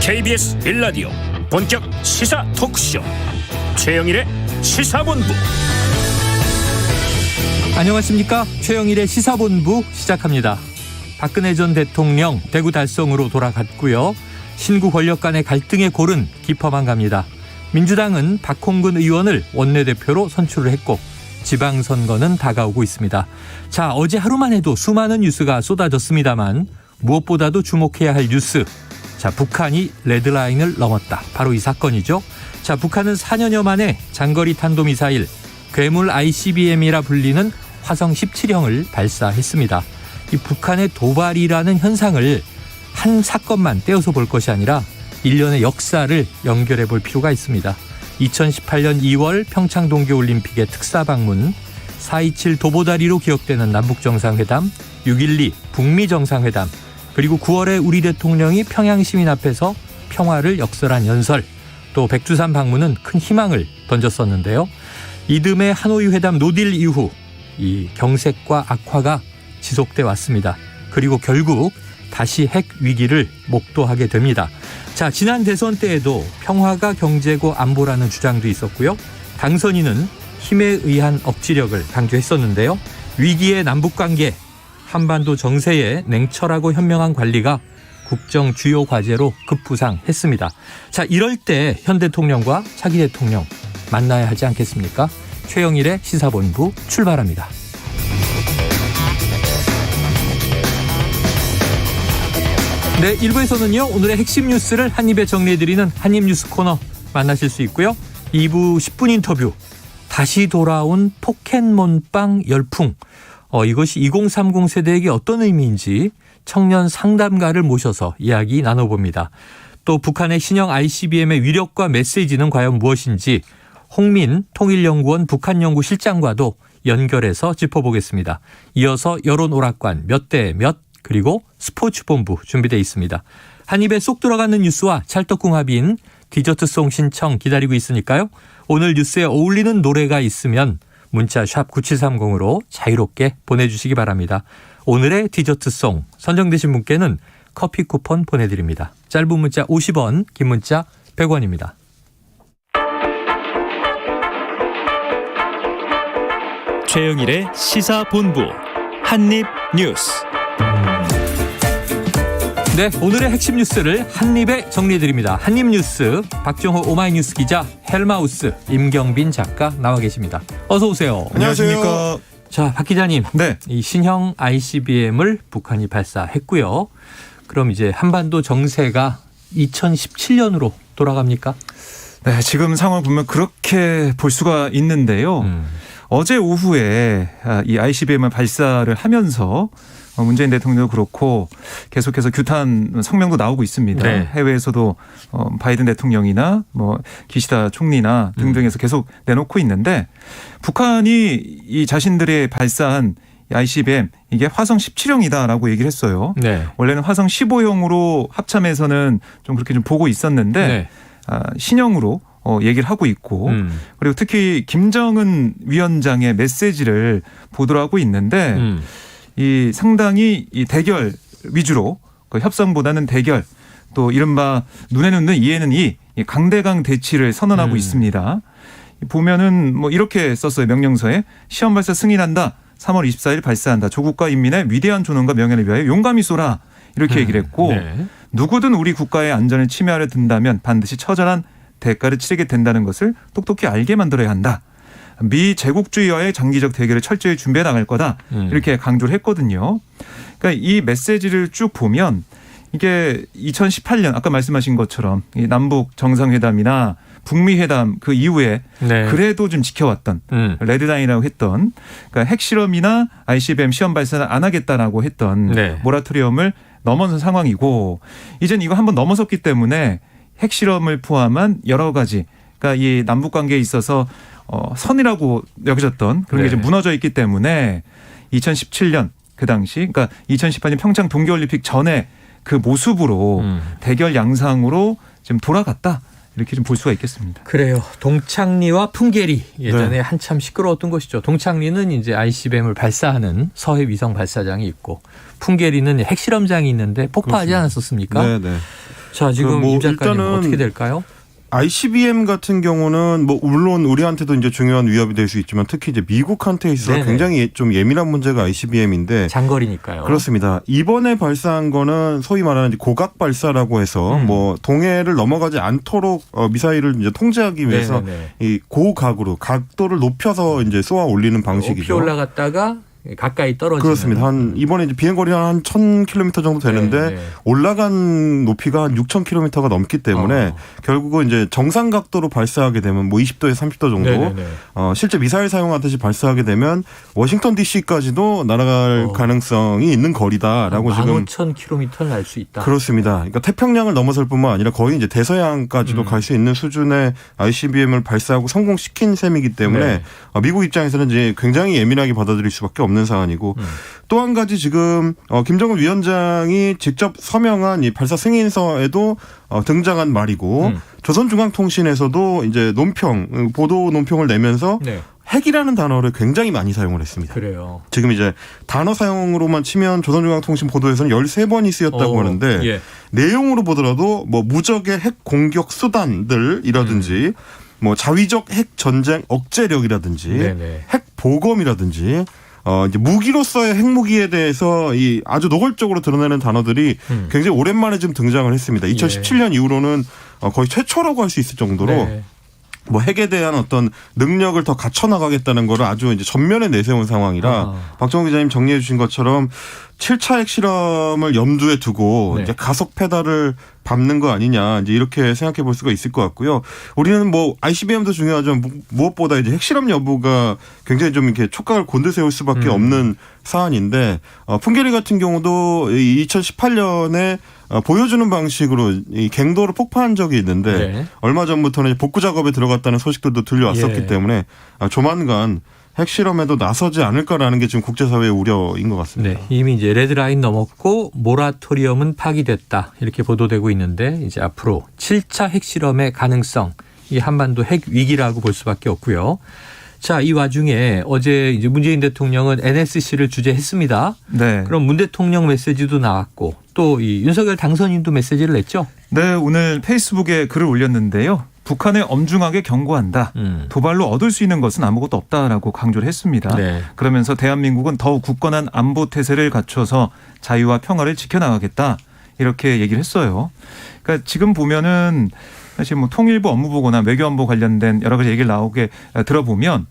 KBS 1라디오 본격 시사 토크쇼 최영일의 시사본부. 안녕하십니까. 최영일의 시사본부 시작합니다. 박근혜 전 대통령 대구 달성으로 돌아갔고요. 신구 권력 간의 갈등의 골은 깊어만 갑니다. 민주당은 박홍근 의원을 원내대표로 선출을 했고 지방선거는 다가오고 있습니다. 자, 어제 하루만 해도 수많은 뉴스가 쏟아졌습니다만 무엇보다도 주목해야 할 뉴스. 자, 북한이 레드라인을 넘었다. 바로 이 사건이죠. 자, 북한은 4년여 만에 장거리 탄도미사일 괴물 ICBM이라 불리는 화성 17형을 발사했습니다. 이 북한의 도발이라는 현상을 한 사건만 떼어서 볼 것이 아니라 일련의 역사를 연결해 볼 필요가 있습니다. 2018년 2월 평창 동계올림픽의 특사 방문, 4.27 도보다리로 기억되는 남북정상회담, 6.12 북미정상회담, 그리고 9월에 우리 대통령이 평양 시민 앞에서 평화를 역설한 연설, 또 백두산 방문은 큰 희망을 던졌었는데요. 이듬해 하노이 회담 노딜 이후 이 경색과 악화가 지속돼 왔습니다. 그리고 결국 다시 핵 위기를 목도하게 됩니다. 자, 지난 대선 때에도 평화가 경제고 안보라는 주장도 있었고요. 당선인은 힘에 의한 억지력을 강조했었는데요. 위기의 남북관계, 한반도 정세의 냉철하고 현명한 관리가 국정 주요 과제로 급부상했습니다. 자, 이럴 때 현 대통령과 차기 대통령 만나야 하지 않겠습니까? 최영일의 시사본부 출발합니다. 네, 1부에서는요. 오늘의 핵심 뉴스를 한입에 정리해드리는 한입뉴스 코너 만나실 수 있고요. 2부 10분 인터뷰. 다시 돌아온 포켓몬빵 열풍. 이것이 2030 세대에게 어떤 의미인지 청년 상담가를 모셔서 이야기 나눠봅니다. 또 북한의 신형 ICBM의 위력과 메시지는 과연 무엇인지 홍민 통일연구원 북한연구실장과도 연결해서 짚어보겠습니다. 이어서 여론오락관 몇 대 몇, 그리고 스포츠본부 준비되어 있습니다. 한 입에 쏙 들어가는 뉴스와 찰떡궁합인 디저트송 신청 기다리고 있으니까요. 오늘 뉴스에 어울리는 노래가 있으면 문자 샵 9730으로 자유롭게 보내주시기 바랍니다. 오늘의 디저트송 선정되신 분께는 커피 쿠폰 보내드립니다. 짧은 문자 50원, 긴 문자 100원입니다. 최영일의 시사본부 한입뉴스. 네, 오늘의 핵심 뉴스를 한입에 정리해드립니다. 한입뉴스 박정호 오마이뉴스 기자, 헬마우스 임경빈 작가 나와 계십니다. 어서 오세요. 안녕하십니까. 자, 박 기자님. 네. 이 신형 ICBM을 북한이 발사했고요. 그럼 이제 한반도 정세가 2017년으로 돌아갑니까? 네, 지금 상황을 보면 그렇게 볼 수가 있는데요. 어제 오후에 이 ICBM을 발사를 하면서 문재인 대통령도 그렇고 계속해서 규탄 성명도 나오고 있습니다. 네. 해외에서도 바이든 대통령이나 뭐 기시다 총리나 등등에서 계속 내놓고 있는데 북한이 이 자신들의 발사한 ICBM 이게 화성 17형이다라고 얘기를 했어요. 네. 원래는 화성 15형으로 합참에서는 좀 그렇게 좀 보고 있었는데 네. 신형으로 얘기를 하고 있고 그리고 특히 김정은 위원장의 메시지를 보도를 하고 있는데 이 상당히 이 대결 위주로 그 협상보다는 대결 또 이른바 눈에는 눈 이에는 이 강대강 대치를 선언하고 있습니다. 보면은 뭐 이렇게 썼어요. 명령서에 시험 발사 승인한다. 3월 24일 발사한다. 조국과 인민의 위대한 존엄과 명예를 위하여 용감히 쏘라. 이렇게 얘기를 했고 네. 누구든 우리 국가의 안전을 침해하려 든다면 반드시 처절한 대가를 치르게 된다는 것을 똑똑히 알게 만들어야 한다. 미 제국주의와의 장기적 대결을 철저히 준비해 나갈 거다. 이렇게 강조를 했거든요. 그러니까 이 메시지를 쭉 보면 이게 2018년 아까 말씀하신 것처럼 이 남북 정상회담이나 북미 회담 그 이후에 네. 그래도 좀 지켜왔던 레드라인이라고 했던 그러니까 핵실험이나 ICBM 시험 발사는 안 하겠다라고 했던 네. 모라토리엄을 넘어선 상황이고 이젠 이거 한번 넘어섰기 때문에 핵실험을 포함한 여러 가지 그러니까 이 남북 관계에 있어서 선이라고 여겨졌던 그런 게 네. 좀 무너져 있기 때문에 2017년 그 당시 그러니까 2018년 평창 동계올림픽 전에 그 모습으로 대결 양상으로 지금 돌아갔다. 이렇게 좀 볼 수가 있겠습니다. 그래요. 동창리와 풍계리 예전에 한참 시끄러웠던 곳이죠. 동창리는 이제 ICBM을 발사하는 서해 위성 발사장이 있고 풍계리는 핵실험장이 있는데 폭파하지 않았었습니까? 네네. 자, 지금 임 작가님 일단은 어떻게 될까요? ICBM 같은 경우는 뭐 물론 우리한테도 이제 중요한 위협이 될 수 있지만 특히 이제 미국한테 있어서 네네. 굉장히 좀 예민한 문제가 ICBM인데 장거리니까요. 그렇습니다. 이번에 발사한 거는 소위 말하는 이제 고각 발사라고 해서 뭐 동해를 넘어가지 않도록 미사일을 이제 통제하기 위해서 네네네. 이 고각으로 각도를 높여서 이제 쏘아 올리는 방식이죠. 높이 올라갔다가 가까이 떨어지는. 그렇습니다. 한 이번에 이제 비행 거리가 한 1,000km 정도 되는데 네. 올라간 높이가 한 6,000km가 넘기 때문에 결국은 이제 정상 각도로 발사하게 되면 뭐 20도에서 30도 정도 네네네. 실제 미사일 사용하듯이 발사하게 되면 워싱턴 DC까지도 날아갈 가능성이 있는 거리다라고 지금 15,000km를 날 수 있다. 그렇습니다. 그러니까 태평양을 넘어설 뿐만 아니라 거의 이제 대서양까지도 갈 수 있는 수준의 ICBM을 발사하고 성공시킨 셈이기 때문에 네. 미국 입장에서는 이제 굉장히 예민하게 받아들일 수밖에 없는 상황이고 또 한 가지 지금 김정은 위원장이 직접 서명한 이 발사 승인서에도 등장한 말이고 조선중앙통신에서도 이제 논평 보도 논평을 내면서 네. 핵이라는 단어를 굉장히 많이 사용을 했습니다. 그래요. 지금 이제 단어 사용으로만 치면 조선중앙통신 보도에서는 13번이 쓰였다고 하는데 예. 내용으로 보더라도 뭐 무적의 핵 공격 수단들이라든지 뭐 자위적 핵 전쟁 억제력이라든지 네네. 핵 보검이라든지 이제 무기로서의 핵무기에 대해서 이 아주 노골적으로 드러내는 단어들이 굉장히 오랜만에 좀 등장을 했습니다. 2017년 이후로는 거의 최초라고 할 수 있을 정도로 네. 뭐 핵에 대한 어떤 능력을 더 갖춰 나가겠다는 거를 아주 이제 전면에 내세운 상황이라 박정호 기자님 정리해 주신 것처럼 7차 핵 실험을 염두에 두고 네. 이제 가속 페달을 밟는 거 아니냐 이제 이렇게 생각해 볼 수가 있을 것 같고요. 우리는 뭐 ICBM도 중요하지만 무엇보다 이제 핵실험 여부가 굉장히 좀 이렇게 촉각을 곤두세울 수밖에 없는 사안인데 풍계리 같은 경우도 2018년에 보여주는 방식으로 이 갱도를 폭파한 적이 있는데 네. 얼마 전부터는 복구 작업에 들어갔다는 소식들도 들려왔었기 예. 때문에 조만간 핵실험에도 나서지 않을까라는 게 지금 국제사회의 우려인 것 같습니다. 네, 이미 이제 레드라인 넘었고 모라토리엄은 파기됐다 이렇게 보도되고 있는데 이제 앞으로 7차 핵실험의 가능성 이 한반도 핵 위기라고 볼 수밖에 없고요. 자, 이 와중에 어제 이제 문재인 대통령은 NSC를 주재했습니다. 네. 그럼 문 대통령 메시지도 나왔고 또 이 윤석열 당선인도 메시지를 냈죠. 네, 오늘 페이스북에 글을 올렸는데요. 북한에 엄중하게 경고한다. 도발로 얻을 수 있는 것은 아무것도 없다라고 강조를 했습니다. 네. 그러면서 대한민국은 더욱 굳건한 안보 태세를 갖춰서 자유와 평화를 지켜나가겠다. 이렇게 얘기를 했어요. 그러니까 지금 보면은 사실 뭐 통일부 업무보고나 외교안보 관련된 여러 가지 얘기를 나오게 들어보면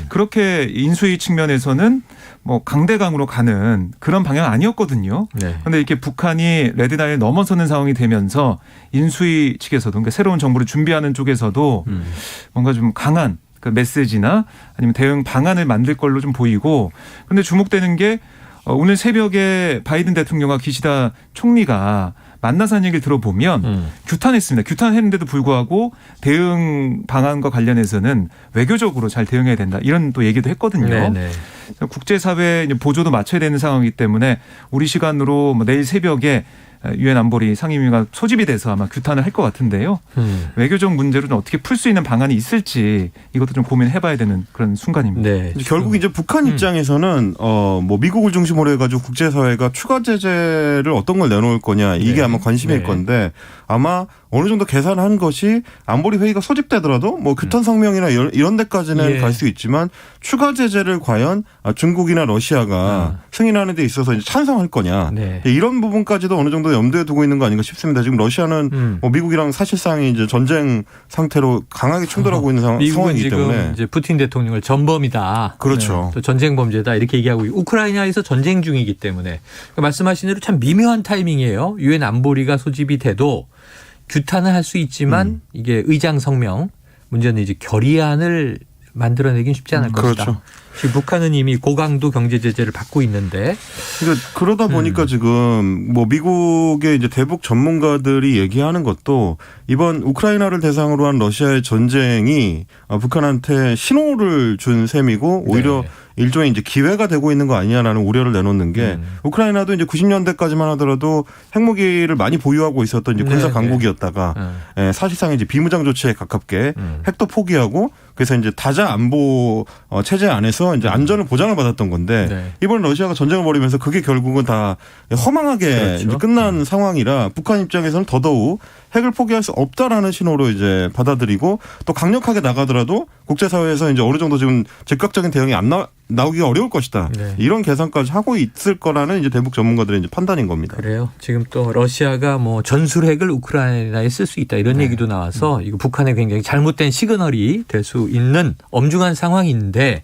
그렇게 인수위 측면에서는 뭐 강대강으로 가는 그런 방향 아니었거든요. 네. 그런데 이렇게 북한이 레드라인을 넘어서는 상황이 되면서 인수위 측에서도 그러니까 새로운 정부를 준비하는 쪽에서도 뭔가 좀 강한 그 메시지나 아니면 대응 방안을 만들 걸로 좀 보이고 그런데 주목되는 게 오늘 새벽에 바이든 대통령과 기시다 총리가 만나서 한 얘기를 들어보면 규탄했습니다. 규탄했는데도 불구하고 대응 방안과 관련해서는 외교적으로 잘 대응해야 된다. 이런 또 얘기도 했거든요. 네네. 국제사회 보조도 맞춰야 되는 상황이기 때문에 우리 시간으로 뭐 내일 새벽에 유엔 안보리 상임위가 소집이 돼서 아마 규탄을 할 것 같은데요. 외교적 문제로는 어떻게 풀 수 있는 방안이 있을지 이것도 좀 고민해봐야 되는 그런 순간입니다. 네. 결국 이제 북한 입장에서는 뭐 미국을 중심으로 해가지고 국제사회가 추가 제재를 어떤 걸 내놓을 거냐 이게 네. 아마 관심일 네. 건데 아마 어느 정도 계산한 것이 안보리 회의가 소집되더라도 뭐 규탄 성명이나 이런 데까지는 예. 갈 수 있지만 추가 제재를 과연 중국이나 러시아가 승인하는 데 있어서 이제 찬성할 거냐 네. 이런 부분까지도 어느 정도 염두에 두고 있는 거 아닌가 싶습니다. 지금 러시아는 뭐 미국이랑 사실상 이제 전쟁 상태로 강하게 충돌하고 있는 미국은 상황이기 지금 때문에 이제 푸틴 대통령을 전범이다. 그렇죠. 네. 또 전쟁 범죄다 이렇게 얘기하고 우크라이나에서 전쟁 중이기 때문에 그러니까 말씀하신 대로 참 미묘한 타이밍이에요. 유엔 안보리가 소집이 돼도 규탄은 할 수 있지만 이게 의장 성명 문제는 이제 결의안을 만들어내긴 쉽지 않을 것이다. 그렇죠. 지금 북한은 이미 고강도 경제 제재를 받고 있는데 그러다 보니까 지금 뭐 미국의 이제 대북 전문가들이 얘기하는 것도 이번 우크라이나를 대상으로 한 러시아의 전쟁이 북한한테 신호를 준 셈이고 오히려 일종의 이제 기회가 되고 있는 거 아니냐라는 우려를 내놓는 게 우크라이나도 이제 90년대까지만 하더라도 핵무기를 많이 보유하고 있었던 이제 군사 강국이었다가 사실상 이제 비무장 조치에 가깝게 핵도 포기하고 그래서 이제 다자 안보 체제 안에서 이제 안전을 보장을 받았던 건데 이번 러시아가 전쟁을 벌이면서 그게 결국은 다 허망하게 이제 끝난 상황이라 북한 입장에서는 더더욱 핵을 포기할 수 없다라는 신호로 이제 받아들이고 또 강력하게 나가더라도 국제사회에서 이제 어느 정도 지금 즉각적인 대응이 안 나오기가 어려울 것이다. 이런 계산까지 하고 있을 거라는 이제 대북 전문가들의 이제 판단인 겁니다. 그래요. 지금 또 러시아가 뭐 전술핵을 우크라이나에 쓸 수 있다 이런 얘기도 나와서 이거 북한에 굉장히 잘못된 시그널이 될 수 있는 엄중한 상황인데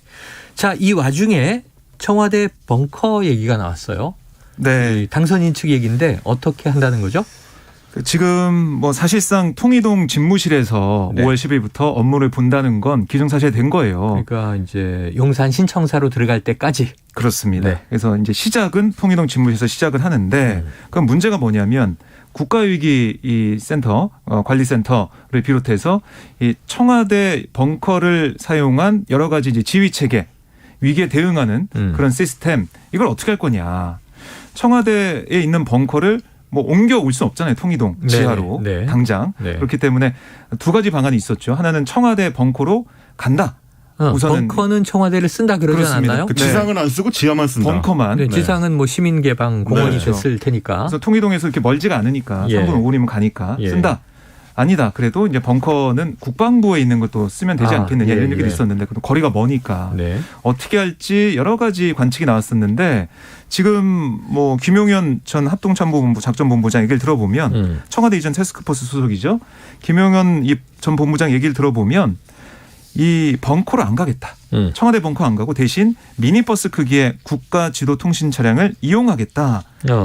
자, 이 와중에 청와대 벙커 얘기가 나왔어요. 네. 당선인 측 얘기인데 어떻게 한다는 거죠? 지금 뭐 사실상 통이동 집무실에서 5월 10일부터 업무를 본다는 건 기정사실된 거예요. 그러니까 이제 용산 신청사로 들어갈 때까지. 그렇습니다. 그래서 이제 시작은 통이동 집무실에서 시작을 하는데 그럼 문제가 뭐냐면 국가위기 이 센터 관리센터를 비롯해서 이 청와대 벙커를 사용한 여러 가지 이제 지휘 체계 위기에 대응하는 그런 시스템 이걸 어떻게 할 거냐. 청와대에 있는 벙커를 뭐 옮겨올 수는 없잖아요. 통이동 지하로 당장. 그렇기 때문에 두 가지 방안이 있었죠. 하나는 청와대 벙커로 간다. 우선은 벙커는 청와대를 쓴다 그러지 않았나요? 그 지상은 안 쓰고 지하만 쓴다. 벙커만. 지상은 뭐 시민개방 공원이 됐을 테니까. 그래서 통이동에서 이렇게 멀지가 않으니까 3분 5분이면 가니까 쓴다. 아니다. 그래도 이제 벙커는 국방부에 있는 것도 쓰면 되지 않겠느냐 이런 얘기도 있었는데 거리가 머니까 어떻게 할지 여러 가지 관측이 나왔었는데 지금 뭐 김용현 전 합동참모본부 작전본부장 얘기를 들어보면 청와대 이전 태스크포스 소속이죠. 김용현 전 본부장 얘기를 들어보면 이 벙커로 안 가겠다. 청와대 벙커 안 가고 대신 미니버스 크기의 국가 지도 통신 차량을 이용하겠다.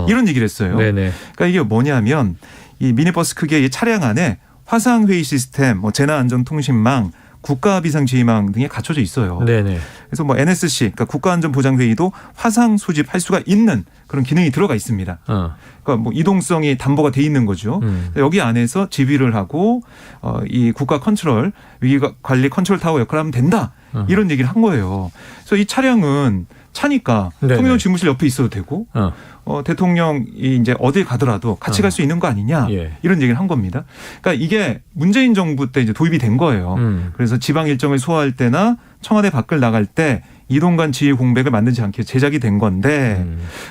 이런 얘기를 했어요. 그러니까 이게 뭐냐면 이 미니버스 크기의 이 차량 안에 화상 회의 시스템, 뭐 재난안전통신망, 국가비상지휘망 등이 갖춰져 있어요. 그래서 뭐 NSC, 그러니까 국가안전보장회의도 화상 수집할 수가 있는 그런 기능이 들어가 있습니다. 그러니까 뭐 이동성이 담보가 돼 있는 거죠. 여기 안에서 지휘를 하고 이 국가 컨트롤, 위기관리 컨트롤 타워 역할을 하면 된다. 이런 얘기를 한 거예요. 그래서 이 차량은 차니까 통일동 집무실 옆에 있어도 되고 대통령이 이제 어딜 가더라도 같이 갈 수 있는 거 아니냐 이런 얘기를 한 겁니다. 그러니까 이게 문재인 정부 때 이제 도입이 된 거예요. 그래서 지방 일정을 소화할 때나 청와대 밖을 나갈 때 이동간 지휘 공백을 만들지 않게 제작이 된 건데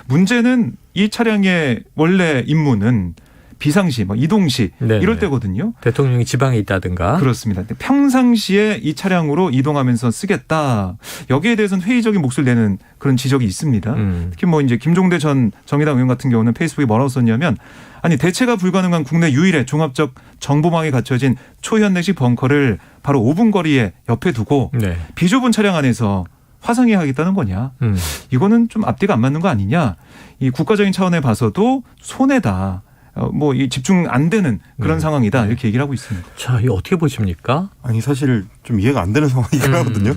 문제는 이 차량의 원래 임무는 비상시, 뭐 이동시 이럴 때거든요. 대통령이 지방에 있다든가. 그렇습니다. 평상시에 이 차량으로 이동하면서 쓰겠다. 여기에 대해서는 회의적인 목소리를 내는 그런 지적이 있습니다. 특히 뭐 이제 김종대 전 정의당 의원 같은 경우는 페이스북에 뭐라고 썼냐면 아니 대체가 불가능한 국내 유일의 종합적 정보망이 갖춰진 초현대식 벙커를 바로 5분 거리에 옆에 두고 비좁은 차량 안에서 화상회의 하겠다는 거냐. 이거는 좀 앞뒤가 안 맞는 거 아니냐. 이 국가적인 차원에 봐서도 손해다. 뭐 이 집중 안 되는 그런 상황이다 이렇게 얘기를 하고 있습니다. 자, 이거 어떻게 보십니까? 아니 사실 좀 이해가 안 되는 상황이긴 하거든요.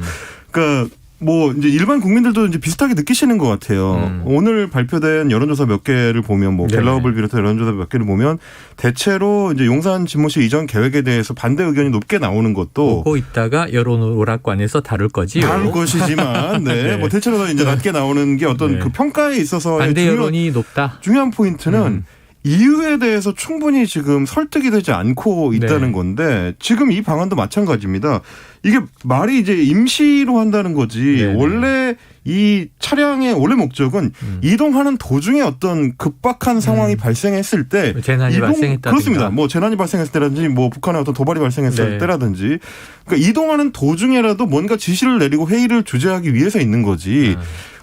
그러니까 뭐 이제 일반 국민들도 이제 비슷하게 느끼시는 것 같아요. 오늘 발표된 여론조사 몇 개를 보면 뭐 갤럽을 비롯해 여론조사 몇 개를 보면 대체로 이제 용산 집무실 이전 계획에 대해서 반대 의견이 높게 나오는 것도 보고 있다가 여론오락관에서 다룰 거지요. 다룰 것이지만 뭐 대체로 이제 낮게 나오는 게 어떤 그 평가에 있어서 반대 여론이 높다. 중요한 포인트는 이유에 대해서 충분히 지금 설득이 되지 않고 있다는 건데 지금 이 방안도 마찬가지입니다. 이게 말이 이제 임시로 한다는 거지 원래 이 차량의 원래 목적은 이동하는 도중에 어떤 급박한 상황이 발생했을 때 재난이 발생했다든가. 그렇습니다. 뭐 재난이 발생했을 때라든지 뭐 북한의 어떤 도발이 발생했을 때라든지 그러니까 이동하는 도중에라도 뭔가 지시를 내리고 회의를 주재하기 위해서 있는 거지.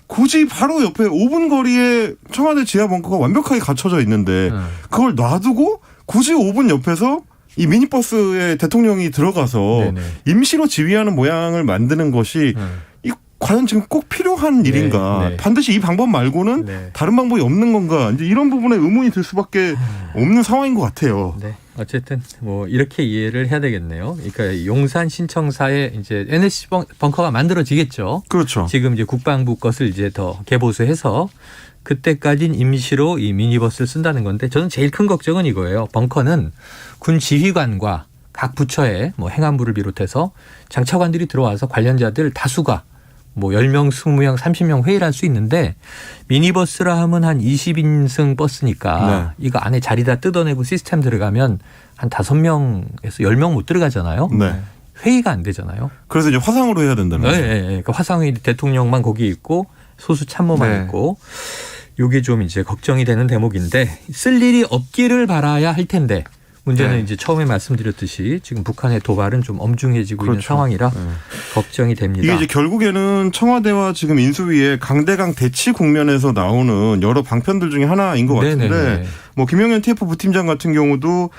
굳이 바로 옆에 5분 거리에 청와대 지하 벙커가 완벽하게 갖춰져 있는데 그걸 놔두고 굳이 5분 옆에서 이 미니버스에 대통령이 들어가서 임시로 지휘하는 모양을 만드는 것이 이 과연 지금 꼭 필요한 일인가. 반드시 이 방법 말고는 다른 방법이 없는 건가. 이제 이런 부분에 의문이 들 수밖에 없는 상황인 것 같아요. 어쨌든 뭐 이렇게 이해를 해야 되겠네요. 그러니까 용산 신청사에 이제 NSC 벙커가 만들어지겠죠. 그렇죠. 지금 이제 국방부 것을 이제 더 개보수해서 그때까지는 임시로 이 미니버스를 쓴다는 건데 저는 제일 큰 걱정은 이거예요. 벙커는 군 지휘관과 각 부처의 뭐 행안부를 비롯해서 장차관들이 들어와서 관련자들 다수가 뭐 10명, 20명, 30명 회의를 할 수 있는데 미니버스라 하면 한 20인승 버스니까 이거 안에 자리 다 뜯어내고 시스템 들어가면 한 5명에서 10명 못 들어가잖아요. 네. 회의가 안 되잖아요. 그래서 이제 화상으로 해야 된다는 거죠. 네. 그러니까 화상회의 대통령만 거기 있고 소수 참모만 있고 이게 좀 이제 걱정이 되는 대목인데 쓸 일이 없기를 바라야 할 텐데 문제는 이제 처음에 말씀드렸듯이 지금 북한의 도발은 좀 엄중해지고 있는 상황이라 걱정이 됩니다. 이게 이제 결국에는 청와대와 지금 인수위의 강대강 대치 국면에서 나오는 여러 방편들 중에 하나인 것 같은데 네네네. 뭐 김영현 TF 부팀장 같은 경우도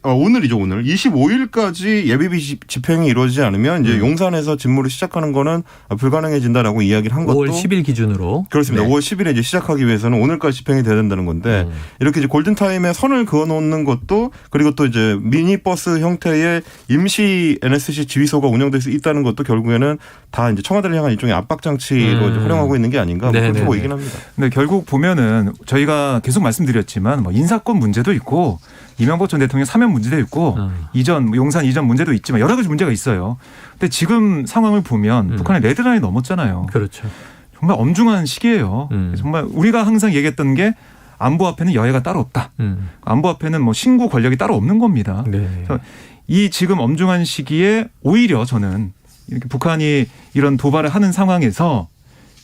오늘이죠. 오늘 25일까지 예비비 집행이 이루어지지 않으면 이제 용산에서 직무를 시작하는 거는 불가능해진다라고 이야기를 한 것도 5월 10일 기준으로 그렇습니다. 5월 10일에 이제 시작하기 위해서는 오늘까지 집행이 돼야 된다는 건데 이렇게 이제 골든타임에 선을 그어 놓는 것도 그리고 또 이제 미니버스 형태의 임시 NSC 지휘소가 운영될 수 있다는 것도 결국에는 다 이제 청와대를 향한 일종의 압박 장치로 이제 활용하고 있는 게 아닌가 뭐 그렇게 보이긴 합니다. 근데 결국 보면은 저희가 계속 말씀드렸지만 뭐 인사권 문제도 있고 이명박 전 대통령 사면 문제도 있고 이전 용산 이전 문제도 있지만 여러 가지 문제가 있어요. 근데 지금 상황을 보면 북한의 레드라인이 넘었잖아요. 그렇죠. 정말 엄중한 시기예요. 정말 우리가 항상 얘기했던 게 안보 앞에는 여야가 따로 없다. 안보 앞에는 뭐 신구 권력이 따로 없는 겁니다. 그래서 이 지금 엄중한 시기에 오히려 저는 이렇게 북한이 이런 도발을 하는 상황에서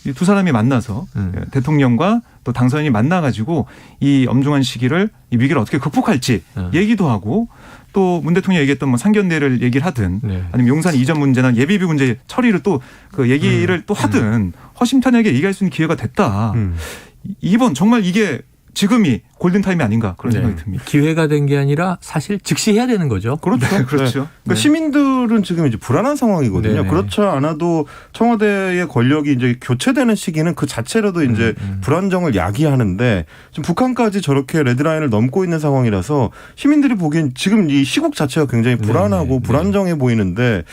이 두 사람이 만나서 대통령과 또 당선인이 만나가지고 이 엄중한 시기를 이 위기를 어떻게 극복할지 얘기도 하고 또 문 대통령이 얘기했던 뭐 상견례를 얘기를 하든 아니면 용산 이전 문제나 예비비 문제 처리를 또 그 얘기를 또 하든 허심탄회하게 얘기할 수 있는 기회가 됐다. 이번 정말 이게 지금이 골든타임이 아닌가 그런 생각이 듭니다. 기회가 된 게 아니라 사실 즉시 해야 되는 거죠. 그렇죠. 네, 그렇죠. 네. 그러니까 시민들은 지금 이제 불안한 상황이거든요. 네. 그렇지 않아도 청와대의 권력이 이제 교체되는 시기는 그 자체로도 이제 불안정을 야기하는데 지금 북한까지 저렇게 레드라인을 넘고 있는 상황이라서 시민들이 보기엔 지금 이 시국 자체가 굉장히 불안하고 불안정해 보이는데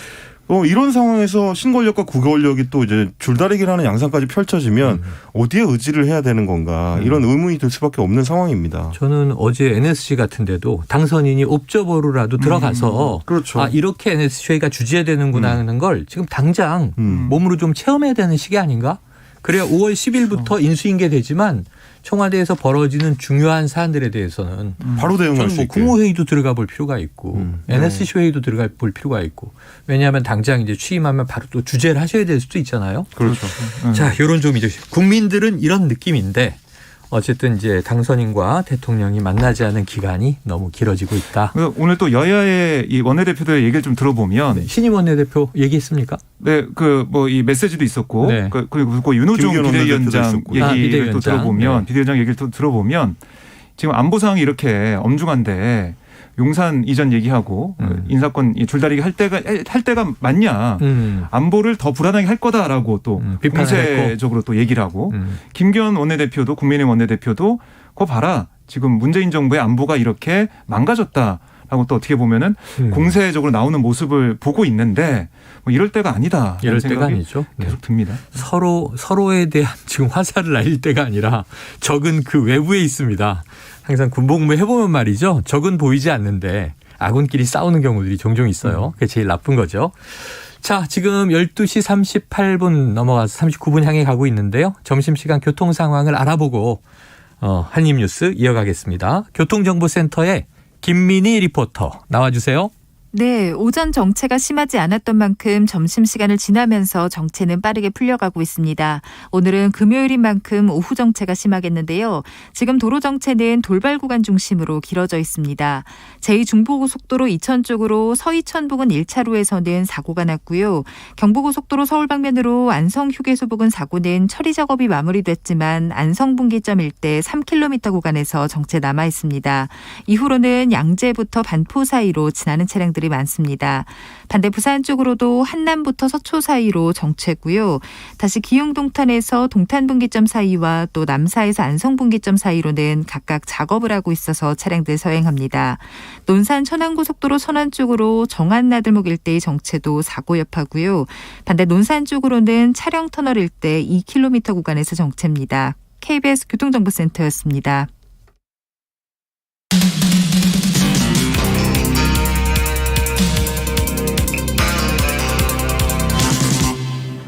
이런 상황에서 신권력과 구권력이 또 이제 줄다리기를 하는 양상까지 펼쳐지면 어디에 의지를 해야 되는 건가 이런 의문이 들 수밖에 없는 상황입니다. 저는 어제 NSC 같은 데도 당선인이 옵저버로라도 들어가서 그렇죠. 아 이렇게 NSC가 주재되는구나 하는 걸 지금 당장 몸으로 좀 체험해야 되는 시기 아닌가? 그래야 5월 10일부터 인수인계 되지만 청와대에서 벌어지는 중요한 사안들에 대해서는 바로 대응할 수 뭐 있게. 국무회의도 들어가 볼 필요가 있고 NSC 회의도 들어가 볼 필요가 있고 왜냐하면 당장 이제 취임하면 바로 또 주재를 하셔야 될 수도 있잖아요. 그렇죠. 자, 이런 좀 이제 국민들은 이런 느낌인데 어쨌든 이제 당선인과 대통령이 만나지 않은 기간이 너무 길어지고 있다. 오늘 또 여야의 이 원내대표들의 얘기를 좀 들어보면 신임 원내대표 얘기했습니까? 네, 그 뭐 이 메시지도 있었고 그리고 윤호중 김기현 비대위원장 원내대표도 얘기를 비대위원장. 또 들어보면 비대위원장 얘기를 또 들어보면 지금 안보 상황이 이렇게 엄중한데 용산 이전 얘기하고 인사권 줄다리기 할 때가 맞냐? 안보를 더 불안하게 할 거다라고 또 공세적으로 또 얘기를 하고 김기현 원내대표도 국민의힘 원내대표도 그거 봐라 지금 문재인 정부의 안보가 이렇게 망가졌다라고 또 어떻게 보면은 공세적으로 나오는 모습을 보고 있는데 뭐 이럴 때가 아니다. 이럴 때가 아니죠. 계속 듭니다. 서로에 대한 지금 화살을 날릴 때가 아니라 적은 그 외부에 있습니다. 항상 군복무 해보면 말이죠. 적은 보이지 않는데 아군끼리 싸우는 경우들이 종종 있어요. 그게 제일 나쁜 거죠. 자, 지금 12시 38분 넘어가서 39분 향해 가고 있는데요. 점심시간 교통 상황을 알아보고 한입뉴스 이어가겠습니다. 교통정보센터의 김민희 리포터 나와주세요. 네, 오전 정체가 심하지 않았던 만큼 점심시간을 지나면서 정체는 빠르게 풀려가고 있습니다. 오늘은 금요일인 만큼 오후 정체가 심하겠는데요. 지금 도로 정체는 돌발 구간 중심으로 길어져 있습니다. 제2중부고속도로 이천 쪽으로 서이천 부근 1차로에서는 사고가 났고요. 경부고속도로 서울 방면으로 안성 휴게소 부근 사고는 처리 작업이 마무리됐지만 안성 분기점 일대 3km 구간에서 정체 남아 있습니다. 이후로는 양재부터 반포 사이로 지나는 차량들이 많습니다. 반대 부산 쪽으로도 한남부터 서초 사이로 정체고요. 다시 기흥 동탄에서 동탄 분기점 사이와 또 남사에서 안성 분기점 사이로는 각각 작업을 하고 있어서 차량들 서행합니다. 논산 천안고속도로 선안 쪽으로 정안 나들목 일대의 정체도 사고 여파고요. 반대 논산 쪽으로는 차량 터널 일대 2km 구간에서 정체입니다. KBS 교통정보센터였습니다.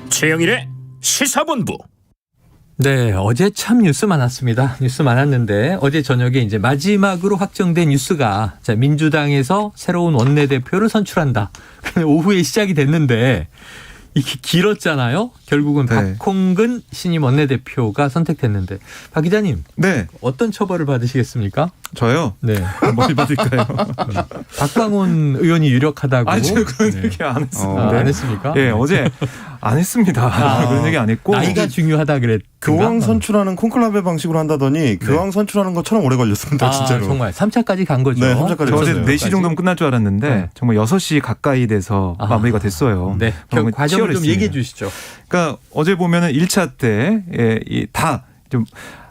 최영일의 시사본부. 네, 어제 참 뉴스 많았습니다. 뉴스 많았는데 어제 저녁에 이제 마지막으로 확정된 뉴스가 자, 민주당에서 새로운 원내대표를 선출한다. 오후에 시작이 됐는데 이게 길었잖아요. 결국은 네. 박홍근 신임 원내대표가 선택됐는데 박 기자님, 네, 어떤 처벌을 받으시겠습니까? 저요. 네, 뭘 받을까요? 박광훈 의원이 유력하다고. 아니, 제가 그런 네. 얘기 안 했습니다. 안 했습니까? 예, 어제 안 했습니다. 그런 얘기 안 했고. 나이가 중요하다 그랬. 교황 선출하는 콘클라베 방식으로 한다더니 교황 선출하는 것처럼 오래 걸렸습니다. 진짜로. 정말 3차까지 간 거죠. 네, 3차까지 저 어제 갔어요. 4시 정도면 끝날 줄 알았는데 네. 정말 6시 가까이 돼서 마무리가 됐어요. 네, 너무 과정을 좀 치열했습니다. 얘기해 주시죠. 그러니까 어제 보면은 1차 때 다 좀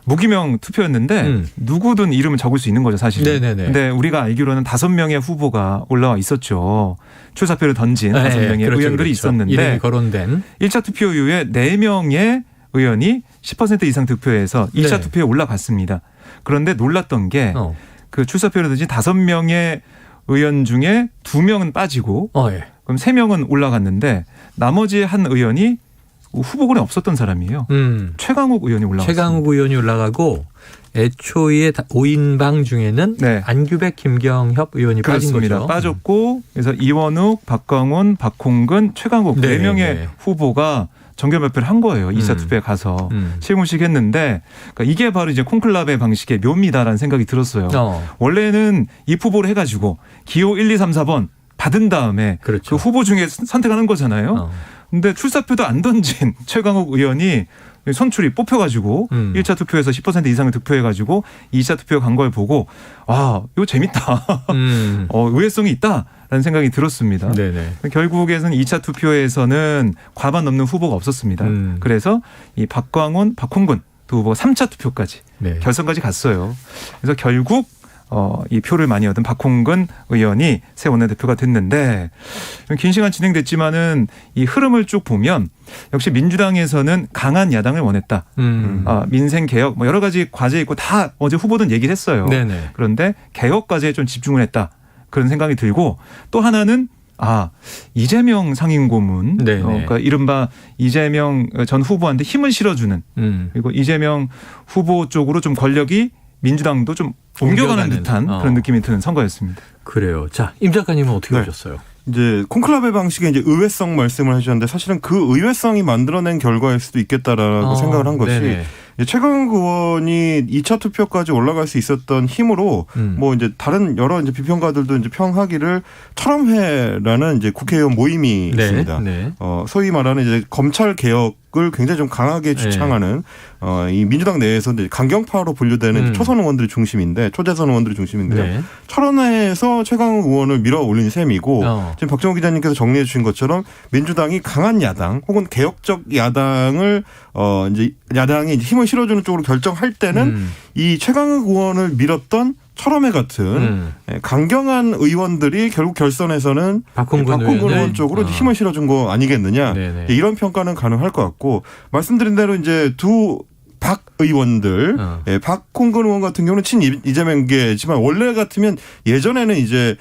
무기명 투표였는데 누구든 이름을 적을 수 있는 거죠, 사실은. 네네네. 근데 우리가 알기로는 5명의 후보가 올라와 있었죠. 출사표를 던진 5명의 의원들이 있었는데 이름이 거론된. 1차 투표 이후에 4명의 의원이 10% 이상 득표해서 2차 네. 투표에 올라갔습니다. 그런데 놀랐던 게 그 출사표를 던진 5명의 의원 중에 2명은 빠지고 예. 그럼 3명은 올라갔는데 나머지 한 의원이 후보군에 없었던 사람이에요. 최강욱 의원이 올라갔습니다. 최강욱 의원이 올라가고 애초에 5인방 중에는 네. 안규백, 김경협 의원이 그렇습니다. 빠진 거죠. 빠졌고 그래서 이원욱, 박광훈, 박홍근, 최강욱 네, 4명의 네. 후보가 정결 발표를 한 거예요. 2차 투표에 가서 실무식 했는데 그러니까 이게 바로 이제 콘클라베 방식의 묘미다라는 생각이 들었어요. 원래는 이 후보를 해가지고 기호 1, 2, 3, 4번 받은 다음에 그렇죠. 그 후보 중에 선택하는 거잖아요. 근데 출사표도 안 던진 최강욱 의원이 선출이 뽑혀가지고 1차 투표에서 10% 이상을 득표해가지고 2차 투표 간 걸 보고 이거 재밌다. 의외성이 있다라는 생각이 들었습니다. 네네. 결국에는 2차 투표에서는 과반 넘는 후보가 없었습니다. 그래서 이 박광훈, 박홍근 두 후보가 3차 투표까지 네. 결선까지 갔어요. 그래서 결국 이 표를 많이 얻은 박홍근 의원이 새 원내대표가 됐는데 긴 시간 진행됐지만은 이 흐름을 쭉 보면 역시 민주당에서는 강한 야당을 원했다. 민생 개혁 뭐 여러 가지 과제 있고 다 어제 후보든 얘기를 했어요. 네네. 그런데 개혁 과제에 좀 집중을 했다. 그런 생각이 들고 또 하나는 이재명 상임고문 그러니까 이른바 이재명 전 후보한테 힘을 실어주는 그리고 이재명 후보 쪽으로 좀 권력이 민주당도 좀 옮겨가는 듯한 그런 느낌이 드는 선거였습니다. 그래요. 자, 임 작가님은 어떻게 네. 보셨어요? 이제 콘클라베 방식의 이제 의외성 말씀을 해주셨는데 사실은 그 의외성이 만들어낸 결과일 수도 있겠다라고 생각을 한 것이 네네. 최강욱 의원이 2차 투표까지 올라갈 수 있었던 힘으로 뭐 이제 다른 여러 이제 비평가들도 이제 평하기를 철험회라는 이제 국회의원 모임이 네. 있습니다. 네. 소위 말하는 이제 검찰 개혁을 굉장히 좀 강하게 주창하는 이 민주당 내에서 이제 강경파로 분류되는 초선 의원들이 중심인데 초재선 의원들이 중심인데요. 네. 철원회에서 최강욱 의원을 밀어 올린 셈이고 지금 박정호 기자님께서 정리해 주신 것처럼 민주당이 강한 야당 혹은 개혁적 야당을 이제 야당이 힘을 실어주는 쪽으로 결정할 때는 이 최강욱 의원을 밀었던 철험회 같은 강경한 의원들이 결국 결선에서는 박홍근 의원 쪽으로 힘을 실어준 거 아니겠느냐. 네네. 이런 평가는 가능할 것 같고 말씀드린 대로 이제 두 박 의원들, 박홍근 의원 같은 경우는 친 이재명계지만 원래 같으면 예전에는 이제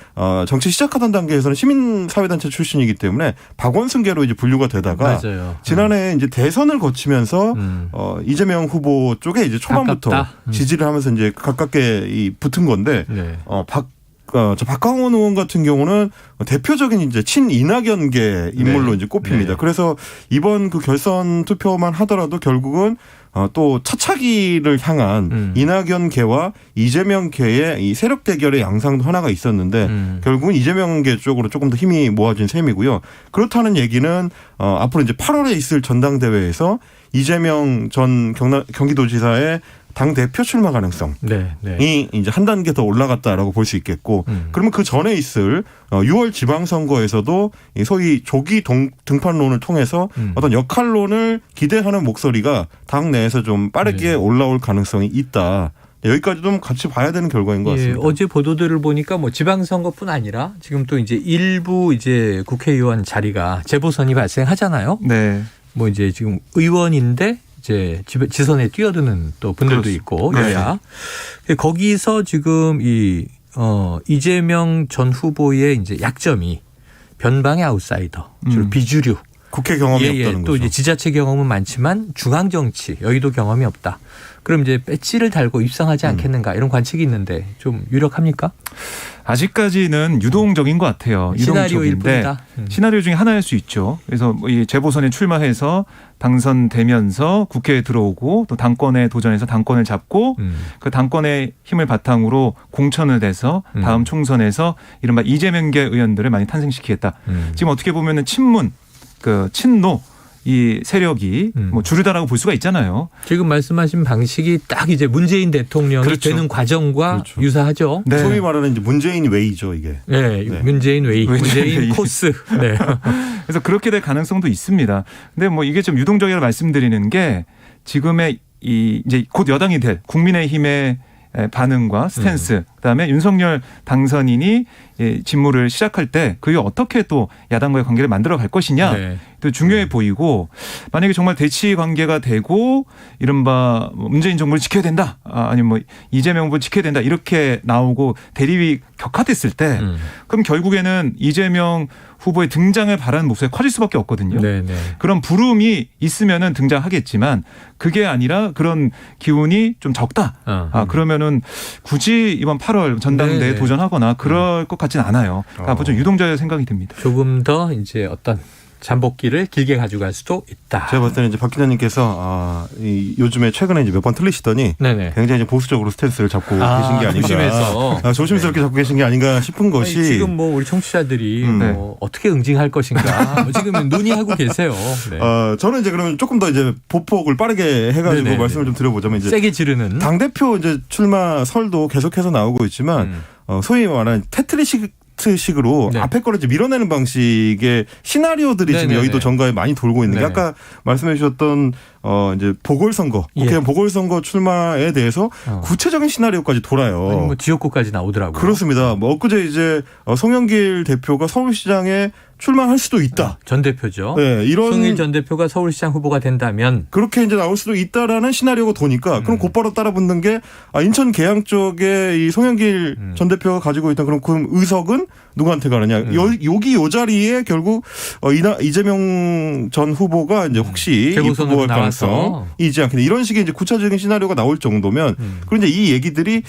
정치 시작하던 단계에서는 시민사회단체 출신이기 때문에 박원순계로 이제 분류가 되다가 맞아요. 지난해 이제 대선을 거치면서 이재명 후보 쪽에 이제 초반부터 지지를 하면서 이제 가깝게 붙은 건데 저 박광훈 의원 같은 경우는 대표적인 이제 친이낙연계 인물로 이제 꼽힙니다. 그래서 이번 그 결선 투표만 하더라도 결국은 또 차차기를 향한 이낙연계와 이재명계의 이 세력 대결의 양상도 하나가 있었는데 결국은 이재명계 쪽으로 조금 더 힘이 모아진 셈이고요. 그렇다는 얘기는 앞으로 이제 8월에 있을 전당대회에서 이재명 전 경기도지사의 당 대표 출마 가능성이 이제 한 단계 더 올라갔다라고 볼 수 있겠고, 그러면 그 전에 있을 6월 지방선거에서도 소위 조기 등판론을 통해서 어떤 역할론을 기대하는 목소리가 당 내에서 좀 빠르게 올라올 가능성이 있다. 여기까지 좀 같이 봐야 되는 결과인 것 같습니다. 어제 보도들을 보니까 뭐 지방선거뿐 아니라 지금 또 이제 일부 이제 국회의원 자리가 재보선이 발생하잖아요. 네. 뭐 이제 지금 의원인데 이제 지선에 뛰어드는 또 분들도 있고 여야. 거기서 지금 이재명 전 후보의 이제 약점이 변방의 아웃사이더, 주로 비주류. 국회 경험이 없다는 또 거죠. 이제 지자체 경험은 많지만 중앙 정치, 여의도 경험이 없다. 그럼 이제 배지를 달고 입성하지 않겠는가 이런 관측이 있는데 좀 유력합니까? 아직까지는 유동적인 것 같아요. 시나리오일 유동적인데 뿐이다. 시나리오 중에 하나일 수 있죠. 그래서 뭐이 재보선에 출마해서 당선되면서 국회에 들어오고 또 당권에 도전해서 당권을 잡고 그 당권의 힘을 바탕으로 공천을 해서 다음 총선에서 이른바 이재명계 의원들을 많이 탄생시키겠다. 지금 어떻게 보면은 친문, 그 친노 이 세력이 뭐 주류다라고 볼 수가 있잖아요. 지금 말씀하신 방식이 딱 이제 문재인 대통령이 그렇죠. 되는 과정과 그렇죠. 유사하죠. 네. 소위 말하는 이제 문재인 웨이죠, 이게. 네, 네. 문재인 웨이, 문재인 웨이. 코스. 네. 그래서 그렇게 될 가능성도 있습니다. 근데 뭐 이게 좀 유동적이라고 말씀드리는 게 지금의 이 이제 곧 여당이 될 국민의힘의 반응과 스탠스, 그다음에 윤석열 당선인이 직무를 시작할 때 그게 어떻게 또 야당과의 관계를 만들어 갈 것이냐 네. 또 중요해 보이고, 만약에 정말 대치 관계가 되고 이른바 문재인 정부를 지켜야 된다, 아니면 뭐 이재명 후보를 지켜야 된다 이렇게 나오고 대립이 격화됐을 때 그럼 결국에는 이재명 후보의 등장을 바라는 목소리가 커질 수밖에 없거든요. 네, 네. 그런 부름이 있으면은 등장하겠지만 그게 아니라 그런 기운이 좀 적다. 그러면은 굳이 이번 8월 전당대회에 네네. 도전하거나 그럴 것 같진 않아요. 그러니까 좀 유동적인 생각이 듭니다. 조금 더 이제 어떤 잠복기를 길게 가져갈 수도 있다. 제가 봤을 때는 이제 박 기자님께서 요즘에 최근에 이제 몇 번 틀리시더니 네네. 굉장히 이제 보수적으로 스탠스를 잡고 계신 게 아닌가. 조심해서. 조심스럽게 잡고 계신 게 아닌가 싶은 것이. 아니, 지금 뭐 우리 청취자들이 네. 뭐 어떻게 응징할 것인가 뭐 지금 논의하고 계세요. 네. 저는 이제 그러면 조금 더 이제 보폭을 빠르게 해가지고 네네네. 말씀을 좀 드려보자면 이제 세게 지르는. 당 대표 이제 출마 설도 계속해서 나오고 있지만 소위 말하는 테트리식으로 네. 앞에 거를 이제 밀어내는 방식의 시나리오들이 지금 네네네. 여의도 정가에 많이 돌고 있는 게 네네. 아까 말씀해 주셨던 이제 보궐선거, 예. 국회의원 보궐선거 출마에 대해서 구체적인 시나리오까지 돌아요. 아니 뭐 지역구까지 나오더라고요. 그렇습니다. 뭐 엊그제 이제 송영길 대표가 서울시장에 출마할 수도 있다. 전 대표죠. 네, 이런 송일 전 대표가 서울시장 후보가 된다면 그렇게 이제 나올 수도 있다라는 시나리오가 도니까 그럼 곧바로 따라붙는 게 인천 계양 쪽에 이 송영길 전 대표가 가지고 있던 그런 의석은 누구한테 가느냐. 여기 요 자리에 결국 이재명 전 후보가 이제 혹시 재보선으로 후보할 나와서. 가능성이 있지 않겠냐. 이런 식의 이제 구체적인 시나리오가 나올 정도면 그리고 이제 이 얘기들이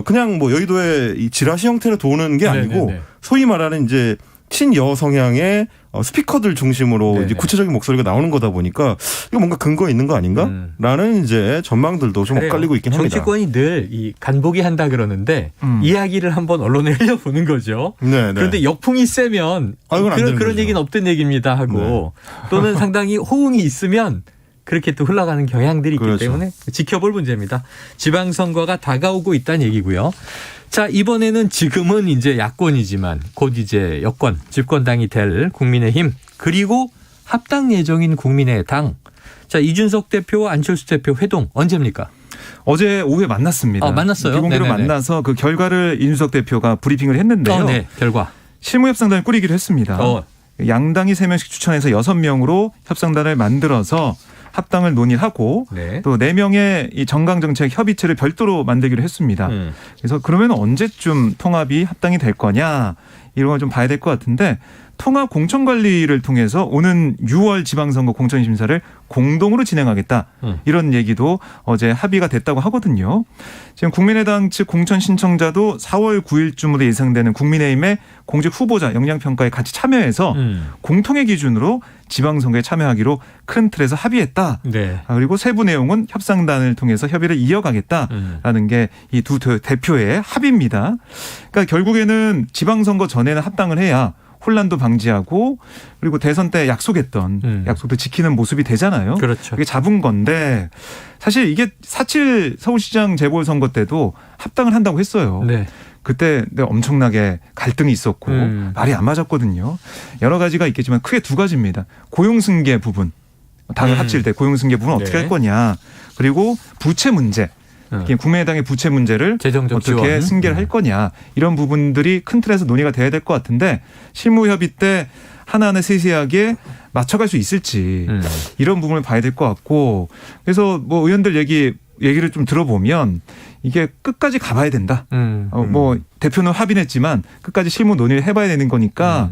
그냥 뭐 여의도의 이 지라시 형태로 도는 게 아니고 네네네. 소위 말하는 이제 친여 성향의 스피커들 중심으로 네네. 이제 구체적인 목소리가 나오는 거다 보니까 이거 뭔가 근거 있는 거 아닌가?라는 이제 전망들도 좀 그래요. 엇갈리고 있긴 합니다. 정치권이 늘 이 간보기 한다 그러는데 이야기를 한번 언론에 흘려보는 거죠. 네, 네. 그런데 역풍이 세면 이건 안 되는 그런 거죠. 얘기는 없던 얘기입니다 하고 또는 상당히 호응이 있으면 그렇게 또 흘러가는 경향들이 있기 그렇죠. 때문에 지켜볼 문제입니다. 지방선거가 다가오고 있다는 얘기고요. 자, 이번에는 지금은 이제 야권이지만 곧 이제 여권, 집권당이 될 국민의힘 그리고 합당 예정인 국민의당. 자, 이준석 대표와 안철수 대표 회동 언제입니까? 어제 오후에 만났습니다. 만났어요? 비공개로 네네네. 만나서 그 결과를 이준석 대표가 브리핑을 했는데요. 네, 결과. 실무협상단을 꾸리기로 했습니다. 양당이 3명씩 추천해서 6명으로 협상단을 만들어서 합당을 논의하고 네. 또 4명의 이 정강정책 협의체를 별도로 만들기로 했습니다. 그래서 그러면 언제쯤 통합이 합당이 될 거냐 이런 걸 좀 봐야 될 것 같은데, 통합 공천관리를 통해서 오는 6월 지방선거 공천심사를 공동으로 진행하겠다 이런 얘기도 어제 합의가 됐다고 하거든요. 지금 국민의당 측 공천 신청자도 4월 9일쯤으로 예상되는 국민의힘의 공직 후보자 역량평가에 같이 참여해서 공통의 기준으로 지방선거에 참여하기로 큰 틀에서 합의했다. 네. 그리고 세부 내용은 협상단을 통해서 협의를 이어가겠다라는 게 이 두 대표의 합의입니다. 그러니까 결국에는 지방선거 전에는 합당을 해야 혼란도 방지하고 그리고 대선 때 약속했던 약속도 지키는 모습이 되잖아요. 그렇죠. 그게 잡은 건데 사실 이게 4.7 서울시장 재보궐선거 때도 합당을 한다고 했어요. 네. 그때 엄청나게 갈등이 있었고 말이 안 맞았거든요. 여러 가지가 있겠지만 크게 두 가지입니다. 고용승계 부분, 당을 합칠 때 고용승계 부분 어떻게 네. 할 거냐. 그리고 부채 문제. 국민의당의 부채 문제를 재정적 어떻게 지원. 승계를 할 거냐. 이런 부분들이 큰 틀에서 논의가 돼야 될 것 같은데 실무협의 때 하나하나 세세하게 맞춰갈 수 있을지 이런 부분을 봐야 될 것 같고, 그래서 뭐 의원들 얘기를 좀 들어보면 이게 끝까지 가봐야 된다. 뭐 대표는 합의했지만 끝까지 실무 논의를 해봐야 되는 거니까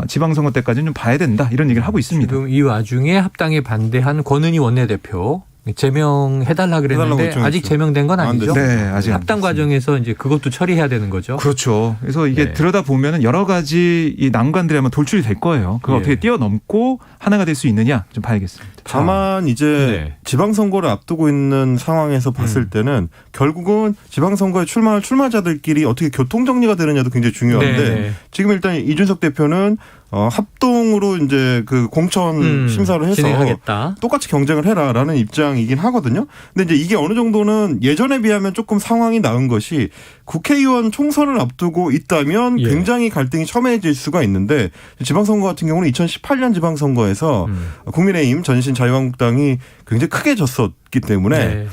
지방선거 때까지는 좀 봐야 된다 이런 얘기를 하고 있습니다. 지금 이 와중에 합당에 반대한 권은희 원내대표 제명해달라 그랬는데 아직 제명된 건 아니죠? 네, 아직 합당 과정에서 이제 그것도 처리해야 되는 거죠. 그렇죠. 그래서 이게 네. 들여다 보면은 여러 가지 이 난관들이 아마 돌출이 될 거예요. 그걸 예. 어떻게 뛰어넘고 하나가 될 수 있느냐 좀 봐야겠습니다. 다만 이제 네. 지방선거를 앞두고 있는 상황에서 봤을 때는 결국은 지방선거에 출마할 출마자들끼리 어떻게 교통정리가 되느냐도 굉장히 중요한데 네. 지금 일단 이준석 대표는 합동으로 이제 그 공천 심사를 해서 진행하겠다. 똑같이 경쟁을 해라라는 입장이긴 하거든요. 근데 이제 이게 어느 정도는 예전에 비하면 조금 상황이 나은 것이 국회의원 총선을 앞두고 있다면 예. 굉장히 갈등이 첨예해질 수가 있는데 지방선거 같은 경우는 2018년 지방선거에서 국민의힘 전신 자유한국당이 굉장히 크게 졌었기 때문에 네.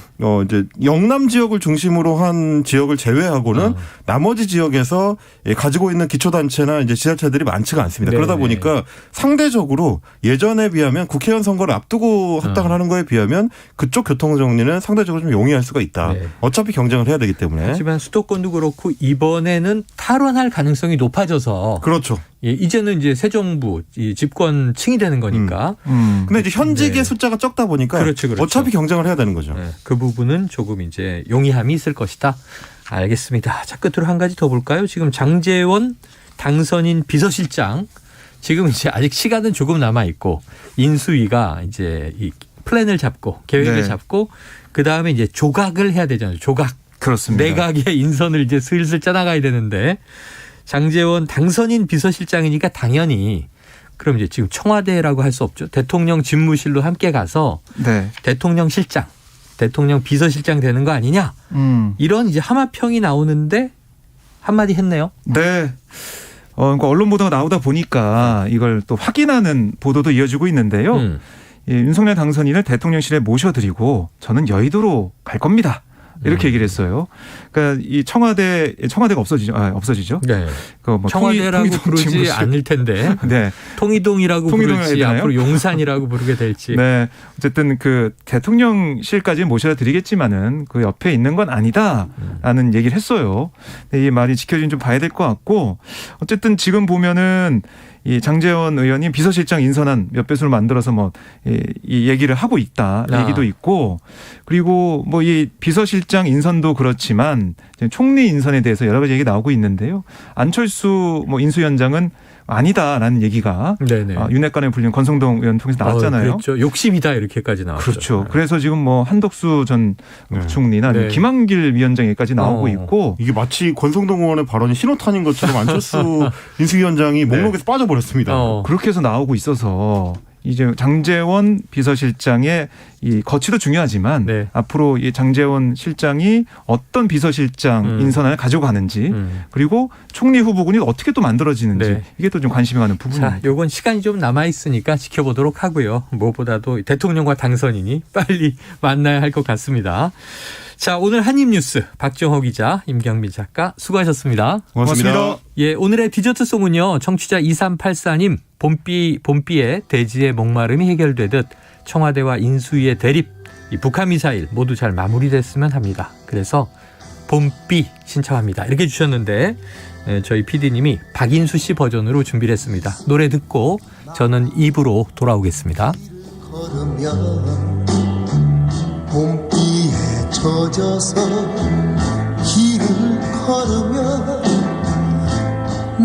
이제 영남 지역을 중심으로 한 지역을 제외하고는 나머지 지역에서 가지고 있는 기초단체나 이제 지자체들이 많지가 않습니다. 네. 그러다 보니까 상대적으로 예전에 비하면 국회의원 선거를 앞두고 합당을 하는 거에 비하면 그쪽 교통정리는 상대적으로 좀 용이할 수가 있다. 네. 어차피 경쟁을 해야 되기 때문에. 하지만 수도권도 그렇고 이번에는 탈원할 가능성이 높아져서 그렇죠. 예, 이제는 이제 새 정부 이 집권층이 되는 거니까 근데 이제 현직의 네. 숫자가 적다 보니까 그렇죠. 어차피 경쟁을 해야 되는 거죠. 네, 그 부분은 조금 이제 용이함이 있을 것이다. 알겠습니다. 자, 끝으로 한 가지 더 볼까요? 지금 장제원 당선인 비서실장 지금 이제 아직 시간은 조금 남아 있고 인수위가 이제 이 플랜을 잡고 계획을 네. 잡고 그 다음에 이제 조각을 해야 되잖아요. 조각. 그렇습니다. 내각의 인선을 이제 슬슬 짜나가야 되는데 장제원 당선인 비서실장이니까 당연히 그럼 이제 지금 청와대라고 할 수 없죠. 대통령 집무실로 함께 가서 네. 대통령 실장, 대통령 비서실장 되는 거 아니냐. 이런 이제 함화평이 나오는데 한마디 했네요. 네. 그러니까 언론 보도가 나오다 보니까 이걸 또 확인하는 보도도 이어지고 있는데요. 예, 윤석열 당선인을 대통령실에 모셔드리고 저는 여의도로 갈 겁니다. 이렇게 얘기를 했어요. 그러니까 이 청와대가 없어지죠. 네. 그 뭐 청와대라고 부르지 않을 텐데. 네. 통이동이라고 부를지 해야 되나요? 앞으로 용산이라고 부르게 될지. 네. 어쨌든 그 대통령실까지 모셔드리겠지만은 그 옆에 있는 건 아니다라는 얘기를 했어요. 근데 이 말이 지켜지면 좀 봐야 될 것 같고 어쨌든 지금 보면은 이 장제원 의원이 비서실장 인선안 몇 배수를 만들어서 뭐 이 얘기를 하고 있다 얘기도 있고 그리고 뭐 이 비서실장 인선도 그렇지만 총리 인선에 대해서 여러 가지 얘기 나오고 있는데요. 안철수 뭐 인수위원장은 아니다라는 얘기가 윤핵관에 불리는 권성동 의원 통해서 나왔잖아요. 그렇죠. 욕심이다 이렇게까지 나왔죠. 그렇죠. 네. 그래서 지금 뭐 한덕수 전 총리나 네. 김한길 위원장에까지 나오고 있고 이게 마치 권성동 의원의 발언이 신호탄인 것처럼 안철수 인수위원장이 목록에서 빠져버렸습니다. 그렇게 해서 나오고 있어서 이제 장제원 비서실장의 이 거취도 중요하지만 앞으로 이 장제원 실장이 어떤 비서실장 인선안을 가지고 가는지 그리고 총리 후보군이 어떻게 또 만들어지는지 이게 또 좀 관심이 가는 부분입니다. 자, 요건 시간이 좀 남아 있으니까 지켜보도록 하고요. 무엇보다도 대통령과 당선인이 빨리 만나야 할 것 같습니다. 자, 오늘 한입뉴스 박정호 기자, 임경민 작가 수고하셨습니다. 고맙습니다. 예, 오늘의 디저트송은요. 청취자 2384님 봄비에 대지의 목마름이 해결되듯 청와대와 인수위의 대립, 이 북한 미사일 모두 잘 마무리됐으면 합니다. 그래서 봄비 신청합니다. 이렇게 주셨는데 저희 PD님이 박인수 씨 버전으로 준비를 했습니다. 노래 듣고 저는 2부로 돌아오겠습니다. 봄비에 젖어서 길을 걸으며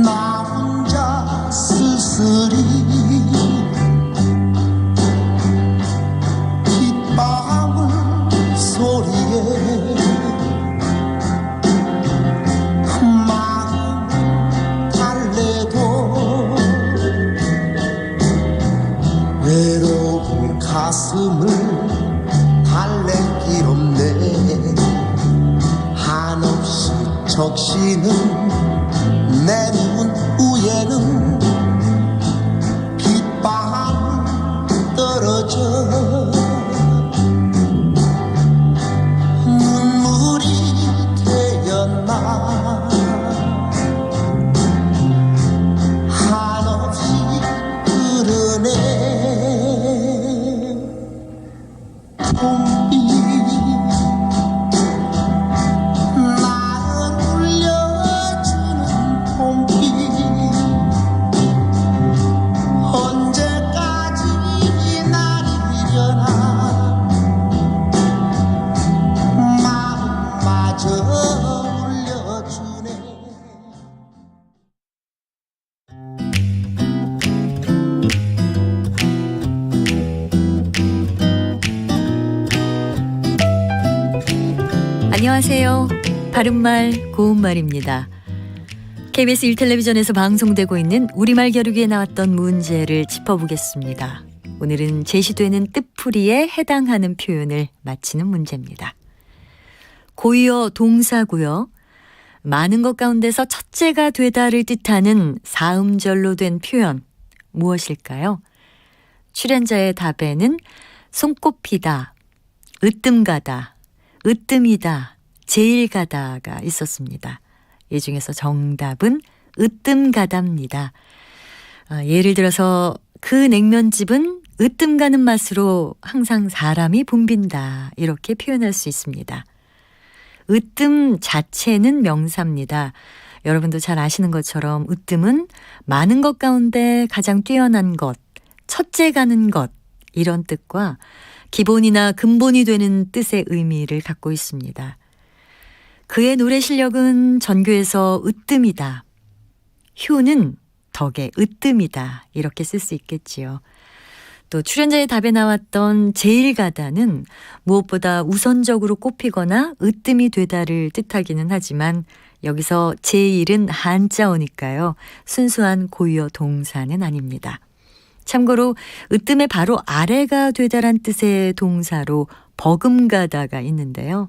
나 혼자 쓸쓸히 빗방울 소리에 마음 달래도 외로운 가슴을 달랠 길 없네. 한없이 적시는 내 눈 위에는 안녕하세요. 바른말 고운말입니다. KBS 1텔레비전에서 방송되고 있는 우리말 겨루기에 나왔던 문제를 짚어보겠습니다. 오늘은 제시되는 뜻풀이에 해당하는 표현을 맞히는 문제입니다. 고유어 동사고요. 많은 것 가운데서 첫째가 되다를 뜻하는 사음절로 된 표현 무엇일까요? 출연자의 답에는 손꼽히다, 으뜸가다, 으뜸이다, 제일가다가 있었습니다. 이 중에서 정답은 으뜸가다입니다. 예를 들어서 그 냉면집은 으뜸 가는 맛으로 항상 사람이 붐빈다, 이렇게 표현할 수 있습니다. 으뜸 자체는 명사입니다. 여러분도 잘 아시는 것처럼 으뜸은 많은 것 가운데 가장 뛰어난 것, 첫째 가는 것, 이런 뜻과 기본이나 근본이 되는 뜻의 의미를 갖고 있습니다. 그의 노래 실력은 전교에서 으뜸이다. 효는 덕에 으뜸이다. 이렇게 쓸 수 있겠지요. 또 출연자의 답에 나왔던 제일가다는 무엇보다 우선적으로 꼽히거나 으뜸이 되다를 뜻하기는 하지만 여기서 제일은 한자어니까요. 순수한 고유어 동사는 아닙니다. 참고로 으뜸의 바로 아래가 되다란 뜻의 동사로 버금가다가 있는데요.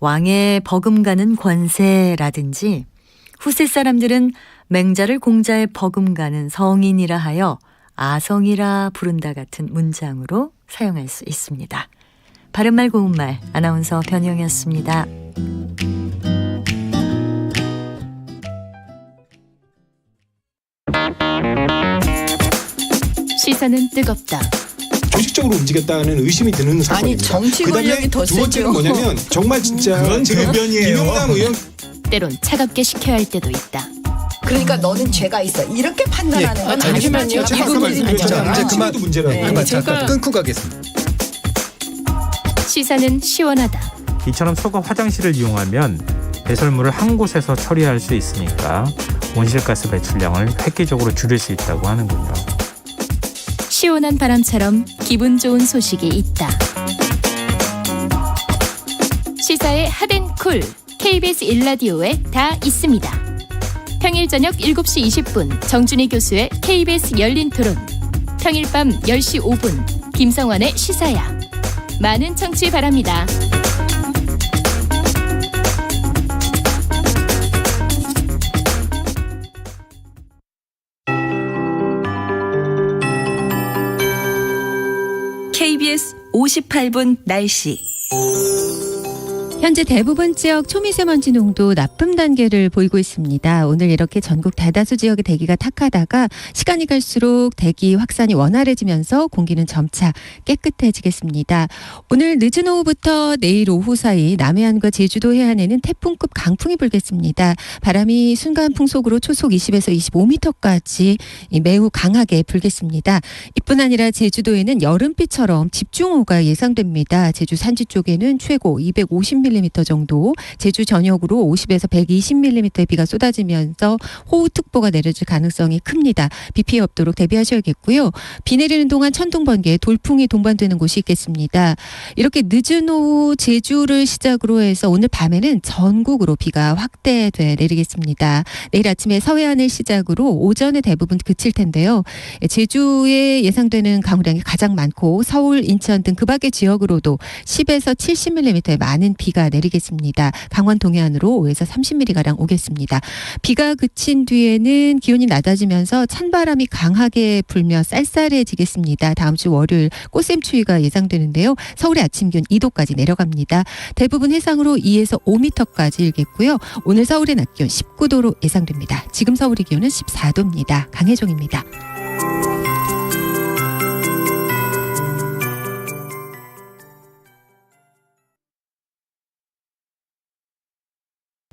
왕의 버금가는 권세라든지 후세 사람들은 맹자를 공자의 버금가는 성인이라 하여 아성이라 부른다 같은 문장으로 사용할 수 있습니다. 바른말 고운말 아나운서 변희영이었습니다. 시사는 뜨겁다. 조직적으로 움직였다는 의심이 드는 사건입니다. 아니, 정치 권력이 더 두 번째는 뭐냐면 정말 진짜 그건 지금 변이에요. 김영남 의원 때론 차갑게 식혀야 할 때도 있다. 그러니까 너는 죄가 있어. 이렇게 판단하는 건 잠시만요. 아니죠. 제가 아까 말씀드렸잖아요. 이제 그만 문제라고. 제가 끊고 가겠습니다. 시사는 시원하다. 이처럼 소가 화장실을 이용하면 배설물을 한 곳에서 처리할 수 있으니까 온실가스 배출량을 획기적으로 줄일 수 있다고 하는군요. 시원한 바람처럼 기분 좋은 소식이 있다. 시사의 핫앤쿨 KBS 1라디오에 다 있습니다. 평일 저녁 7시 20분 정준희 교수의 KBS 열린 토론, 평일 밤 10시 5분 김성환의 시사야. 많은 청취 바랍니다. KBS 58분 날씨. 현재 대부분 지역 초미세먼지 농도 나쁨 단계를 보이고 있습니다. 오늘 이렇게 전국 대다수 지역의 대기가 탁하다가 시간이 갈수록 대기 확산이 원활해지면서 공기는 점차 깨끗해지겠습니다. 오늘 늦은 오후부터 내일 오후 사이 남해안과 제주도 해안에는 태풍급 강풍이 불겠습니다. 바람이 순간 풍속으로 초속 20에서 25m까지 매우 강하게 불겠습니다. 이뿐 아니라 제주도에는 여름비처럼 집중호우가 예상됩니다. 제주 산지 쪽에는 최고 250mm 정도, 제주 전역으로 50에서 120mm의 비가 쏟아지면서 호우특보가 내려질 가능성이 큽니다. 비 피해 없도록 대비하셔야겠고요. 비 내리는 동안 천둥, 번개, 돌풍이 동반되는 곳이 있겠습니다. 이렇게 늦은 오후 제주를 시작으로 해서 오늘 밤에는 전국으로 비가 확대돼 내리겠습니다. 내일 아침에 서해안을 시작으로 오전에 대부분 그칠 텐데요. 제주에 예상되는 강우량이 가장 많고 서울, 인천 등 그 밖의 지역으로도 10에서 70mm의 많은 비가 내리겠습니다. 강원 동해안으로 5에서 30mm가량 오겠습니다. 비가 그친 뒤에는 기온이 낮아지면서 찬바람이 강하게 불며 쌀쌀해지겠습니다. 다음 주 월요일 꽃샘추위가 예상되는데요. 서울의 아침 기온 2도까지 내려갑니다. 대부분 해상으로 2에서 5m까지 일겠고요. 오늘 서울의 낮 기온 19도로 예상됩니다. 지금 서울의 기온은 14도입니다. 강혜종입니다.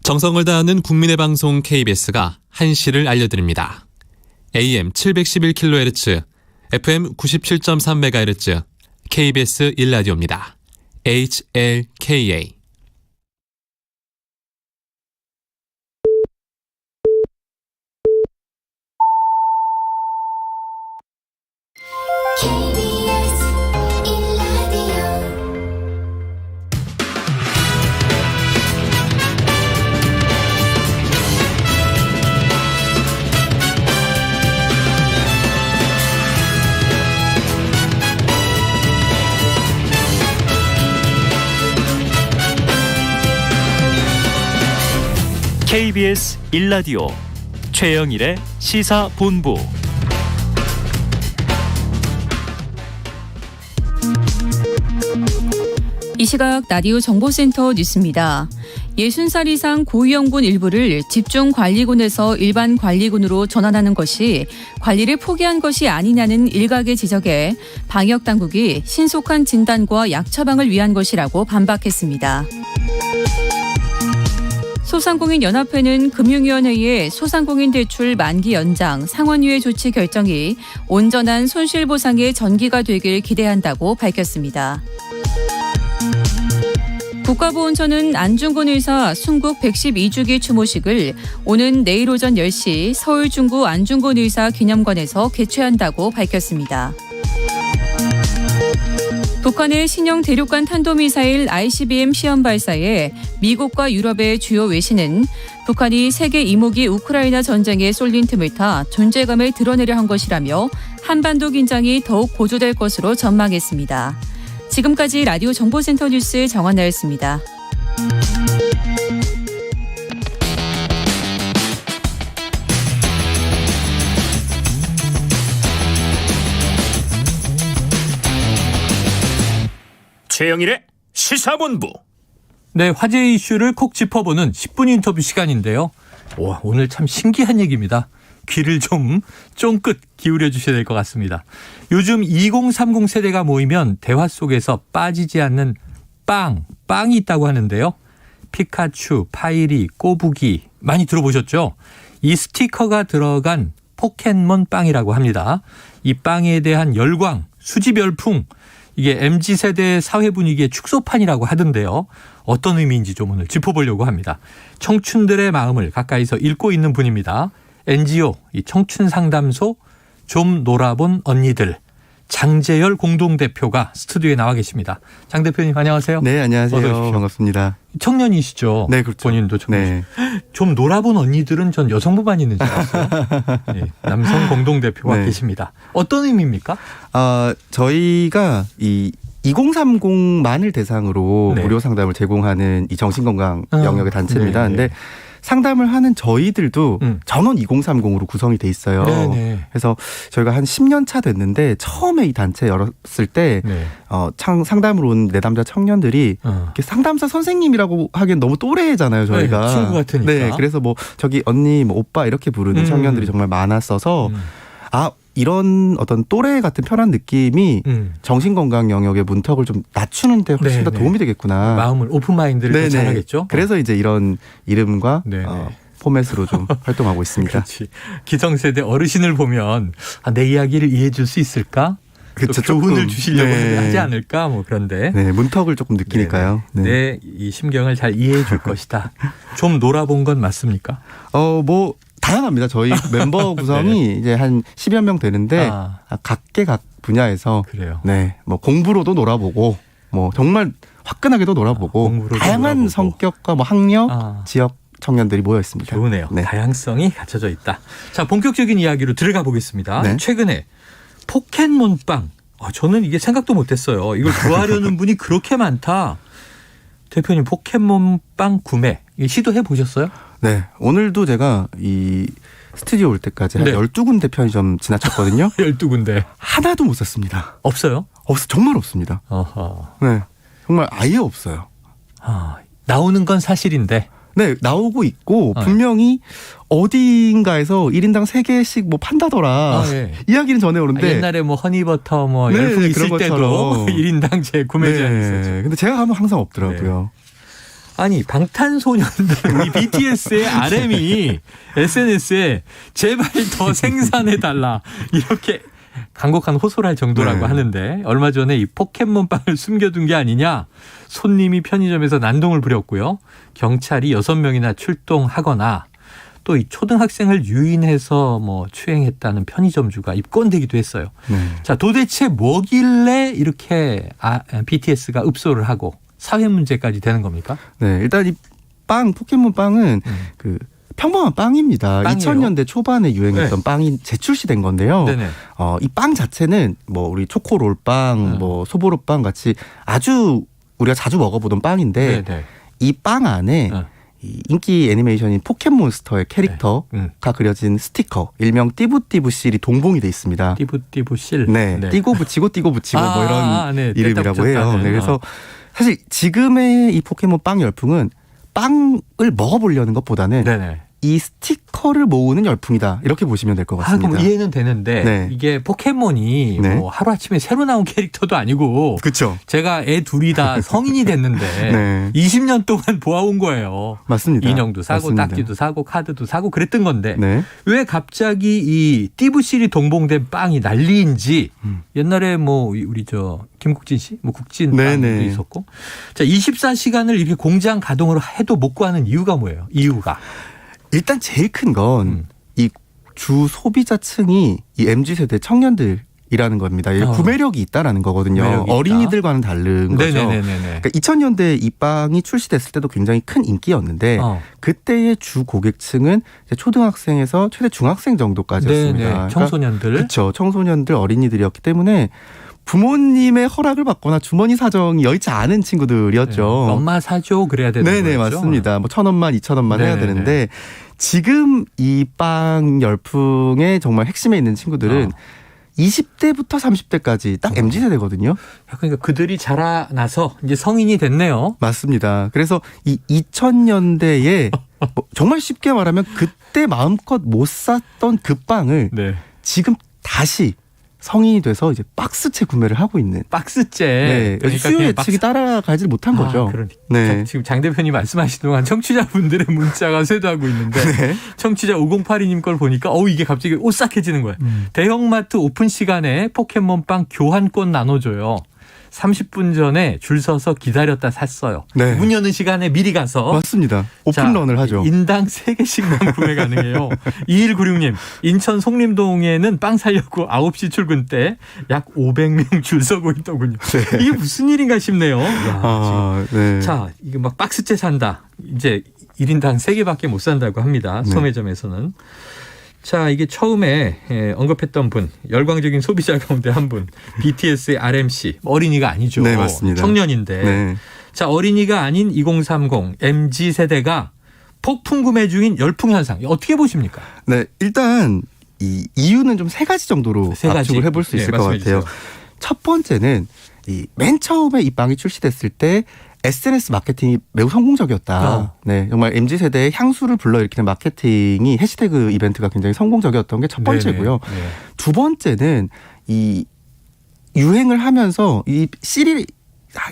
정성을 다하는 국민의 방송 KBS가 한시를 알려드립니다. AM 711kHz, FM 97.3MHz, KBS 1라디오입니다. HLKA. KBS 1라디오 최영일의 시사본부. 이 시각 라디오 정보센터 뉴스입니다. 60살 이상 고위험군 일부를 집중관리군에서 일반 관리군으로 전환하는 것이 관리를 포기한 것이 아니냐는 일각의 지적에 방역당국이 신속한 진단과 약 처방을 위한 것이라고 반박했습니다. 소상공인연합회는 금융위원회의 소상공인 대출 만기 연장 상환유예 조치 결정이 온전한 손실보상의 전기가 되길 기대한다고 밝혔습니다. 국가보훈처는 안중근 의사 순국 112주기 추모식을 오는 내일 오전 10시 서울 중구 안중근 의사 기념관에서 개최한다고 밝혔습니다. 북한의 신형 대륙간 탄도미사일 ICBM 시험 발사에 미국과 유럽의 주요 외신은 북한이 세계 이모기 우크라이나 전쟁에 쏠린 틈을 타 존재감을 드러내려 한 것이라며 한반도 긴장이 더욱 고조될 것으로 전망했습니다. 지금까지 라디오 정보센터 뉴스 정한나였습니다. 최영일의 시사본부. 네, 화제 이슈를 콕 짚어보는 10분 인터뷰 시간인데요. 오늘 참 신기한 얘기입니다. 귀를 좀 쫑긋 기울여 주셔야 될 것 같습니다. 요즘 2030 세대가 모이면 대화 속에서 빠지지 않는 빵이 있다고 하는데요. 피카츄, 파이리, 꼬부기 많이 들어보셨죠? 이 스티커가 들어간 포켓몬 빵이라고 합니다. 이 빵에 대한 열광, 수지별풍, 이게 MZ세대의 사회 분위기의 축소판이라고 하던데요. 어떤 의미인지 좀 오늘 짚어보려고 합니다. 청춘들의 마음을 가까이서 읽고 있는 분입니다. NGO 이 청춘상담소 좀 놀아본 언니들 장재열 공동대표가 스튜디오에 나와 계십니다. 장 대표님 안녕하세요. 네, 안녕하세요. 반갑습니다. 청년이시죠? 네, 그렇죠. 본인도 청년. 네. 좀 놀아본 언니들은 전 여성부만 있는 줄 알았어요. 네, 남성 공동대표가 계십니다. 어떤 의미입니까? 저희가 이 2030만을 대상으로 무료 상담을 제공하는 이 정신건강 영역의 단체입니다. 근데 상담을 하는 저희들도 전원 2030으로 구성이 돼 있어요. 네네. 그래서 저희가 한 10년 차 됐는데 처음에 이 단체 열었을 때 상담으로 온 내담자 청년들이 상담사 선생님이라고 하기엔 너무 또래잖아요. 저희가. 네, 친구 같으니까. 네, 그래서 뭐 저기 언니, 뭐 오빠 이렇게 부르는 청년들이 정말 많았어서 이런 어떤 또래 같은 편한 느낌이 정신건강 영역의 문턱을 좀 낮추는 데 훨씬 더 도움이 되겠구나. 마음을 오픈마인드를 더 잘하겠죠. 그래서 이제 이런 이름과 포맷으로 좀 활동하고 있습니다. 그렇지. 기성세대 어르신을 보면 내 이야기를 이해해 줄 수 있을까? 그렇죠. 조언을 주시려고 하지 않을까? 뭐 그런데. 네, 문턱을 조금 느끼니까요. 네, 이 심경을 잘 이해해 줄 것이다. 좀 놀아본 건 맞습니까? 뭐 다양합니다. 저희 멤버 구성이 이제 한 10여 명 되는데 각계 각 분야에서 네, 뭐 공부로도 놀아보고 뭐 정말 화끈하게도 놀아보고 다양한 놀아보고. 성격과 뭐 학력, 지역 청년들이 모여 있습니다. 좋으네요. 네. 다양성이 갖춰져 있다. 자, 본격적인 이야기로 들어가 보겠습니다. 네. 최근에 포켓몬빵. 저는 이게 생각도 못했어요. 이걸 좋아하려는 분이 그렇게 많다. 대표님 포켓몬빵 구매 시도해 보셨어요? 네. 오늘도 제가 이 스튜디오 올 때까지 한 12군데 편의점 지나쳤거든요. 12군데. 하나도 못 샀습니다. 없어요? 정말 없습니다. 네. 정말 아예 없어요. 나오는 건 사실인데. 네. 나오고 있고 분명히 어딘가에서 1인당 3개씩 뭐 판다더라. 이야기는 전해 오는데. 옛날에 뭐 허니버터 뭐 열풍 있을 때도 1인당 제 구매 제한이 있었죠. 근데 제가 가면 항상 없더라고요. 아니 방탄소년단 우리 BTS의 RM이 SNS에 제발 더 생산해달라 이렇게 간곡한 호소를 할 정도라고 하는데 얼마 전에 이 포켓몬빵을 숨겨둔 게 아니냐 손님이 편의점에서 난동을 부렸고요. 경찰이 6명이나 출동하거나 또 이 초등학생을 유인해서 뭐 추행했다는 편의점주가 입건되기도 했어요. 자, 도대체 뭐길래 이렇게 BTS가 읍소를 하고 사회 문제까지 되는 겁니까? 네, 일단 이 포켓몬 빵은 그 평범한 빵입니다. 빵이에요? 2000년대 초반에 유행했던 빵이 재출시된 건데요. 이 빵 자체는 뭐 우리 초코롤빵, 뭐 소보로빵 같이 아주 우리가 자주 먹어보던 빵인데 이 빵 안에 이 인기 애니메이션인 포켓몬스터의 캐릭터가 그려진 스티커, 일명 띠부띠부실이 동봉이 돼 있습니다. 띠부띠부실. 네, 띠고 붙이고 뭐 이런 네. 이름이라고 해요. 네, 그래서 사실 지금의 이 포켓몬 빵 열풍은 빵을 먹어보려는 것보다는 네네. 이 스티커를 모으는 열풍이다. 이렇게 보시면 될 것 같습니다. 그럼 이해는 되는데 네. 이게 포켓몬이 네. 뭐 하루아침에 새로 나온 캐릭터도 아니고 그렇죠. 제가 애 둘이 다 성인이 됐는데 네. 20년 동안 보아온 거예요. 맞습니다. 인형도 사고 맞습니다. 딱지도 사고 카드도 사고 그랬던 건데 네. 왜 갑자기 이 띠부실이 동봉된 빵이 난리인지 옛날에 뭐 우리 김국진 씨 뭐 국진 빵도 있었고 자 24시간을 이렇게 공장 가동으로 해도 못 구하는 이유가 뭐예요? 이유가 일단 제일 큰 건 이 주 소비자층이 이 MZ세대 청년들이라는 겁니다. 구매력이 있다라는 거거든요. 어린이들과는 다른 거죠. 그러니까 2000년대 이 빵이 출시됐을 때도 굉장히 큰 인기였는데 그때의 주 고객층은 이제 초등학생에서 최대 중학생 정도까지였습니다. 그러니까 청소년들. 그렇죠. 청소년들, 어린이들이었기 때문에 부모님의 허락을 받거나 주머니 사정이 여의치 않은 친구들이었죠. 엄마 사줘 그래야 되는 거죠. 네네 맞습니다. 뭐 1,000원만 2,000원만 해야 되는데 지금 이 빵 열풍의 정말 핵심에 있는 친구들은 20대부터 30대까지 딱 MZ세대거든요. 그러니까 그들이 자라나서 이제 성인이 됐네요. 맞습니다. 그래서 이 2000년대에 뭐 정말 쉽게 말하면 그때 마음껏 못 샀던 그 빵을 지금 다시 성인이 돼서 이제 박스째 구매를 하고 있는. 박스째. 네. 그러니까 수요 예측이 따라가지 못한 거죠. 그러니까. 네. 지금 장 대표님 말씀하신 동안 청취자분들의 문자가 쇄도하고 있는데 청취자 5082님 걸 보니까 이게 갑자기 오싹해지는 거예요. 대형마트 오픈 시간에 포켓몬빵 교환권 나눠줘요. 30분 전에 줄 서서 기다렸다 샀어요. 네. 문 여는 시간에 미리 가서. 맞습니다. 오픈런을 하죠. 인당 3개씩만 구매 가능해요. 2196님. 인천 송림동에는 빵 사려고 9시 출근 때 약 500명 줄 서고 있더군요. 네. 이게 무슨 일인가 싶네요. 자, 이게 막 박스째 산다. 이제 1인당 3개밖에 못 산다고 합니다. 소매점에서는. 자, 이게 처음에 언급했던 분, 열광적인 소비자 가운데 한 분, BTS의 RMC, 어린이가 아니죠. 네, 맞습니다. 청년인데. 네. 자, 어린이가 아닌 2030, MZ세대가 폭풍 구매 중인 열풍 현상, 어떻게 보십니까? 네, 일단 이 이유는 좀 3가지 정도로 압축을 해볼 수 있을 것 같아요. 첫 번째는 이 맨 처음에 이 빵이 출시됐을 때 SNS 마케팅이 매우 성공적이었다. 네, 정말 MZ세대의 향수를 불러일으키는 마케팅이 해시태그 이벤트가 굉장히 성공적이었던 게 첫 번째고요. 두 번째는 이 유행을 하면서 이 실이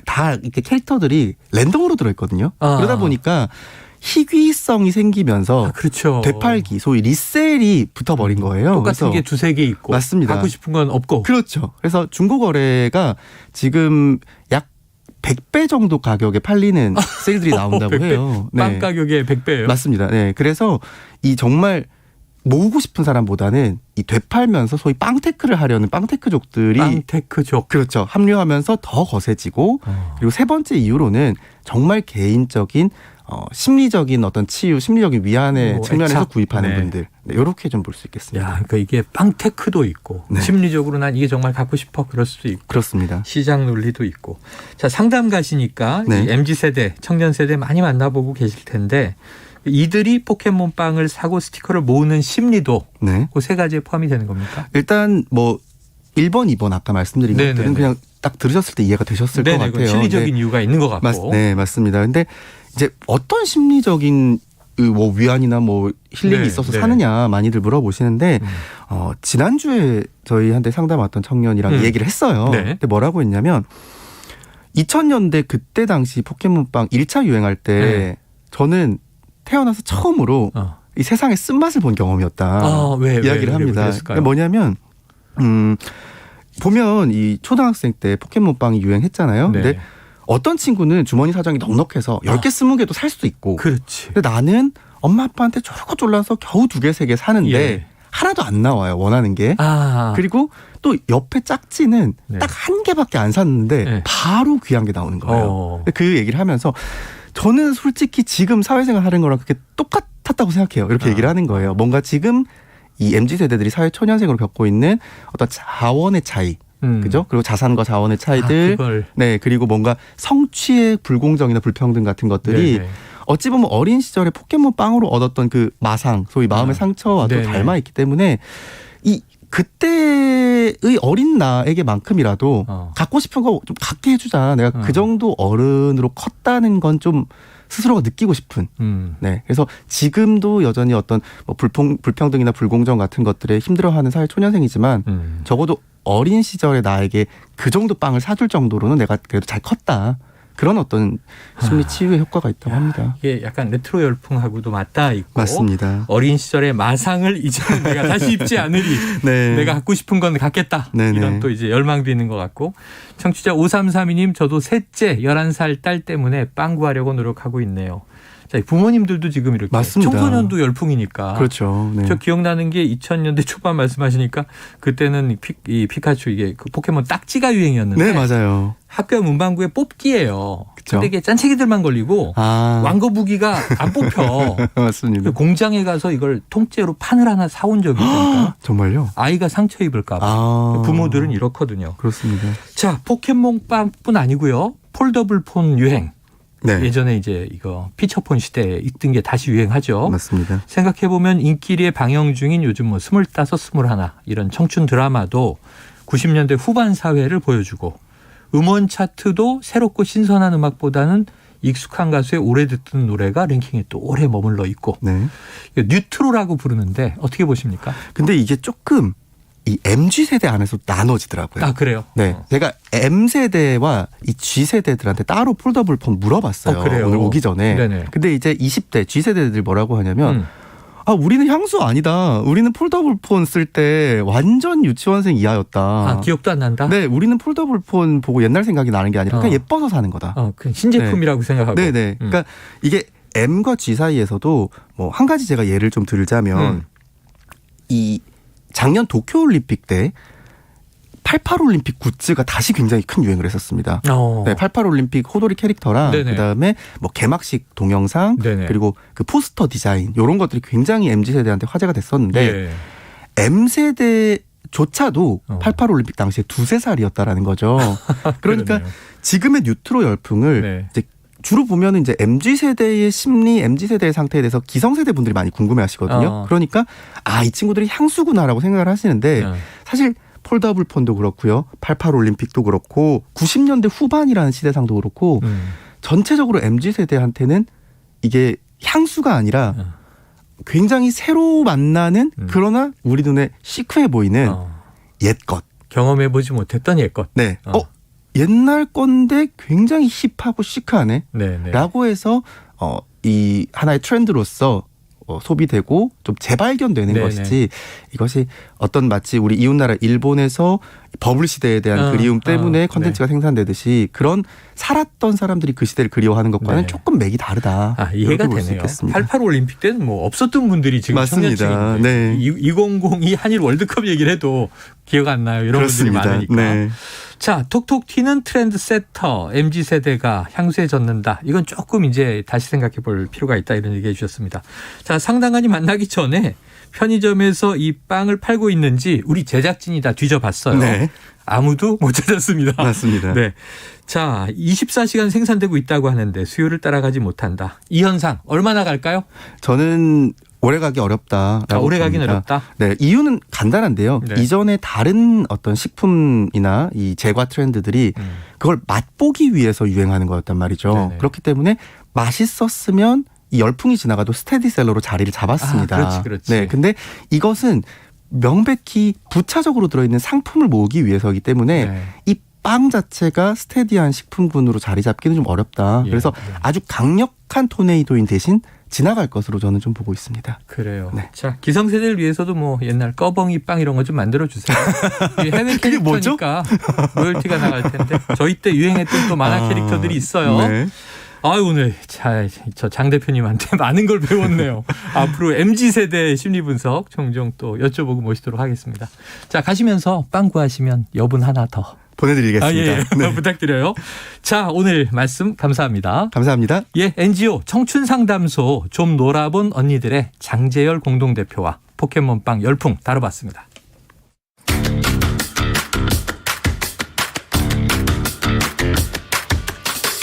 다 이렇게 캐릭터들이 랜덤으로 들어있거든요. 그러다 보니까 희귀성이 생기면서 그렇죠. 되팔기, 소위 리셀이 붙어버린 거예요. 똑같은 게 2-3개 있고 맞습니다. 갖고 싶은 건 없고. 그렇죠. 그래서 중고거래가 지금 약 100배 정도 가격에 팔리는 세일들이 나온다고 100배. 해요. 빵 가격의 100배예요. 맞습니다. 네, 그래서 이 정말 모으고 싶은 사람보다는 이 되팔면서 소위 빵테크를 하려는 빵테크족들이 빵테크족 그렇죠. 합류하면서 더 거세지고 그리고 세 번째 이유로는 정말 개인적인 심리적인 어떤 치유, 심리적인 위안의 측면에서 구입하는 분들 이렇게 좀 볼 수 있겠습니다. 그러니까 이게 빵테크도 있고 심리적으로 난 이게 정말 갖고 싶어 그럴 수도 있고 그렇습니다. 시장 논리도 있고 자 상담 가시니까 이 MZ세대, 청년세대 많이 만나보고 계실 텐데 이들이 포켓몬빵을 사고 스티커를 모으는 심리도 그 3가지에 포함이 되는 겁니까? 일단 뭐 1번, 2번 아까 말씀드린 것들은 그냥 딱 들으셨을 때 이해가 되셨을 것 같아요. 심리적인 이유가 있는 것 같고. 네, 맞습니다. 근데 이제 어떤 심리적인 뭐 위안이나 뭐 힐링이 있어서 사느냐 많이들 물어보시는데 지난주에 저희한테 상담 왔던 청년이랑 얘기를 했어요. 근데 뭐라고 했냐면 2000년대 그때 당시 포켓몬빵 1차 유행할 때 저는 태어나서 처음으로 이 세상의 쓴맛을 본 경험이었다. 이야기를 합니다. 그러니까 뭐냐면 보면 이 초등학생 때 포켓몬빵이 유행했잖아요. 근데 어떤 친구는 주머니 사정이 넉넉해서 10개, 20개도 살 수도 있고. 그렇지. 근데 나는 엄마 아빠한테 쫄고 졸라서 겨우 2개, 3개 사는데 하나도 안 나와요. 원하는 게. 그리고 또 옆에 짝지는 딱 1개밖에 안 샀는데 바로 귀한 게 나오는 거예요. 그 얘기를 하면서 저는 솔직히 지금 사회생활 하는 거랑 그게 똑같았다고 생각해요. 이렇게 얘기를 하는 거예요. 뭔가 지금 이 MZ세대들이 사회 초년생으로 겪고 있는 어떤 자원의 차이. 그죠? 그리고 자산과 자원의 차이들. 네, 그리고 뭔가 성취의 불공정이나 불평등 같은 것들이 어찌 보면 어린 시절에 포켓몬 빵으로 얻었던 그 마상, 소위 마음의 상처와도 네네. 닮아 있기 때문에 이 그때의 어린 나에게만큼이라도 갖고 싶은 거 좀 갖게 해주자. 내가 그 정도 어른으로 컸다는 건 좀 스스로가 느끼고 싶은. 네. 그래서 지금도 여전히 어떤 뭐 불평등이나 불공정 같은 것들에 힘들어하는 사회 초년생이지만 적어도 어린 시절의 나에게 그 정도 빵을 사줄 정도로는 내가 그래도 잘 컸다. 그런 어떤 심리 치유의 효과가 있다고 합니다. 이게 약간 레트로 열풍하고도 맞닿아 있고 맞습니다. 어린 시절의 마상을 이제는 내가 다시 입지 않으리. 네. 내가 갖고 싶은 건 갖겠다. 네네. 이런 또 이제 열망도 있는 것 같고. 청취자 5332님 저도 셋째 11살 딸 때문에 빵 구하려고 노력하고 있네요. 자, 부모님들도 지금 이렇게 맞습니다. 청소년도 열풍이니까. 그렇죠. 네. 저 기억나는 게 2000년대 초반 말씀하시니까 그때는 이 피카츄 이게 그 포켓몬 딱지가 유행이었는데. 네, 맞아요. 학교 문방구에 뽑기예요. 그쵸? 근데 이게 짠챙이들만 걸리고 왕거 무기가 안 뽑혀. 맞습니다. 공장에 가서 이걸 통째로 판을 하나 사온 적이 있다니까. 정말요? 아이가 상처 입을까 봐. 부모들은 이렇거든요. 그렇습니다. 자, 포켓몬빵뿐 아니고요. 폴더블 폰 유행. 네. 예전에 이제 이거 피처폰 시대에 있던 게 다시 유행하죠. 맞습니다. 생각해보면 인기리에 방영 중인 요즘 뭐 25, 21 이런 청춘 드라마도 90년대 후반 사회를 보여주고 음원 차트도 새롭고 신선한 음악보다는 익숙한 가수의 오래 듣던 노래가 랭킹에 또 오래 머물러 있고. 네. 뉴트로라고 부르는데 어떻게 보십니까? 근데 이게 조금 이 MG세대 안에서 나눠지더라고요. 아, 그래요? 네. 제가 M세대와 이 G세대들한테 따로 폴더블 폰 물어봤어요. 그래요? 오늘 오기 전에. 네네. 근데 이제 20대 G세대들 뭐라고 하냐면 우리는 향수 아니다. 우리는 폴더블 폰 쓸 때 완전 유치원생 이하였다. 아, 기억도 안 난다? 네. 우리는 폴더블 폰 보고 옛날 생각이 나는 게 아니라 그냥 예뻐서 사는 거다. 그 신제품이라고 생각하고. 네네. 그러니까 이게 M과 G 사이에서도 뭐 한 가지 제가 예를 좀 들자면 이 작년 도쿄올림픽 때 88올림픽 굿즈가 다시 굉장히 큰 유행을 했었습니다. 네, 88올림픽 호돌이 캐릭터랑 네네. 그다음에 뭐 개막식 동영상 네네. 그리고 그 포스터 디자인 이런 것들이 굉장히 MZ세대한테 화제가 됐었는데 예. M세대조차도 88올림픽 당시에 2-3살이었다라는 거죠. 그러니까 지금의 뉴트로 열풍을 이제 주로 보면 이제 MZ세대의 심리, MZ세대의 상태에 대해서 기성세대 분들이 많이 궁금해 하시거든요. 그러니까 이 친구들이 향수구나라고 생각을 하시는데 사실 폴더블 폰도 그렇고요. 88올림픽도 그렇고 90년대 후반이라는 시대상도 그렇고 전체적으로 MZ세대한테는 이게 향수가 아니라 굉장히 새로 만나는 그러나 우리 눈에 시크해 보이는 옛것. 경험해보지 못했던 옛것. 네. 옛날 건데 굉장히 힙하고 시크하네. 네네. 라고 해서 이 하나의 트렌드로서 소비되고 좀 재발견되는 네네. 것이지 이것이 어떤 마치 우리 이웃나라 일본에서 버블 시대에 대한 그리움 때문에 컨텐츠가 생산되듯이 그런 살았던 사람들이 그 시대를 그리워하는 것과는 조금 맥이 다르다. 이해가 되네요. 88 올림픽 때는 뭐 없었던 분들이 지금 맞습니다. 청년층인데 네. 2002 한일 월드컵 얘기를 해도 기억 안 나요. 이런 그렇습니다. 분들이 많으니까. 네. 자, 톡톡 튀는 트렌드 세터 MZ세대가 향수에 젖는다. 이건 조금 이제 다시 생각해 볼 필요가 있다 이런 얘기해 주셨습니다. 자, 상당한이 만나기 전에 편의점에서 이 빵을 팔고 있는지 우리 제작진이 다 뒤져봤어요. 네. 아무도 못 찾았습니다. 맞습니다. 네. 자, 24시간 생산되고 있다고 하는데 수요를 따라가지 못한다. 이 현상 얼마나 갈까요? 저는 오래가기 어렵다라고 오래가긴 봅니다. 어렵다. 네, 이유는 간단한데요. 네. 이전에 다른 어떤 식품이나 이 제과 트렌드들이 그걸 맛보기 위해서 유행하는 거였단 말이죠. 네네. 그렇기 때문에 맛있었으면 이 열풍이 지나가도 스테디셀러로 자리를 잡았습니다. 그렇지. 네, 근데 이것은 명백히 부차적으로 들어있는 상품을 모으기 위해서이기 때문에 이 빵 자체가 스테디한 식품군으로 자리 잡기는 좀 어렵다. 그래서 아주 강력한 토네이도인 대신 지나갈 것으로 저는 좀 보고 있습니다. 그래요. 네. 자, 기성세대를 위해서도 뭐 옛날 꺼벙이 빵 이런 거 좀 만들어 주세요. 해외 캐릭터니까 로열티가 나갈 텐데 저희 때 유행했던 또 만화 캐릭터들이 있어요. 네. 오늘 저 장 대표님한테 많은 걸 배웠네요. 앞으로 MZ세대 심리 분석 종종 또 여쭤보고 모시도록 하겠습니다. 자, 가시면서 빵 구하시면 여분 하나 더 보내드리겠습니다. 네. 부탁드려요. 자, 오늘 말씀 감사합니다. 감사합니다. 예, NGO 청춘상담소 좀 놀아본 언니들의 장재열 공동대표와 포켓몬빵 열풍 다뤄봤습니다.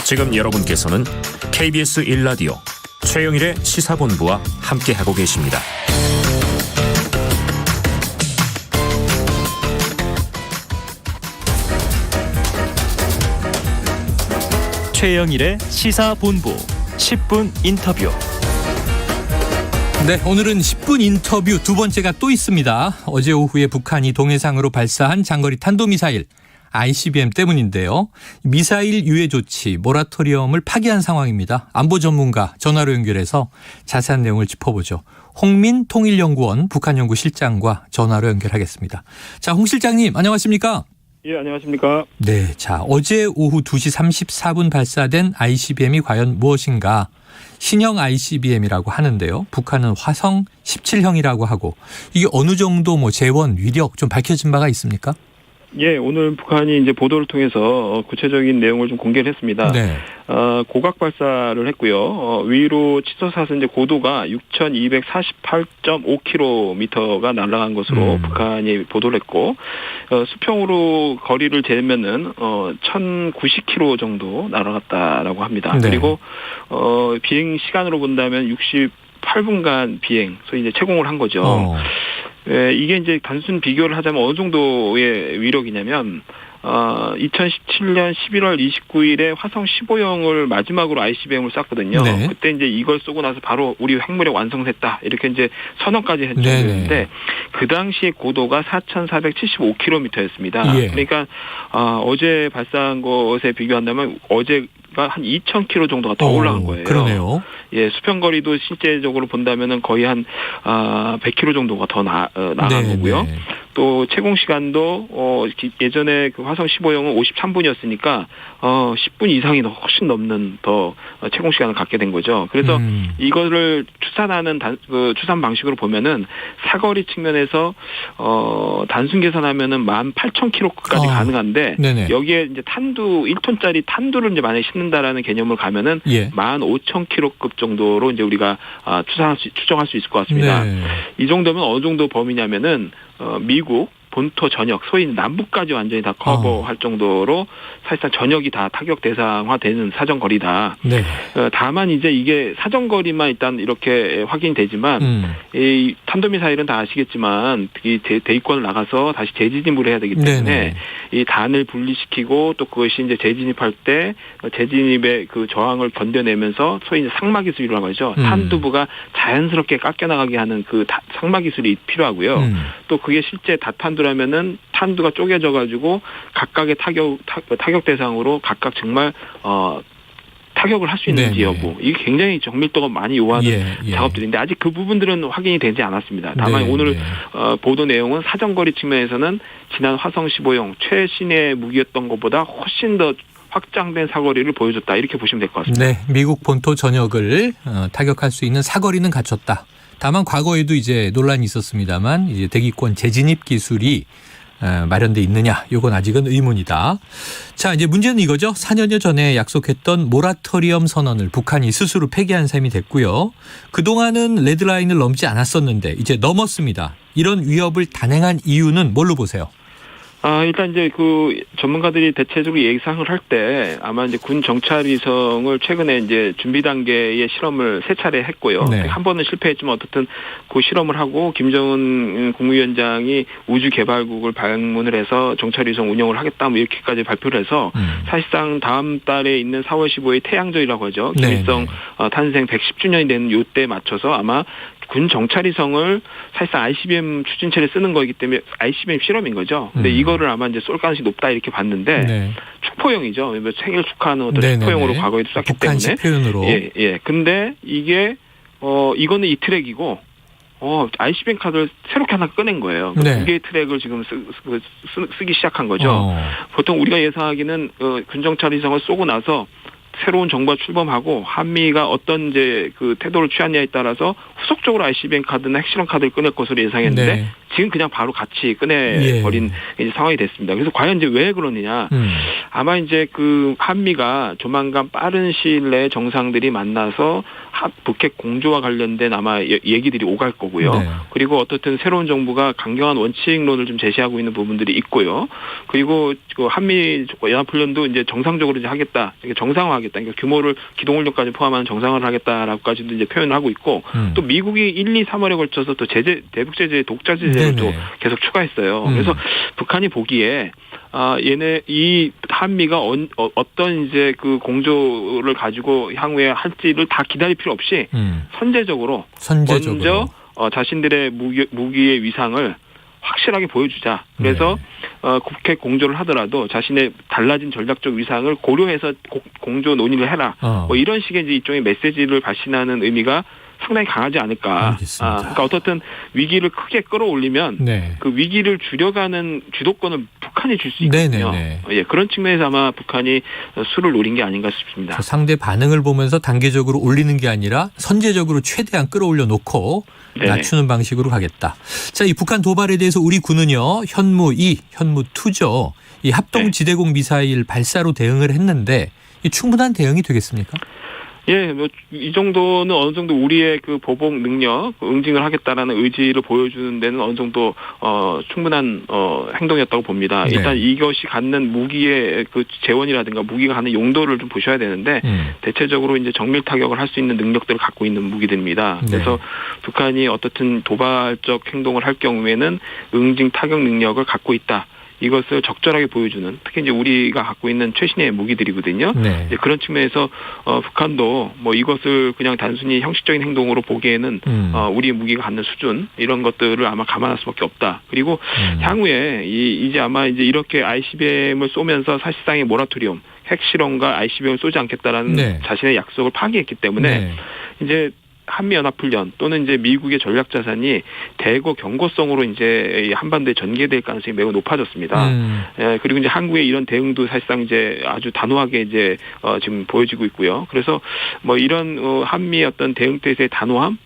지금 여러분께서는 KBS 1라디오 최영일의 시사본부와 함께하고 계십니다. 최영일의 시사본부 10분 인터뷰. 네, 오늘은 10분 인터뷰 두 번째가 또 있습니다. 어제 오후에 북한이 동해상으로 발사한 장거리 탄도미사일 ICBM 때문인데요. 미사일 유예 조치, 모라토리엄을 파기한 상황입니다. 안보 전문가 전화로 연결해서 자세한 내용을 짚어보죠. 홍민 통일연구원 북한연구실장과 전화로 연결하겠습니다. 자, 홍 실장님 안녕하십니까? 예, 안녕하십니까? 네, 자, 어제 오후 2시 34분 발사된 ICBM이 과연 무엇인가? 신형 ICBM이라고 하는데요. 북한은 화성 17형이라고 하고 이게 어느 정도 재원, 위력 좀 밝혀진 바가 있습니까? 예, 오늘 북한이 이제 보도를 통해서 구체적인 내용을 좀 공개를 했습니다. 네. 고각 발사를 했고요. 위로 치솟아서 이제 고도가 6,248.5km가 날아간 것으로 북한이 보도를 했고, 수평으로 거리를 재면은 1,090km 정도 날아갔다라고 합니다. 네. 그리고 비행 시간으로 본다면 68분간 비행, 소위 이제 채공을 한 거죠. 예, 이게 이제 단순 비교를 하자면 어느 정도의 위력이냐면 2017년 11월 29일에 화성 15형을 마지막으로 ICBM을 쐈거든요. 네. 그때 이제 이걸 쏘고 나서 바로 우리 핵무력 완성됐다 이렇게 이제 선언까지 했는데 그 당시의 고도가 4,475km였습니다. 예. 그러니까 어제 발사한 것에 비교한다면 어제가 한 2,000km 정도가 더 올라간 거예요. 그러네요. 예, 수평거리도 실제적으로 본다면은 거의 한 100km 정도가 더 나간 거고요. 또 채공 시간도 예전에 그 화성 15형은 53분이었으니까 10분 이상이 훨씬 넘는 더 채공 시간을 갖게 된 거죠. 그래서 이거를 추산하는 추산 방식으로 보면은 사거리 측면에서 단순 계산하면은 18,000km까지 가능한데 네네. 여기에 이제 탄두 1톤짜리 탄두를 이제 만약에 싣는다라는 개념을 가면은 15,000km급 정도로 이제 우리가 추정할 수 있을 것 같습니다. 네. 이 정도면 어느 정도 범위냐면은 미국 본토 전역, 소위 남북까지 완전히 다 커버할 정도로 사실상 전역이 다 타격 대상화되는 사정거리다. 네. 다만 이제 이게 사정거리만 일단 이렇게 확인이 되지만 이 탄도미사일은 다 아시겠지만 이 대위권을 나가서 다시 재진입을 해야 되기 때문에 이 단을 분리시키고 또 그것이 이제 재진입할 때 재진입의 그 저항을 견뎌내면서 소위 이제 상마 기술이라고 하죠. 탄두부가 자연스럽게 깎여나가게 하는 그 상마 기술이 필요하고요. 또 그게 실제 다탄두라면은 탄두가 쪼개져 가지고 각각의 타격 대상으로 각각 정말 타격을 할 수 있는지 여부, 이게 굉장히 정밀도가 많이 요하는 작업들인데 아직 그 부분들은 확인이 되지 않았습니다. 다만 오늘 보도 내용은 사정거리 측면에서는 지난 화성 15형 최신의 무기였던 것보다 훨씬 더 확장된 사거리를 보여줬다, 이렇게 보시면 될 것 같습니다. 네, 미국 본토 전역을 타격할 수 있는 사거리는 갖췄다. 다만 과거에도 이제 논란이 있었습니다만 이제 대기권 재진입 기술이 마련돼 있느냐, 이건 아직은 의문이다. 자, 이제 문제는 이거죠. 4년여 전에 약속했던 모라토리엄 선언을 북한이 스스로 폐기한 셈이 됐고요. 그동안은 레드라인을 넘지 않았었는데 이제 넘었습니다. 이런 위협을 단행한 이유는 뭘로 보세요? 일단 이제 그 전문가들이 대체적으로 예상을 할 때 아마 이제 군 정찰위성을 최근에 이제 준비 단계의 실험을 3차례 했고요. 한 번은 실패했지만 어떻든 그 실험을 하고 김정은 국무위원장이 우주개발국을 방문을 해서 정찰위성 운영을 하겠다 뭐 이렇게까지 발표를 해서 사실상 다음 달에 있는 4월 15일 태양절이라고 하죠. 김일성 탄생 110주년이 되는 요때에 맞춰서 아마 군 정찰위성을 사실상 ICBM 추진체를 쓰는 거이기 때문에 ICBM 실험인 거죠. 근데 이거를 아마 이제 쏠 가능성이 높다 이렇게 봤는데 축포형이죠. 생일 축하하는 어떤 축포형으로 과거에도 쐈기 때문에. 북한식 표현으로. 예. 근데 이게 이거는 이 트랙이고 ICBM 카드를 새롭게 하나 꺼낸 거예요. 두 개의 트랙을 지금 쓰기 시작한 거죠. 보통 우리가 예상하기는 군 정찰위성을 쏘고 나서 새로운 정부가 출범하고 한미가 어떤 이제 그 태도를 취하냐에 따라서 후속적으로 ICBM 카드나 핵실험 카드를 꺼낼 것으로 예상했는데 지금 그냥 바로 같이 꺼내버린 이제 상황이 됐습니다. 그래서 과연 이제 왜 그러느냐? 아마 이제 그 한미가 조만간 빠른 시일 내에 정상들이 만나서 북핵 공조와 관련된 아마 얘기들이 오갈 거고요. 네. 그리고 어떻든 새로운 정부가 강경한 원칙론을 좀 제시하고 있는 부분들이 있고요. 그리고 그 한미 연합훈련도 이제 정상적으로 이제 하겠다, 정상화하겠다, 그러니까 규모를 기동훈련까지 포함하는 정상화를 하겠다라고까지도 이제 표현을 하고 있고, 또 미국이 1, 2, 3월에 걸쳐서 또 대북 제재, 독자 제재를 또 계속 추가했어요. 그래서 북한이 보기에 얘네 이 한미가 어떤 이제 그 공조를 가지고 향후에 할지를 다 기다릴 필요 없이 선제적으로 먼저 자신들의 무기의 위상을 확실하게 보여주자. 그래서 북핵 공조를 하더라도 자신의 달라진 전략적 위상을 고려해서 공조 논의를 해라. 뭐 이런 식의 이제 일종의 메시지를 발신하는 의미가 상당히 강하지 않을까. 그러니까 어떻든 위기를 크게 끌어올리면 그 위기를 줄여가는 주도권을 북한이 줄 수 있거든요. 예, 그런 측면에서 아마 북한이 수를 노린 게 아닌가 싶습니다. 상대 반응을 보면서 단계적으로 올리는 게 아니라 선제적으로 최대한 끌어올려 놓고 낮추는 방식으로 가겠다. 자, 이 북한 도발에 대해서 우리 군은요, 현무 2, 현무 2죠. 이 합동지대공 미사일 발사로 대응을 했는데 이 충분한 대응이 되겠습니까? 예, 뭐 이 정도는 어느 정도 우리의 그 보복 능력, 응징을 하겠다라는 의지를 보여주는 데는 어느 정도 충분한 행동이었다고 봅니다. 일단 이것이 갖는 무기의 그 재원이라든가 무기가 갖는 용도를 좀 보셔야 되는데 대체적으로 이제 정밀 타격을 할 수 있는 능력들을 갖고 있는 무기들입니다. 그래서 북한이 어떻든 도발적 행동을 할 경우에는 응징 타격 능력을 갖고 있다. 이것을 적절하게 보여주는, 특히 이제 우리가 갖고 있는 최신의 무기들이거든요. 이제 그런 측면에서 북한도 뭐 이것을 그냥 단순히 형식적인 행동으로 보기에는 우리의 무기가 갖는 수준 이런 것들을 아마 감안할 수밖에 없다. 그리고 향후에 이제 아마 이제 이렇게 ICBM을 쏘면서 사실상의 모라토리움, 핵실험과 ICBM을 쏘지 않겠다라는 자신의 약속을 파기했기 때문에 이제 한미연합훈련 또는 이제 미국의 전략 자산이 대거 경고성으로 이제 한반도에 전개될 가능성이 매우 높아졌습니다. 예, 그리고 이제 한국의 이런 대응도 사실상 이제 아주 단호하게 이제 지금 보여지고 있고요. 그래서 뭐 이런 한미의 어떤 대응 태세의 단호함,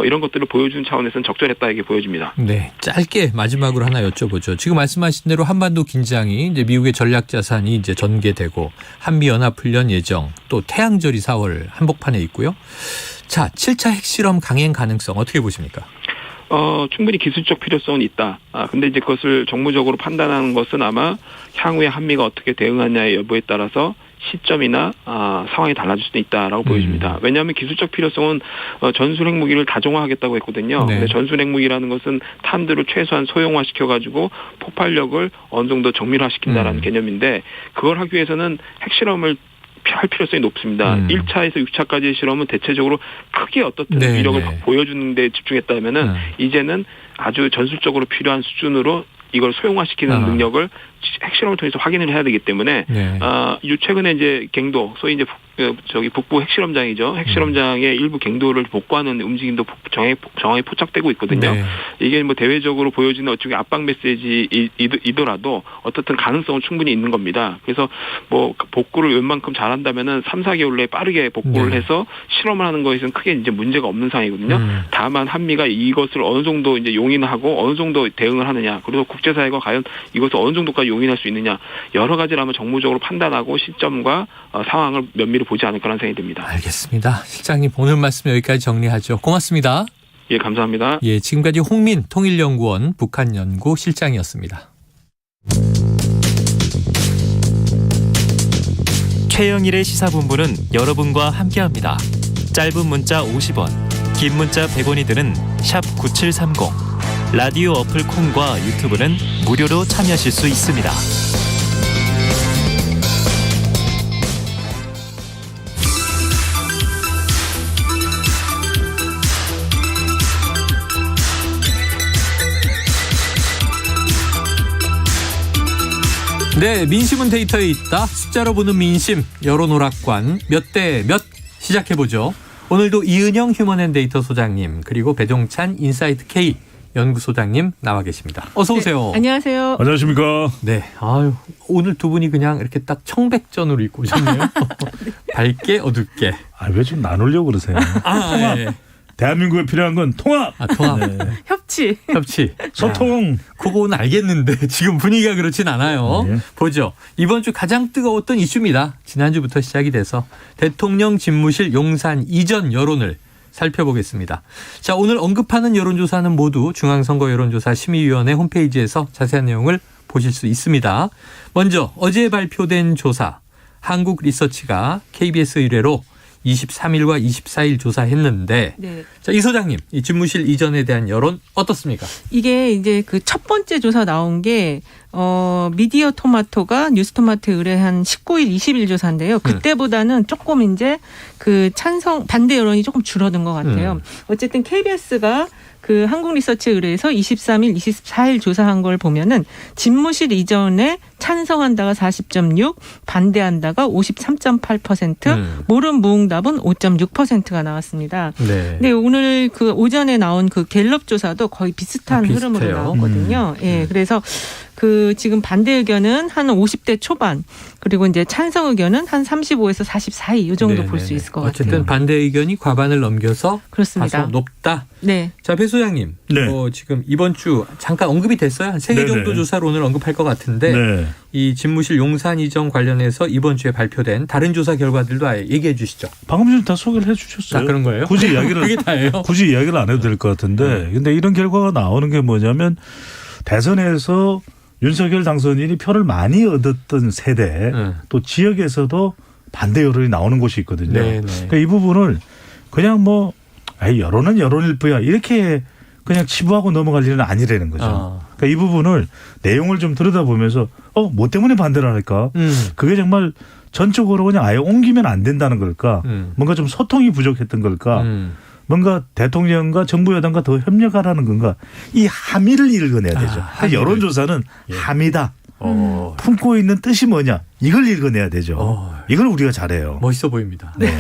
이런 것들을 보여주는 차원에서는 적절했다 이게 보여집니다. 네, 짧게 마지막으로 하나 여쭤보죠. 지금 말씀하신 대로 한반도 긴장이 이제 미국의 전략 자산이 이제 전개되고 한미 연합 훈련 예정, 또 태양절이 4월 한복판에 있고요. 자, 7차 핵실험 강행 가능성 어떻게 보십니까? 충분히 기술적 필요성은 있다. 근데 이제 그것을 정무적으로 판단하는 것은 아마 향후에 한미가 어떻게 대응하냐의 여부에 따라서 시점이나 상황이 달라질 수도 있다라고 보여집니다. 왜냐하면 기술적 필요성은 전술 핵무기를 다종화하겠다고 했거든요. 근데 전술 핵무기라는 것은 탄두를 최소한 소형화시켜가지고 폭발력을 어느 정도 정밀화시킨다라는 개념인데 그걸 하기 위해서는 핵실험을 할 필요성이 높습니다. 1차에서 6차까지의 실험은 대체적으로 크게 어떻든 위력을 보여주는 데 집중했다면은 이제는 아주 전술적으로 필요한 수준으로 이걸 소형화시키는 능력을 핵실험을 통해서 확인을 해야 되기 때문에 최근에 이제 갱도 소위 이제 북부 핵실험장이죠. 핵실험장의 일부 갱도를 복구하는 움직임도 정확히 포착되고 있거든요. 이게 뭐 대외적으로 보여지는 어쩌게 압박 메시지이더라도 어떻든 가능성은 충분히 있는 겁니다. 그래서 뭐 복구를 웬만큼 잘한다면은 3, 4개월 내에 빠르게 복구를 해서 실험을 하는 것에서는 크게 이제 문제가 없는 상황이거든요. 다만 한미가 이것을 어느 정도 이제 용인하고 어느 정도 대응을 하느냐, 그리고 국제사회가 과연 이것을 어느 정도까지 용인할 수 있느냐, 여러 가지를 아마 정무적으로 판단하고 시점과 상황을 면밀히 보지 않을까라는 생각이 듭니다. 알겠습니다. 실장님 오늘 말씀 여기까지 정리하죠. 고맙습니다. 예, 감사합니다. 예, 지금까지 홍민 통일연구원 북한연구 실장이었습니다. 최영일의 시사본부는 여러분과 함께합니다. 짧은 문자 50원, 긴 문자 100원이 드는 샵 9730. 라디오 어플 콩과 유튜브는 무료로 참여하실 수 있습니다. 네, 민심은 데이터에 있다. 숫자로 보는 민심, 여론오락관 몇 대 몇 시작해보죠. 오늘도 이은영 휴먼앤데이터 소장님 그리고 배종찬 인사이트 K 연구소장님 나와 계십니다. 어서 오세요. 네, 안녕하세요. 안녕하십니까. 네, 아유, 오늘 두 분이 그냥 이렇게 딱 청백전으로 입고 오셨네요. 밝게 어둡게. 왜 좀 나누려고 그러세요? 예. 대한민국에 필요한 건 통합. 통합. 네. 협치. 소통. 그거는 알겠는데 지금 분위기가 그렇진 않아요. 네. 보죠. 이번 주 가장 뜨거웠던 이슈입니다. 지난주부터 시작이 돼서 대통령 집무실 용산 이전 여론을 살펴보겠습니다. 자, 오늘 언급하는 여론조사는 모두 중앙선거 여론조사 심의위원회 홈페이지에서 자세한 내용을 보실 수 있습니다. 먼저 어제 발표된 조사, 한국리서치가 KBS 의뢰로 23일과 24일 조사했는데, 네. 자, 이 소장님, 이 집무실 이전에 대한 여론 어떻습니까? 이게 이제 그 첫 번째 조사 나온 게 미디어 토마토가 뉴스토마토에 의뢰한 19일, 20일 조사인데요. 그때보다는 조금 이제 그 찬성 반대 여론이 조금 줄어든 것 같아요. 어쨌든 KBS가 그 한국리서치에 의뢰해서 23일, 24일 조사한 걸 보면은 집무실 이전에 찬성한다가 40.6, 반대한다가 53.8%, 모른 무응답은 5.6%가 나왔습니다. 네. 근데 오늘 그 오전에 나온 그 갤럽 조사도 거의 비슷한 흐름으로 나왔거든요. 예, 그래서 그 지금 반대 의견은 한 50대 초반, 그리고 이제 찬성 의견은 한 35에서 44이 이 정도 볼 수 있을 것 같아요. 어쨌든 반대 의견이 과반을 넘겨서 그렇습니다. 다소 높다. 네. 자, 배 소장님, 지금 이번 주 잠깐 언급이 됐어요. 한 3개 정도 조사를 오늘 언급할 것 같은데 이 집무실 용산 이전 관련해서 이번 주에 발표된 다른 조사 결과들도 아예 얘기해 주시죠. 방금 전에 다 소개를 해 주셨어요. 아, 그런 거예요? 굳이 이야기를 그게 다예요? 굳이 이야기를 안 해도 될 것 같은데, 근데 이런 결과가 나오는 게 뭐냐면 대선에서 윤석열 당선인이 표를 많이 얻었던 세대, 또 지역에서도 반대 여론이 나오는 곳이 있거든요. 그러니까 이 부분을 그냥 뭐 여론은 여론일 뿐이야 이렇게 그냥 치부하고 넘어갈 일은 아니라는 거죠. 그러니까 이 부분을 내용을 좀 들여다보면서 뭐 때문에 반대를 할까? 그게 정말 전적으로 그냥 아예 옮기면 안 된다는 걸까? 뭔가 좀 소통이 부족했던 걸까? 뭔가 대통령과 정부 여당과 더 협력하라는 건가? 이 함의를 읽어내야 되죠. 여론조사는 함의다. 품고 있는 뜻이 뭐냐? 이걸 읽어내야 되죠. 이걸 우리가 잘해요. 멋있어 보입니다. 네.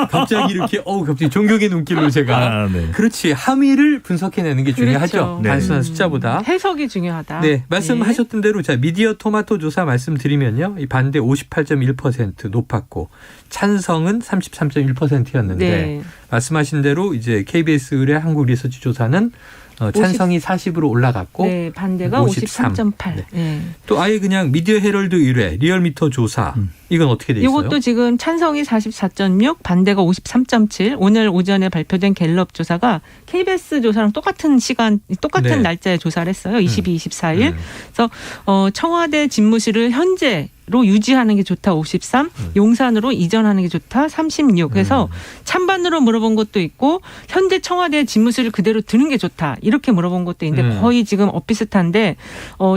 갑자기 이렇게 갑자기 존경의 눈길로 제가 그렇지, 함의를 분석해내는 게 중요하죠. 그렇죠. 단순한 숫자보다. 해석이 중요하다. 네, 말씀하셨던 대로 자 미디어 토마토 조사 말씀드리면요, 이 반대 58.1% 높았고 찬성은 33.1%였는데 말씀하신 대로 이제 KBS 의뢰 한국리서치 조사는 찬성이 40으로 올라갔고 반대가 53.8. 또 아예 그냥 미디어 헤럴드 의뢰 리얼미터 조사 이건 어떻게 돼 있어요? 이것도 지금 찬성이 44.6, 반대가 53.7. 오늘 오전에 발표된 갤럽 조사가 KBS 조사랑 똑같은 시간, 똑같은 날짜에 조사를 했어요. 22, 24일. 그래서 청와대 집무실을 현재로 유지하는 게 좋다 53, 용산으로 이전하는 게 좋다 36. 그래서 찬반으로 물어본 것도 있고 현재 청와대 집무실을 그대로 두는 게 좋다 이렇게 물어본 것도 있는데 거의 지금 비슷한데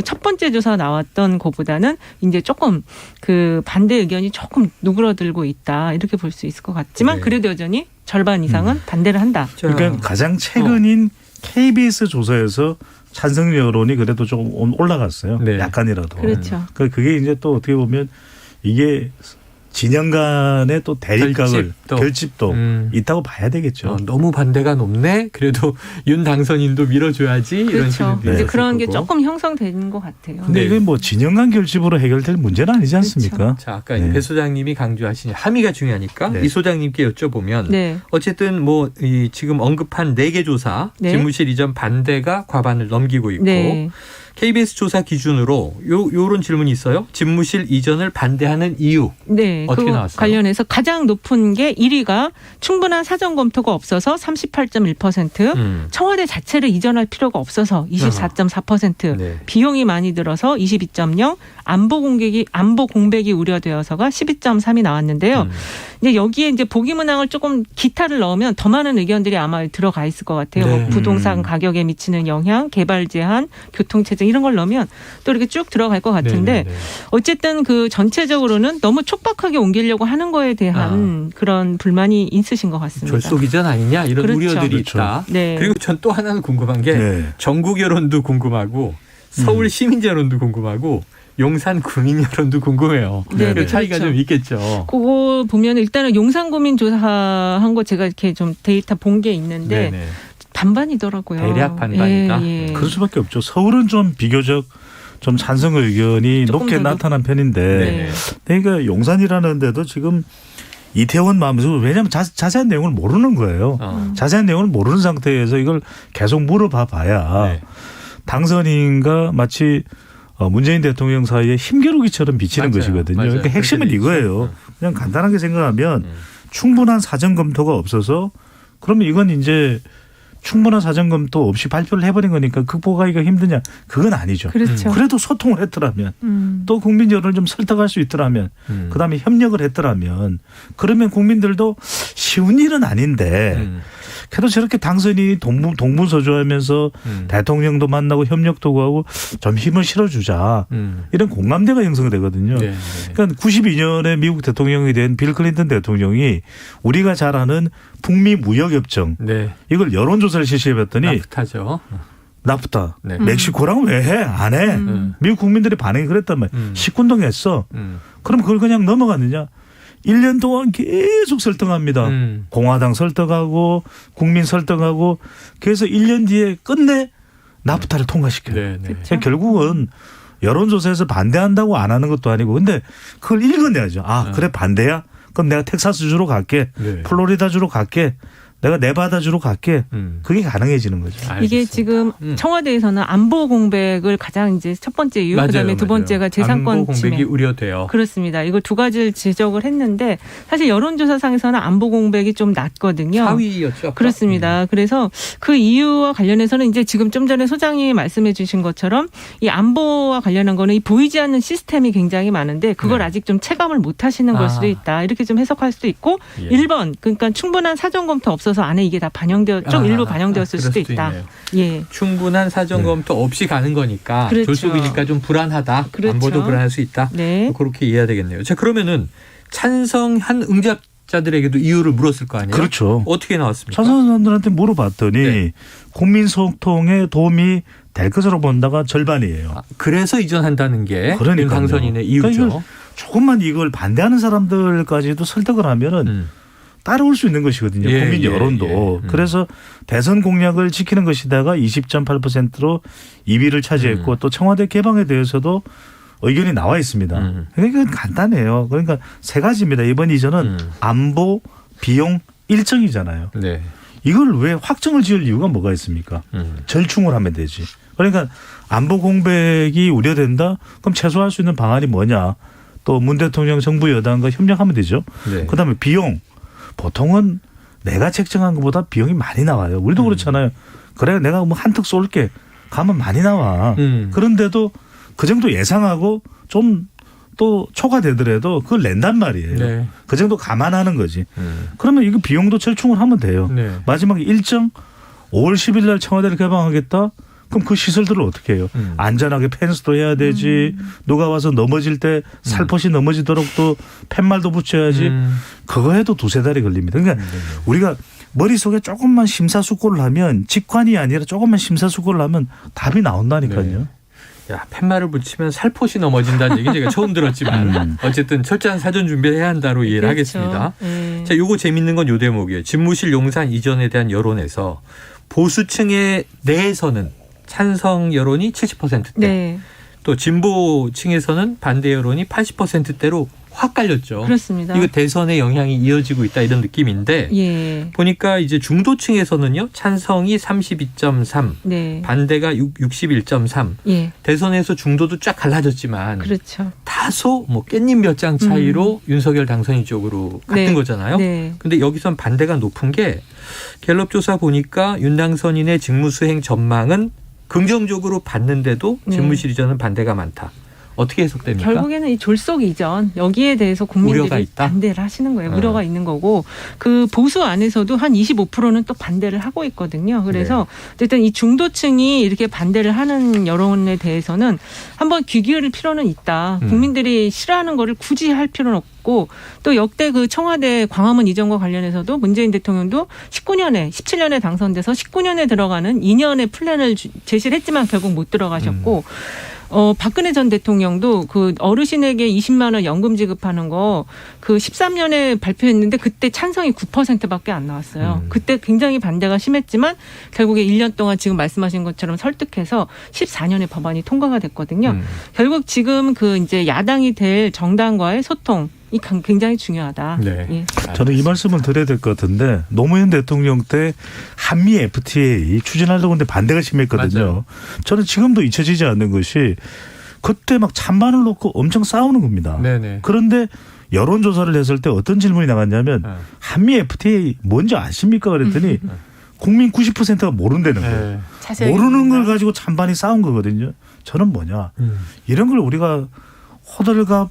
첫 번째 조사 나왔던 것보다는 이제 조금 그 반대 의견이 조금 누그러들고 있다 이렇게 볼 수 있을 것 같지만 그래도 여전히 절반 이상은 반대를 한다. 그러니까 가장 최근인 KBS 조사에서 찬성 여론이 그래도 조금 올라갔어요. 약간이라도. 그렇죠. 그게 이제 또 어떻게 보면 이게 진영 간의 또 대립각을 결집도 있다고 봐야 되겠죠. 너무 반대가 높네. 그래도 윤 당선인도 밀어줘야지. 이런 식으로. 이제 그런 게 조금 형성되는 것 같아요. 근데 이게 뭐 진영 간 결집으로 해결될 문제는 아니지 않습니까? 그렇죠. 자, 아까 배 소장님이 강조하신 함의가 중요하니까 이 소장님께 여쭤보면 어쨌든 뭐 이 지금 언급한 4개 조사 집무실 이전 반대가 과반을 넘기고 있고 KBS 조사 기준으로 요런 질문이 있어요. 집무실 이전을 반대하는 이유. 어떻게 나왔어요? 관련해서 가장 높은 게 1위가 충분한 사전 검토가 없어서 38.1%, 청와대 자체를 이전할 필요가 없어서 24.4%, 비용이 많이 들어서 22.0%, 안보 공백이 우려되어서가 12.3이 나왔는데요. 이제 여기에 이제 보기 문항을 조금 기타를 넣으면 더 많은 의견들이 아마 들어가 있을 것 같아요. 뭐 부동산 가격에 미치는 영향, 개발 제한, 교통체증 이런 걸 넣으면 또 이렇게 쭉 들어갈 것 같은데 어쨌든 그 전체적으로는 너무 촉박하게 옮기려고 하는 거에 대한 그런 불만이 있으신 것 같습니다. 졸속 이전 아니냐 이런 우려들이 있다. 그리고 전 또 하나는 궁금한 게 전국 여론도 궁금하고 서울 시민 여론도 궁금하고 용산 구민 여론도 궁금해요. 그 차이가 좀 있겠죠. 그거 보면 일단은 용산 구민 조사한 거 제가 이렇게 좀 데이터 본 게 있는데 반반이더라고요. 대략 반반이다. 그럴 수밖에 없죠. 서울은 좀 비교적 좀 찬성 의견이 높게 나타난 편인데 그러니까 용산이라는 데도 지금 이태원 마음에서 왜냐하면 자세한 내용을 모르는 거예요. 자세한 내용을 모르는 상태에서 이걸 계속 물어봐 봐야 당선인과 마치 문재인 대통령 사이에 힘겨루기처럼 비치는 것이거든요. 그러니까 핵심은 이거예요. 그냥 간단하게 생각하면 충분한 사전 검토가 없어서 그러면 이건 이제 충분한 사전 검토 없이 발표를 해버린 거니까 극복하기가 힘드냐? 그건 아니죠. 그렇죠. 그래도 소통을 했더라면 또 국민 여론을 좀 설득할 수 있더라면 그다음에 협력을 했더라면 그러면 국민들도 쉬운 일은 아닌데 그래도 저렇게 당선인이 동분서주하면서 대통령도 만나고 협력도 하고 좀 힘을 실어주자 이런 공감대가 형성되거든요. 그러니까 92년에 미국 대통령이 된 빌 클린턴 대통령이 우리가 잘 아는 북미 무역협정 이걸 여론조사를 실시해봤더니 나프타죠. 나프타. 멕시코랑 왜 해? 안 해. 미국 국민들의 반응이 그랬단 말이에요. 식군동했어. 그럼 그걸 그냥 넘어갔느냐? 1년 동안 계속 설득합니다. 공화당 설득하고 국민 설득하고 그래서 1년 뒤에 끝내 나프타를 통과시켜요. 그러니까 결국은 여론조사에서 반대한다고 안 하는 것도 아니고 근데 그걸 읽어내야죠. 그래 반대야? 그럼 내가 텍사스주로 갈게. 플로리다주로 갈게. 내가 네바다주로 갈게. 그게 가능해지는 거죠. 이게 지금 청와대에서는 안보 공백을 가장 이제 첫 번째 이유, 그다음에 두 번째가 재산권 안보 공백이 침해. 우려돼요. 그렇습니다. 이걸 두 가지를 지적을 했는데 사실 여론조사상에서는 안보 공백이 좀 낮거든요. 4위였죠. 그렇습니다. 그래서 그 이유와 관련해서는 이제 지금 좀 전에 소장이 말씀해 주신 것처럼 이 안보와 관련한 거는 이 보이지 않는 시스템이 굉장히 많은데 그걸 아직 좀 체감을 못 하시는 걸 수도 있다. 이렇게 좀 해석할 수도 있고 1번 그러니까 충분한 사전 검토 없어서 안에 이게 다 좀 일부 반영되었을 수도 있다. 예. 충분한 사전 검토 없이 가는 거니까 졸속이니까 좀 불안하다. 안보도 불안할 수 있다. 그렇게 이해해야 되겠네요. 자, 그러면은 찬성한 응답자들에게도 이유를 물었을 거 아니에요? 그렇죠. 어떻게 나왔습니까? 찬성자들한테 물어봤더니 국민 소통에 도움이 될 것으로 본다가 절반이에요. 그래서 이전한다는 게 당선인의 이유죠. 그러니까 조금만 이걸 반대하는 사람들까지도 설득을 하면은 따라올 수 있는 것이거든요. 국민 여론도. 그래서 대선 공약을 지키는 것이다가 20.8%로 2위를 차지했고 또 청와대 개방에 대해서도 의견이 나와 있습니다. 그러니까 간단해요. 그러니까 세 가지입니다. 이번 이전은 안보, 비용, 일정이잖아요. 이걸 왜 확정을 지을 이유가 뭐가 있습니까? 절충을 하면 되지. 그러니까 안보 공백이 우려된다? 그럼 최소화할 수 있는 방안이 뭐냐? 또 문 대통령 정부 여당과 협력하면 되죠. 그다음에 비용. 보통은 내가 책정한 것보다 비용이 많이 나와요. 우리도 그렇잖아요. 그래 내가 뭐 한턱 쏠게. 가면 많이 나와. 그런데도 그 정도 예상하고 좀 또 초과되더라도 그걸 낸단 말이에요. 그 정도 감안하는 거지. 그러면 이거 비용도 절충을 하면 돼요. 마지막에 일정 5월 10일 날 청와대를 개방하겠다. 그럼 그 시설들을 어떻게 해요? 안전하게 펜스도 해야 되지. 누가 와서 넘어질 때 살포시 넘어지도록 또 팻말도 붙여야지. 그거 해도 두세 달이 걸립니다. 그러니까 우리가 머릿속에 조금만 심사숙고를 하면 직관이 아니라 조금만 심사숙고를 하면 답이 나온다니까요. 야, 팻말을 붙이면 살포시 넘어진다는 얘기 제가 처음 들었지만 어쨌든 철저한 사전 준비를 해야 한다로 이해를 하겠습니다. 자, 요거 재밌는 건 요 대목이에요. 집무실 용산 이전에 대한 여론에서 보수층의 내에서는 찬성 여론이 70%대. 또 진보층에서는 반대 여론이 80%대로 확 갈렸죠. 그렇습니다. 이거 대선에 영향이 이어지고 있다 이런 느낌인데 보니까 이제 중도층에서는요. 찬성이 32.3, 반대가 61.3. 대선에서 중도도 쫙 갈라졌지만 다소 뭐 깻잎 몇 장 차이로 윤석열 당선인 쪽으로 갔던 거잖아요. 근데 여기선 반대가 높은 게 갤럽 조사 보니까 윤 당선인의 직무수행 전망은 긍정적으로 봤는데도 집무실 이전은 반대가 많다. 어떻게 해석됩니까? 결국에는 이 졸속 이전 여기에 대해서 국민들이 반대를 하시는 거예요. 우려가 있는 거고 그 보수 안에서도 한 25%는 또 반대를 하고 있거든요. 그래서 어쨌든 이 중도층이 이렇게 반대를 하는 여론에 대해서는 한번 귀 기울일 필요는 있다. 국민들이 싫어하는 거를 굳이 할 필요는 없고 또 역대 그 청와대 광화문 이전과 관련해서도 문재인 대통령도 17년에 당선돼서 19년에 들어가는 2년의 플랜을 제시를 했지만 결국 못 들어가셨고 박근혜 전 대통령도 그 어르신에게 20만 원 연금 지급하는 거 그 13년에 발표했는데 그때 찬성이 9%밖에 안 나왔어요. 그때 굉장히 반대가 심했지만 결국에 1년 동안 지금 말씀하신 것처럼 설득해서 14년에 법안이 통과가 됐거든요. 결국 지금 그 이제 야당이 될 정당과의 소통 굉장히 중요하다. 네. 예. 저는 이 말씀을 드려야 될 것 같은데 노무현 대통령 때 한미 FTA 추진하려고 했는데 반대가 심했거든요. 맞아요. 저는 지금도 잊혀지지 않는 것이 그때 막 찬반을 놓고 엄청 싸우는 겁니다. 네네. 그런데 여론조사를 했을 때 어떤 질문이 나갔냐면 한미 FTA 뭔지 아십니까? 그랬더니 국민 90%가 모른다는 거예요. 모르는 걸 가지고 찬반이 싸운 거거든요. 저는 뭐냐. 이런 걸 우리가 호들갑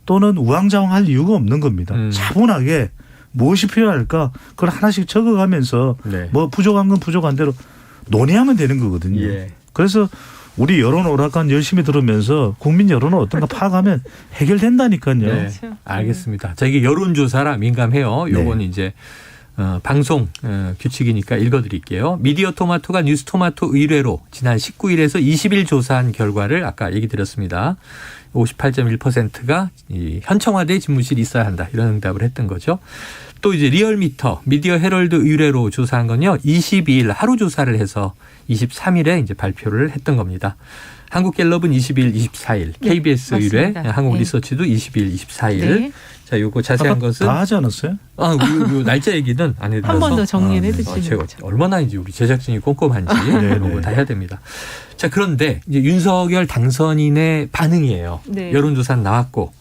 또는 우왕좌왕할 이유가 없는 겁니다. 차분하게 무엇이 필요할까 그걸 하나씩 적어가면서 네. 뭐 부족한 건 부족한 대로 논의하면 되는 거거든요. 예. 그래서 우리 여론 오락관 열심히 들으면서 국민 여론은 어떤가 파악하면 해결된다니까요. 네. 알겠습니다. 자, 이게 여론조사라 민감해요. 요건 네. 이제 방송 규칙이니까 읽어드릴게요. 미디어 토마토가 뉴스 토마토 의뢰로 지난 19일에서 20일 조사한 결과를 아까 얘기 드렸습니다. 58.1%가 이 현청와대 집무실이 있어야 한다. 이런 응답을 했던 거죠. 또 이제 리얼미터 미디어 헤럴드 의뢰로 조사한 건요. 22일 하루 조사를 해서 23일에 이제 발표를 했던 겁니다. 한국갤럽은 20일, 24일, KBS 의뢰, 한국리서치도 20일, 24일. 네. 자, 요거 자세한 것은 다 하지 않았어요? 요 날짜 얘기는 안 해드려서 한 번 더 정리를 해주시는 제가 거죠. 얼마나 이제 우리 제작진이 꼼꼼한지 이런 거 다 해야 됩니다. 자, 그런데 이제 윤석열 당선인의 반응이에요. 네. 여론조사는 나왔고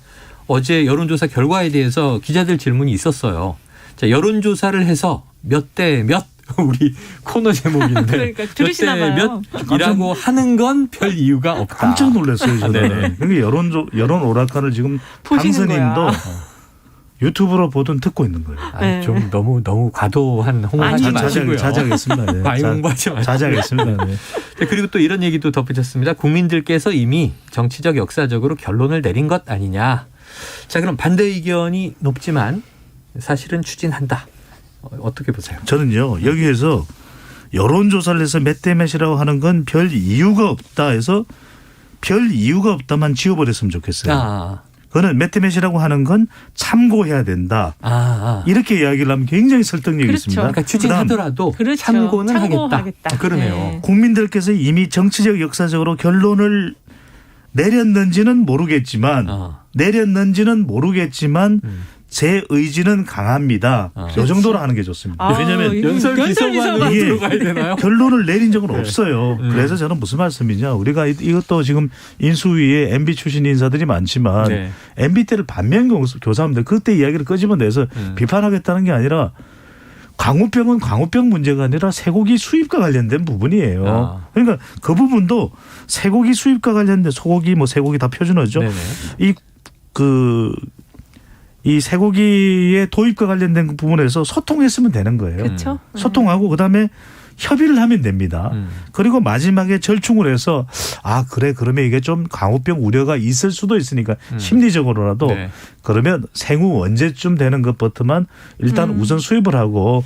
어제 여론조사 결과에 대해서 기자들 질문이 있었어요. 자, 여론조사를 해서 몇 대 몇 우리 코너 제목인데 그러니까 들으시나 봐요. 몇 몇이라고 하는 건 별 이유가 없다. 깜짝 놀랐어요. 저는. 네네. 그러니까 여론 오락관을 지금 보시는 당선인도 거야. 유튜브로 보든 듣고 있는 거예요. 아니, 좀 너무 과도한 홍보하지 마시고요. 자제하겠습니다. 네. 과잉 홍보하지 마시고. 자제하겠습니다. 네. 그리고 또 이런 얘기도 덧붙였습니다. 국민들께서 이미 정치적 역사적으로 결론을 내린 것 아니냐. 자, 그럼 반대 의견이 높지만 사실은 추진한다. 어떻게 보세요? 저는요. 여기에서 여론조사를 해서 몇 대 몇이라고 하는 건 별 이유가 없다 해서 별 이유가 없다만 지워버렸으면 좋겠어요. 그거는 몇 대 몇이라고 하는 건 참고해야 된다. 이렇게 이야기를 하면 굉장히 설득력이 그렇죠. 있습니다. 그러니까 추진하더라도 참고는 하겠다. 그러네요. 네. 국민들께서 이미 정치적 역사적으로 결론을 내렸는지는 모르겠지만 제 의지는 강합니다. 이 정도로 하는 게 좋습니다. 왜냐하면 연설 비서관으로 들어가야 되나요? 결론을 내린 적은 없어요. 그래서 저는 무슨 말씀이냐. 우리가 이것도 지금 인수위에 MB 출신 인사들이 많지만 MB 때를 반면교사합니다. 그때 이야기를 끄집어내서 비판하겠다는 게 아니라 광우병은 광우병 문제가 아니라 쇠고기 수입과 관련된 부분이에요. 그러니까 그 부분도 쇠고기 수입과 관련된 소고기 쇠고기 다 표준어죠. 이 쇠고기의 도입과 관련된 부분에서 소통했으면 되는 거예요. 그렇죠. 소통하고 그다음에 협의를 하면 됩니다. 그리고 마지막에 절충을 해서 그래 그러면 이게 좀 광우병 우려가 있을 수도 있으니까 심리적으로라도 그러면 생후 언제쯤 되는 것부터만 일단 우선 수입을 하고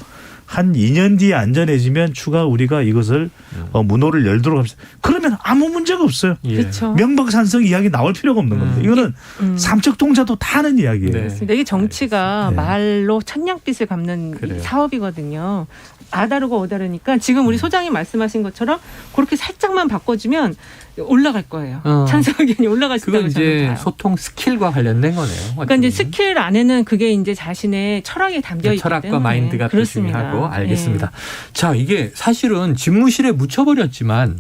한 2년 뒤에 안전해지면 추가 우리가 이것을 문호를 열도록 합시다. 그러면 아무 문제가 없어요. 그렇죠. 명박산성 이야기 나올 필요가 없는 겁니다. 이거는 삼척동자도 다 하는 이야기예요. 이게 정치가 말로 천냥빚을 갚는 사업이거든요. 아다르고 어다르니까 지금 우리 소장이 말씀하신 것처럼 그렇게 살짝만 바꿔주면 올라갈 거예요. 찬성 의견이 올라갈 수 있다고 그건 저는 이제 봐요. 소통 스킬과 관련된 거네요. 그러니까 이제 스킬 안에는 그게 이제 자신의 철학에 담겨 있기 때문에 철학과 마인드가 또 그렇습니다. 중요하고 알겠습니다. 자, 이게 사실은 집무실에 묻혀버렸지만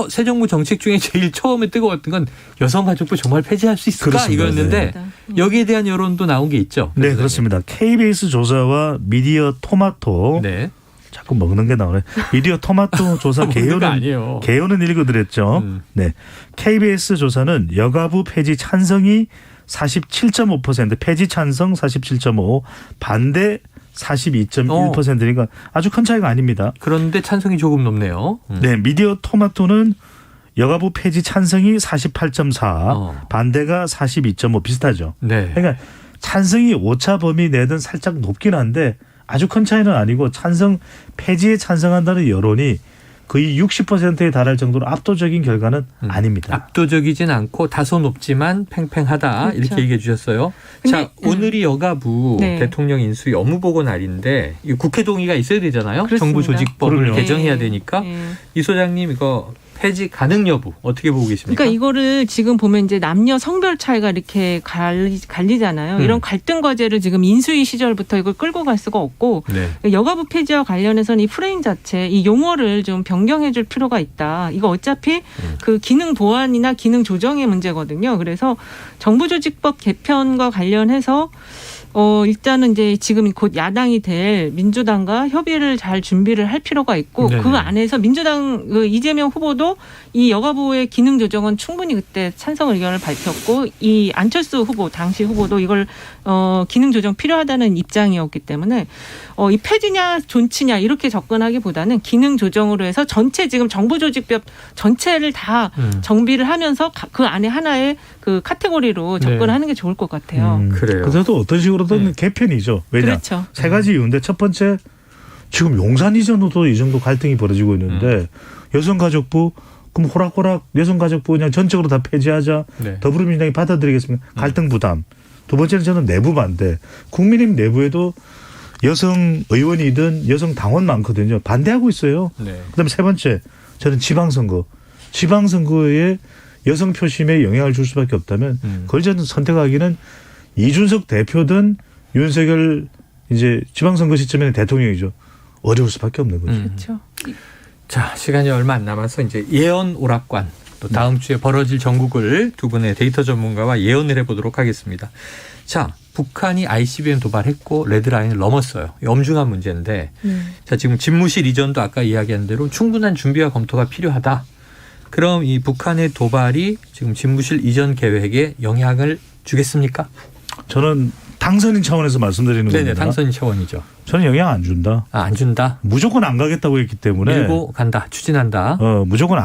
새 정부 정책 중에 제일 처음에 뜨거웠던 건 여성가족부 정말 폐지할 수 있을까 그렇습니다. 이거였는데 여기에 대한 여론도 나온 게 있죠. 네, 그렇습니다. KBS 조사와 미디어 토마토 자꾸 먹는 게 나오네. 미디어 토마토 조사 개요는 읽어드렸죠. 네, KBS 조사는 여가부 폐지 찬성이 47.5%, 폐지 찬성 47.5%, 반대 42.1%니까 아주 큰 차이가 아닙니다. 그런데 찬성이 조금 높네요. 네, 미디어 토마토는 여가부 폐지 찬성이 48.4, 반대가 42.5 비슷하죠. 그러니까 찬성이 오차 범위 내든 살짝 높긴 한데 아주 큰 차이는 아니고 폐지에 찬성한다는 여론이 거의 60%에 달할 정도로 압도적인 결과는 아닙니다. 압도적이진 않고 다소 높지만 팽팽하다 이렇게 얘기해 주셨어요. 자, 오늘이 여가부 대통령 인수위 업무보고 날인데 국회 동의가 있어야 되잖아요. 그렇습니다. 정부 조직법을 그럼요. 개정해야 되니까 이 소장님 이거 폐지 가능 여부 어떻게 보고 계십니까? 그러니까 이거를 지금 보면 이제 남녀 성별 차이가 이렇게 갈리잖아요. 이런 갈등 과제를 지금 인수위 시절부터 이걸 끌고 갈 수가 없고 여가부 폐지와 관련해서는 이 프레임 자체, 이 용어를 좀 변경해줄 필요가 있다. 이거 어차피 그 기능 보완이나 기능 조정의 문제거든요. 그래서 정부조직법 개편과 관련해서 일단은 이제 지금 곧 야당이 될 민주당과 협의를 잘 준비를 할 필요가 있고 그 안에서 민주당 이재명 후보도 이 여가부의 기능 조정은 충분히 그때 찬성 의견을 밝혔고 이 안철수 후보 당시 후보도 이걸 기능 조정 필요하다는 입장이었기 때문에 이 폐지냐 존치냐 이렇게 접근하기보다는 기능 조정으로 해서 전체 지금 정부조직법 전체를 다 정비를 하면서 그 안에 하나의 그 카테고리로 접근하는 게 좋을 것 같아요. 그래요. 그래도 어떤 식으로든 개편이죠. 왜냐? 그렇죠. 세 가지 이유인데 첫 번째 지금 용산 이전으로도 이 정도 갈등이 벌어지고 있는데 여성가족부 그럼 호락호락 여성가족부 그냥 전적으로 다 폐지하자. 더불어민주당이 받아들이겠습니까? 갈등 부담. 두 번째는 저는 내부 반대. 국민의힘 내부에도 여성 의원이든 여성 당원 많거든요. 반대하고 있어요. 그다음에 세 번째 저는 지방선거에 여성 표심에 영향을 줄 수밖에 없다면 그걸 저는 선택하기는 이준석 대표든 윤석열 이제 지방선거 시점에는 대통령이죠. 어려울 수밖에 없는 거죠. 그렇죠. 자, 시간이 얼마 안 남아서 이제 예언 오락관 또 다음 주에 벌어질 전국을 두 분의 데이터 전문가와 예언을 해보도록 하겠습니다. 자, 북한이 ICBM 도발했고 레드라인을 넘었어요. 엄중한 문제인데 자, 지금 집무실 이전도 아까 이야기한 대로 충분한 준비와 검토가 필요하다. 그럼 이 북한의 도발이 지금 집무실 이전 계획에 영향을 주겠습니까? 저는 당선인 차원에서 말씀드리는 겁니다. 당선인 차원이죠. 저는 영향 안 준다. 안 준다? 무조건 안 가겠다고 했기 때문에. 밀고 간다. 추진한다. 무조건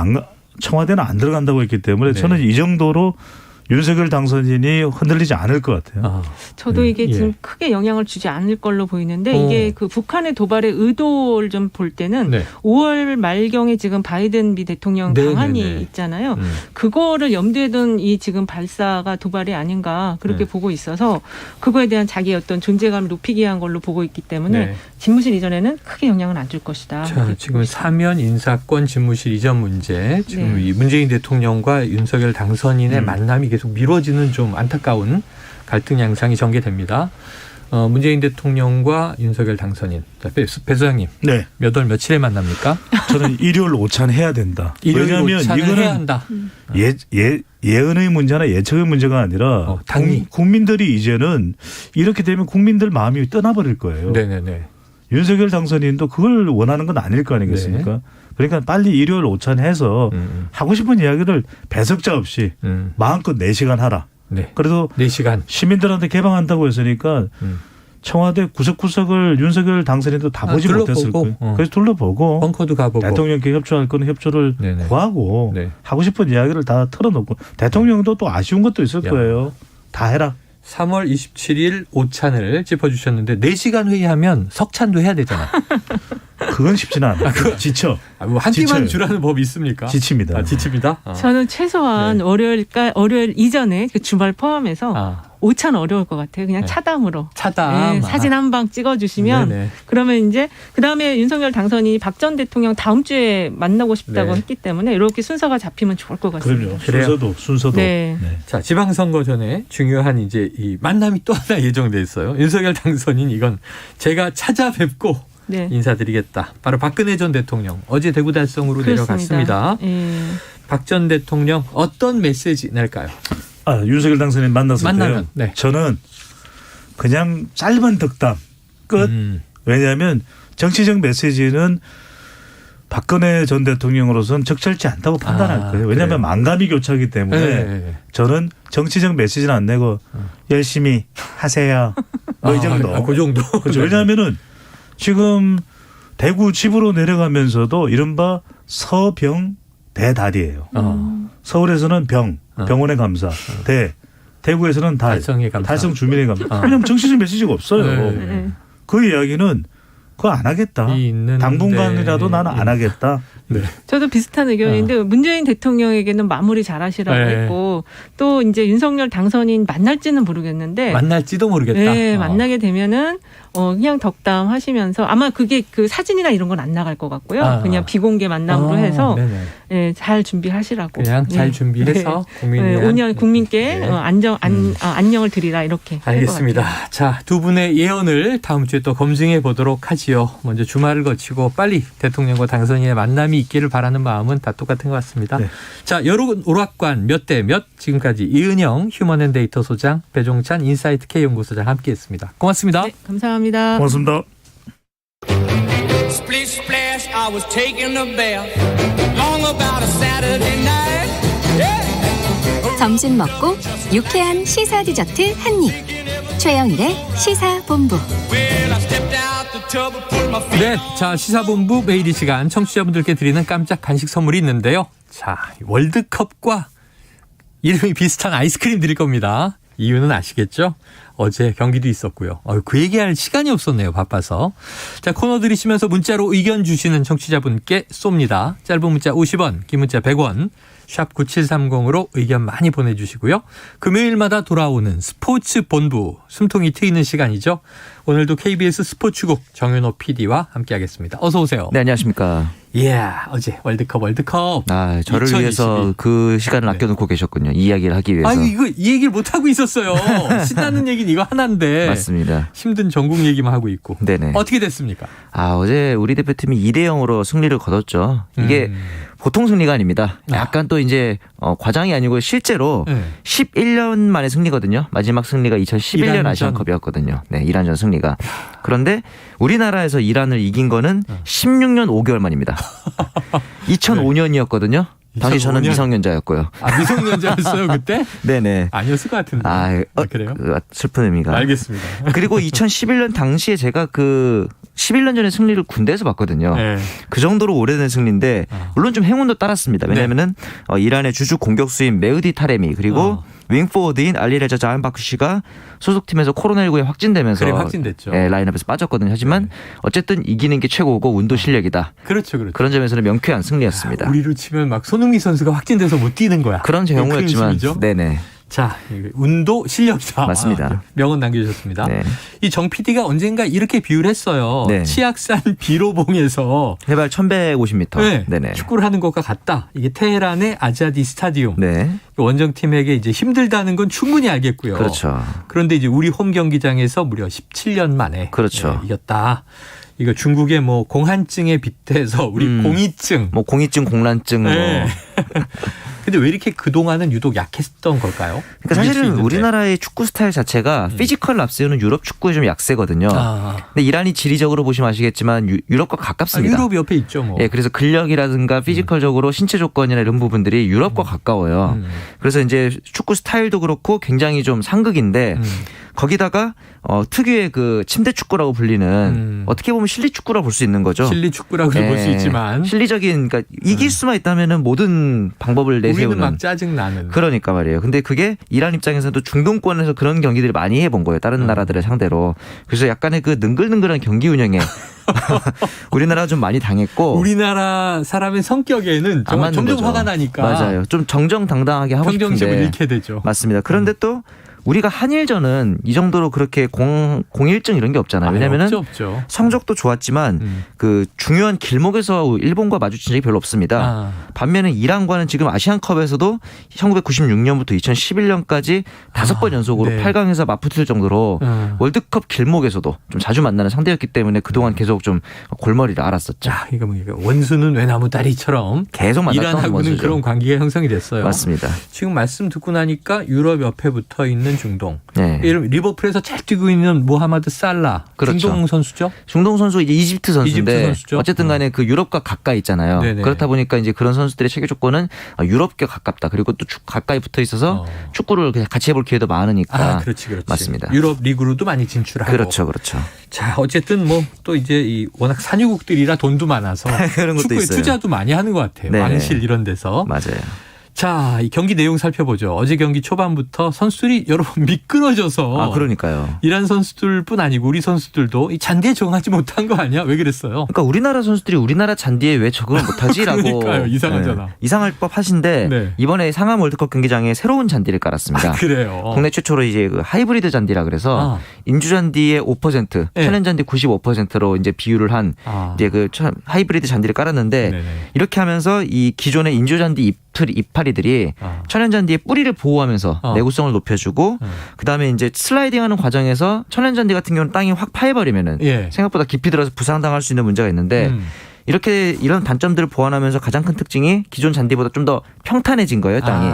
청와대는 안 들어간다고 했기 때문에 저는 이 정도로 윤석열 당선인이 흔들리지 않을 것 같아요. 저도 이게 지금 크게 영향을 주지 않을 걸로 보이는데 이게 그 북한의 도발의 의도를 좀 볼 때는 5월 말경에 지금 바이든 미 대통령 방한이 있잖아요. 그거를 염두에 둔 이 지금 발사가 도발이 아닌가 그렇게 보고 있어서 그거에 대한 자기의 어떤 존재감을 높이기 위한 걸로 보고 있기 때문에 집무실 이전에는 크게 영향을 안 줄 것이다. 자, 지금 사면 인사권 집무실 이전 문제 지금 이 문재인 대통령과 윤석열 당선인의 만남이 계속 미뤄지는 좀 안타까운 갈등 양상이 전개됩니다. 문재인 대통령과 윤석열 당선인. 자, 배 소장님. 몇 월 며칠에 만납니까? 저는 일요일 오찬 해야 된다. 왜냐하면 이거는 해야 한다. 예언의 문제나 예측의 문제가 아니라 국민들이 이제는 이렇게 되면 국민들 마음이 떠나버릴 거예요. 윤석열 당선인도 그걸 원하는 건 아닐 거 아니겠습니까? 그러니까 빨리 일요일 오찬해서 하고 싶은 이야기를 배석자 없이 마음껏 4시간 하라. 그래도 4시간 시민들한테 개방한다고 했으니까 청와대 구석구석을 윤석열 당선인도 다 보지 못했을 거예요. 그래서 둘러보고 벙커도 가보고 대통령께 협조할 거는 협조를 구하고 하고 싶은 이야기를 다 털어놓고 대통령도 또 아쉬운 것도 있을 거예요. 다 해라. 3월 27일 오찬을 짚어주셨는데 4시간 회의하면 석찬도 해야 되잖아. 그건 쉽지는 않아요. 지쳐. 뭐 한 끼만 주라는 법이 있습니까? 지칩니다. 지칩니다. 저는 최소한 월요일 이전에 그 주말 포함해서 오찬 어려울 것 같아요. 그냥 차담으로. 차담. 사진 한 방 찍어주시면 그러면 이제 그다음에 윤석열 당선인이 박 전 대통령 다음 주에 만나고 싶다고 했기 때문에 이렇게 순서가 잡히면 좋을 것 같습니다. 그럼요. 순서도. 자, 지방선거 전에 중요한 이제 이 만남이 또 하나 예정돼 있어요. 윤석열 당선인 이건 제가 찾아뵙고 인사드리겠다. 바로 박근혜 전 대통령 어제 대구 달성으로 내려갔습니다. 박 전 대통령 어떤 메시지 낼까요? 윤석열 당선인 만났을 때요. 저는 그냥 짧은 덕담 끝. 왜냐하면 정치적 메시지는 박근혜 전 대통령으로서는 적절치 않다고 판단할 거예요. 왜냐하면 만감이 교차하기 때문에 저는 정치적 메시지는 안 내고 열심히 하세요. 이 정도. 그 정도. 그렇죠. 왜냐하면은 지금 대구 집으로 내려가면서도 이른바 서병 대달이에요. 서울에서는 병원의 감사, 대구에서는 달성 주민의 감사. 왜냐하면 정치적 메시지가 없어요. 그 이야기는 그거 안 하겠다. 당분간이라도 나는 안 하겠다. 저도 비슷한 의견인데 문재인 대통령에게는 마무리 잘하시라고 했고 또 이제 윤석열 당선인 만날지는 모르겠는데 만날지도 모르겠다. 만나게 되면은 그냥 덕담 하시면서 아마 그게 그 사진이나 이런 건 안 나갈 것 같고요. 그냥 비공개 만남으로 해서 네, 잘 준비하시라고. 그냥 잘 준비해서 국민이 5년 국민께 안녕을 드리라 이렇게. 알겠습니다. 자, 두 분의 예언을 다음 주에 또 검증해 보도록 하지요. 먼저 주말을 거치고 빨리 대통령과 당선인의 만남이 있기를 바라는 마음은 다 똑같은 것 같습니다. 네. 자, 여론 오락관 몇 대 몇 지금까지 이은영 휴먼앤데이터 소장, 배종찬 인사이트 K연구소장 함께했습니다. 고맙습니다. 네, 감사합니다. 고맙습니다. Splish splash, I was taking a bath. Long about a Saturday night. Yeah. 점심 먹고 유쾌한 시사 디저트 한 입. 최영일의 시사본부. 네, 자 시사본부 매일 이 시간 청취자분들께 드리는 깜짝 간식 선물이 있는데요. 자, 월드컵과 이름이 비슷한 아이스크림 드릴 겁니다. 이유는 아시겠죠? 어제 경기도 있었고요. 그 얘기할 시간이 없었네요. 바빠서. 자, 코너 들으시면서 문자로 의견 주시는 청취자분께 쏩니다. 짧은 문자 50원, 긴 문자 100원, 샵 9730으로 의견 많이 보내주시고요. 금요일마다 돌아오는 스포츠 본부, 숨통이 트이는 시간이죠. 오늘도 KBS 스포츠국 정윤호 PD와 함께하겠습니다. 어서 오세요. 네, 안녕하십니까. 어제 월드컵. 아, 저를 2022. 위해서 그 시간을 아껴놓고 계셨군요. 이 이야기를 하기 위해서. 이 얘기를 못하고 있었어요. 신나는 얘기는 이거 하나인데. 맞습니다. 힘든 전국 얘기만 하고 있고. 네네. 어떻게 됐습니까? 어제 우리 대표팀이 2대0으로 승리를 거뒀죠. 이게 보통 승리가 아닙니다. 약간 또 이제 과장이 아니고 실제로 11년 만에 승리거든요. 마지막 승리가 2011년 아시안컵이었거든요. 네, 이란전 승리가. 그런데 우리나라에서 이란을 이긴 거는 16년 5개월 만입니다. 2005년이었거든요. 당시 저는 미성년자였고요. 미성년자였어요 그때? 네네. 아니었을 것 같은데. 그래요? 슬픈 의미가. 알겠습니다. 그리고 2011년 당시에 제가 11년 전에 승리를 군대에서 봤거든요. 네. 그 정도로 오래된 승리인데 물론 좀 행운도 따랐습니다. 왜냐하면은 이란의 주축 공격수인 메흐디 타레미 그리고 윙포워드인 알리레자 자한바크시가 소속팀에서 코로나19에 확진되면서 확진됐죠. 라인업에서 빠졌거든요. 하지만 어쨌든 이기는 게 최고고 운도 실력이다. 그렇죠. 그런 점에서는 명쾌한 승리였습니다. 우리로 치면 막 손흥민 선수가 확진돼서 못 뛰는 거야. 그런 경우였지만 네네. 자, 운도 실력이다. 맞습니다. 명언 남겨주셨습니다. 네. 이 정 PD가 언젠가 이렇게 비유를 했어요. 네. 치악산 비로봉에서 해발 1150m. 네네. 축구를 하는 것과 같다. 이게 테헤란의 아자디 스타디움. 네. 원정팀에게 이제 힘들다는 건 충분히 알겠고요. 그렇죠. 그런데 이제 우리 홈 경기장에서 무려 17년 만에 그렇죠. 이겼다. 이거 중국의 공한증에 빗대서 우리 공이증. 공이증, 공란증. 네. 근데 왜 이렇게 그동안은 유독 약했던 걸까요? 그러니까 사실은 우리나라의 축구 스타일 자체가 피지컬을 앞세우는 유럽 축구에 좀 약세거든요. 근데 이란이 지리적으로 보시면 아시겠지만 유럽과 가깝습니다. 유럽 옆에 있죠. 예, 그래서 근력이라든가 피지컬적으로 신체 조건이나 이런 부분들이 유럽과 가까워요. 그래서 이제 축구 스타일도 그렇고 굉장히 좀 상극인데 거기다가 특유의 그 침대 축구라고 불리는 어떻게 보면 실리 축구라고 볼 수 있는 거죠. 실리 축구라고 볼 수 있지만 실리적인 그러니까 이길 수만 있다면은 모든 방법을 내세우는. 우리는 막 짜증 나는. 그러니까 말이에요. 근데 그게 이란 입장에서도 중동권에서 그런 경기들을 많이 해본 거예요. 다른 나라들을 상대로. 그래서 약간의 그 능글능글한 경기 운영에 우리나라가 좀 많이 당했고. 우리나라 사람의 성격에는 정말 점점 화가 나니까. 맞아요. 좀 정정당당하게 하고 싶은데. 평정심을 잃게 되죠. 맞습니다. 그런데 또 우리가 한일전은 이 정도로 그렇게 공일증 이런 게 없잖아요. 왜냐면은 없죠. 성적도 좋았지만 그 중요한 길목에서 일본과 마주친 적이 별로 없습니다. 반면에 이란과는 지금 아시안컵에서도 1996년부터 2011년까지 5번 연속으로 8강에서 맞붙을 정도로 월드컵 길목에서도 좀 자주 만나는 상대였기 때문에 그동안 계속 좀 골머리를 앓았었죠. 자, 이거 원수는 외나무다리처럼 계속 만났던 이란하고는 원수죠. 그런 관계가 형성이 됐어요. 맞습니다. 지금 말씀 듣고 나니까 유럽 옆에 붙어 있는 중동. 네. 리버풀에서 잘 뛰고 있는 모하마드 살라. 그렇죠. 중동 선수죠? 중동 선수 이제 이집트 선수인데 선수죠? 어쨌든 간에 그 유럽과 가까이 있잖아요. 네네. 그렇다 보니까 이제 그런 선수들의 체계 조건은 유럽과 가깝다. 그리고 또 가까이 붙어 있어서 축구를 그냥 같이 해볼 기회도 많으니까. 그렇지. 맞습니다. 유럽 리그로도 많이 진출하고. 그렇죠. 자, 어쨌든 또 이제 워낙 산유국들이라 돈도 많아서 그런 것도 축구에 있어요. 투자도 많이 하는 것 같아요. 네네. 왕실 이런 데서. 맞아요. 자, 이 경기 내용 살펴보죠. 어제 경기 초반부터 선수들이 여러 번 미끄러져서. 그러니까요. 이란 선수들뿐 아니고 우리 선수들도 이 잔디에 적응하지 못한 거 아니야? 왜 그랬어요? 그러니까 우리나라 선수들이 우리나라 잔디에 왜 적응을 못하지라고. 그러니까요. 이상하잖아. 이상할 법하신데 이번에 상암 월드컵 경기장에 새로운 잔디를 깔았습니다. 그래요. 국내 최초로 이제 그 하이브리드 잔디라 그래서 인주 잔디의 5%, 천연 잔디 95%로 이제 비율을 한 이제 그 하이브리드 잔디를 깔았는데 이렇게 하면서 이 기존의 인주 잔디 이파리들이 천연 잔디의 뿌리를 보호하면서 내구성을 높여주고 그다음에 이제 슬라이딩하는 과정에서 천연 잔디 같은 경우는 땅이 확 파해버리면은 생각보다 깊이 들어서 부상당할 수 있는 문제가 있는데 이렇게 이런 단점들을 보완하면서 가장 큰 특징이 기존 잔디보다 좀 더 평탄해진 거예요, 땅이.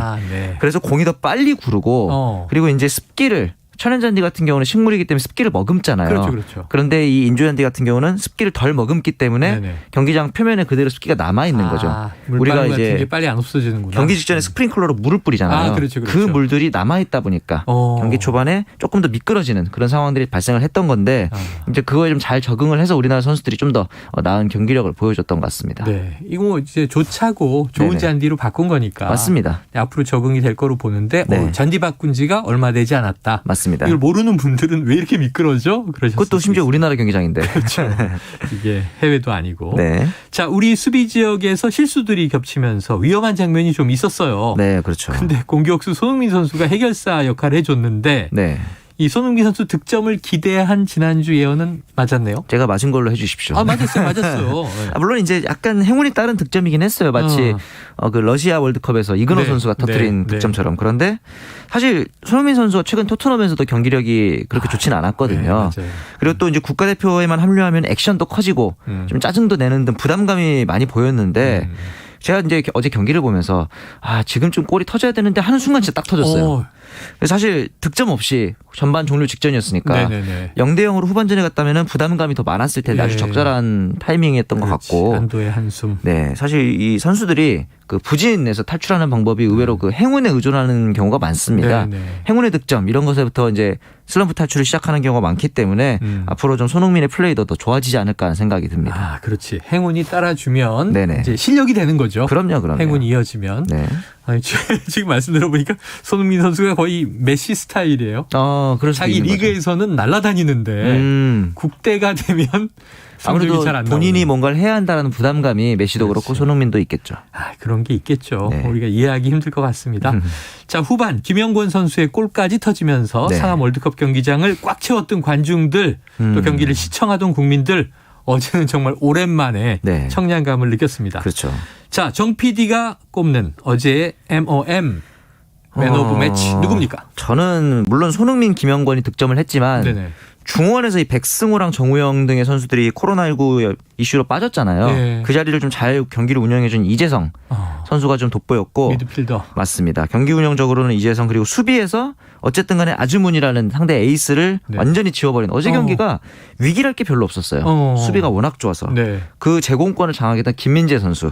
그래서 공이 더 빨리 구르고 그리고 이제 습기를 천연잔디 같은 경우는 식물이기 때문에 습기를 머금잖아요. 그렇죠. 그런데 이 인조잔디 같은 경우는 습기를 덜 머금기 때문에 경기장 표면에 그대로 습기가 남아 있는 거죠. 우리가 이제 게 빨리 안 없어지는구나. 경기 직전에 스프링클러로 물을 뿌리잖아요. 그렇죠. 그 물들이 남아 있다 보니까 경기 초반에 조금 더 미끄러지는 그런 상황들이 발생을 했던 건데 이제 그거에 좀 잘 적응을 해서 우리나라 선수들이 좀 더 나은 경기력을 보여줬던 것 같습니다. 네, 이거 이제 좋차고 좋은 잔디로 바꾼 거니까 맞습니다. 앞으로 적응이 될 거로 보는데 잔디 바꾼 지가 얼마 되지 않았다. 맞습니다. 이걸 모르는 분들은 왜 이렇게 미끄러져? 그것도 심지어 우리나라 경기장인데. 그렇죠. 이게 해외도 아니고. 네. 자, 우리 수비 지역에서 실수들이 겹치면서 위험한 장면이 좀 있었어요. 네, 그렇죠. 근데 공격수 손흥민 선수가 해결사 역할을 해줬는데 이 손흥민 선수 득점을 기대한 지난주 예언은 맞았네요. 제가 맞은 걸로 해주십시오. 맞았어요. 물론 이제 약간 행운이 따른 득점이긴 했어요. 마치 그 러시아 월드컵에서 이근호 선수가 터뜨린 득점처럼. 그런데 사실 손흥민 선수가 최근 토트넘에서도 경기력이 그렇게 좋지는 않았거든요. 그리고 또 이제 국가대표에만 합류하면 액션도 커지고 좀 짜증도 내는 등 부담감이 많이 보였는데 제가 이제 어제 경기를 보면서 지금쯤 골이 터져야 되는데 하는 순간 진짜 딱 터졌어요. 사실 득점 없이 전반 종료 직전이었으니까 0대0으로 후반전에 갔다면 부담감이 더 많았을 텐데 아주 적절한 타이밍이었던 것 같고. 안도의 한숨. 네, 사실 이 선수들이 그 부진에서 탈출하는 방법이 의외로 그 행운에 의존하는 경우가 많습니다. 행운의 득점 이런 것에부터 이제 슬럼프 탈출을 시작하는 경우가 많기 때문에 앞으로 좀 손흥민의 플레이도 더 좋아지지 않을까 하는 생각이 듭니다. 그렇지. 행운이 따라주면 이제 실력이 되는 거죠. 그럼요. 행운이 이어지면. 지금 말씀 들어보니까 손흥민 선수가 거의 메시 스타일이에요. 자기 리그에서는 날아다니는데 국대가 되면 아무래도 본인이 뭔가를 해야 한다는 부담감이 메시도 그렇고 손흥민도 있겠죠. 그런 게 있겠죠. 우리가 이해하기 힘들 것 같습니다. 자, 후반 김영권 선수의 골까지 터지면서 상암 월드컵 경기장을 꽉 채웠던 관중들 또 경기를 시청하던 국민들 어제는 정말 오랜만에 청량감을 느꼈습니다. 그렇죠. 자, 정 PD가 꼽는 어제의 MOM 맨 오브 매치 누굽니까? 저는 물론 손흥민, 김영권이 득점을 했지만 중원에서 이 백승호랑 정우영 등의 선수들이 코로나19 이슈로 빠졌잖아요. 그 자리를 좀 잘 경기를 운영해준 이재성 선수가 좀 돋보였고. 미드필더. 맞습니다. 경기 운영적으로는 이재성 그리고 수비에서 어쨌든 간에 아즈문이라는 상대 에이스를 완전히 지워버린 어제 경기가 위기랄 게 별로 없었어요. 수비가 워낙 좋아서. 그 제공권을 장악했던 김민재 선수.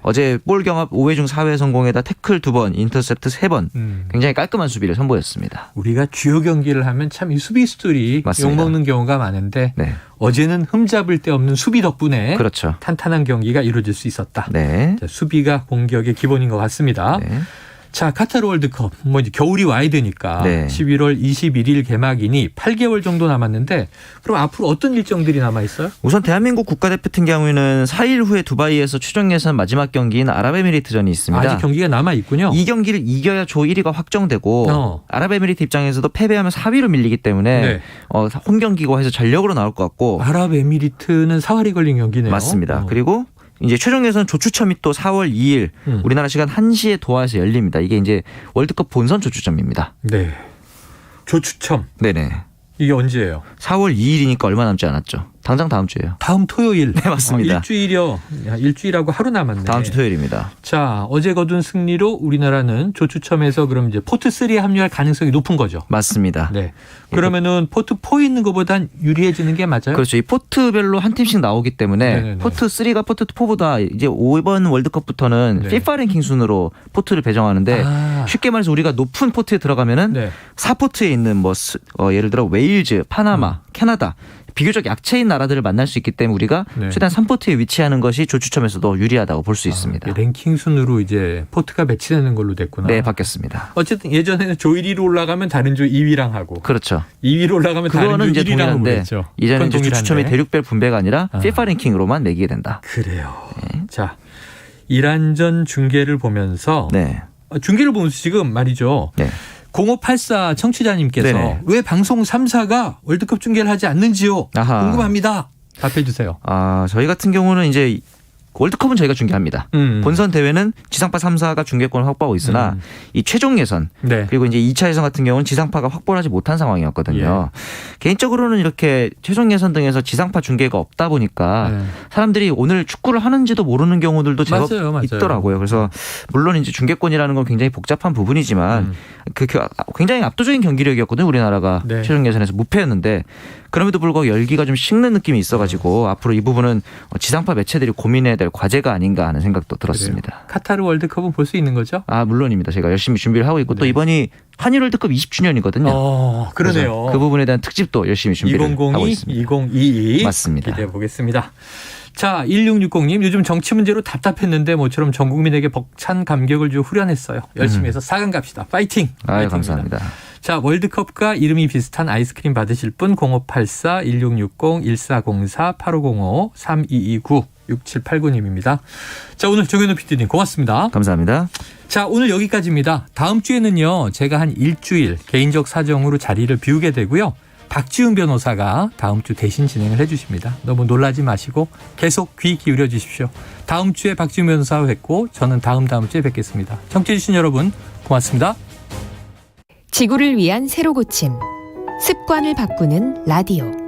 어제 볼 경합 5회 중 4회 성공에다 태클 2번, 인터셉트 3번 굉장히 깔끔한 수비를 선보였습니다. 우리가 주요 경기를 하면 참 이 수비수들이 욕먹는 경우가 많은데 어제는 흠잡을 데 없는 수비 덕분에 탄탄한 경기가 이루어질 수 있었다. 자, 수비가 공격의 기본인 것 같습니다. 자, 카타르 월드컵 이제 겨울이 와야 되니까 11월 21일 개막이니 8개월 정도 남았는데 그럼 앞으로 어떤 일정들이 남아 있어요? 우선 대한민국 국가대표 같은 경우에는 4일 후에 두바이에서 최종 예선 마지막 경기인 아랍에미리트전이 있습니다. 아직 경기가 남아 있군요. 이 경기를 이겨야 조 1위가 확정되고 아랍에미리트 입장에서도 패배하면 4위로 밀리기 때문에 홈 경기고 해서 전력으로 나올 것 같고. 아랍에미리트는 사활이 걸린 경기네요. 맞습니다. 그리고 이제 최종 예선 조추첨이 또 4월 2일 우리나라 시간 1시에 도하에서 열립니다. 이게 이제 월드컵 본선 조추첨입니다. 조추첨. 이게 언제예요? 4월 2일이니까 얼마 남지 않았죠. 당장 다음 주예요. 다음 토요일. 네, 맞습니다. 일주일이요. 일주일하고 하루 남았네. 다음 주 토요일입니다. 자, 어제 거둔 승리로 우리나라는 조추첨에서 그럼 이제 포트 3에 합류할 가능성이 높은 거죠. 맞습니다. 그러면은 포트 4에 있는 것보단 유리해지는 게 맞아요? 그렇죠. 이 포트별로 한 팀씩 나오기 때문에 포트 3가 포트 4보다 이제 5번 월드컵부터는 FIFA 랭킹 순으로 포트를 배정하는데 쉽게 말해서 우리가 높은 포트에 들어가면은 4포트에 있는 예를 들어 웨일즈, 파나마, 캐나다 비교적 약체인 나라들을 만날 수 있기 때문에 우리가 네. 최대한 3포트에 위치하는 것이 조추첨에서도 유리하다고 볼 수 있습니다. 랭킹 순으로 이제 포트가 배치되는 걸로 됐구나. 네, 바뀌었습니다. 어쨌든 예전에는 조 1위로 올라가면 다른 조 2위랑 하고. 그렇죠. 2위로 올라가면 다른 조 1위랑 하고 그랬죠. 이제는 이제 조추첨이 대륙별 분배가 아니라 FIFA 랭킹으로만 매기게 된다. 그래요. 네. 자, 이란전 중계를 보면서 중계를 보면서 지금 말이죠. 0584 청취자님께서 네네. 왜 방송 3사가 월드컵 중계를 하지 않는지요? 궁금합니다. 답해 주세요. 저희 같은 경우는 이제 월드컵은 저희가 중계합니다. 본선 대회는 지상파 3사가 중계권을 확보하고 있으나 이 최종 예선 그리고 이제 2차 예선 같은 경우는 지상파가 확보를 하지 못한 상황이었거든요. 개인적으로는 이렇게 최종 예선 등에서 지상파 중계가 없다 보니까 사람들이 오늘 축구를 하는지도 모르는 경우들도 제법 맞아요. 있더라고요. 그래서 물론 이제 중계권이라는 건 굉장히 복잡한 부분이지만 굉장히 압도적인 경기력이었거든요. 우리나라가 최종 예선에서 무패였는데 그럼에도 불구하고 열기가 좀 식는 느낌이 있어가지고 앞으로 이 부분은 지상파 매체들이 고민해야 될 과제가 아닌가 하는 생각도 들었습니다. 그래요. 카타르 월드컵은 볼 수 있는 거죠? 물론입니다. 제가 열심히 준비를 하고 있고 또 이번이 한일 월드컵 20주년이거든요. 그러네요. 그 부분에 대한 특집도 열심히 준비를 2002, 하고 있습니다. 2022 맞습니다. 기대해 보겠습니다. 자, 1660님 요즘 정치 문제로 답답했는데 모처럼 전 국민에게 벅찬 감격을 주어 후련했어요. 열심히 해서 4강 갑시다. 파이팅! 감사합니다. 자, 월드컵과 이름이 비슷한 아이스크림 받으실 분 0584 1660 1404 8505 3229 6789님입니다. 자, 오늘 정현우 PD님 고맙습니다. 감사합니다. 자, 오늘 여기까지입니다. 다음 주에는요, 제가 한 일주일 개인적 사정으로 자리를 비우게 되고요. 박지훈 변호사가 다음 주 대신 진행을 해 주십니다. 너무 놀라지 마시고 계속 귀 기울여 주십시오. 다음 주에 박지훈 변호사와 뵙고 저는 다음 주에 뵙겠습니다. 청취해 주신 여러분 고맙습니다. 지구를 위한 새로 고침 습관을 바꾸는 라디오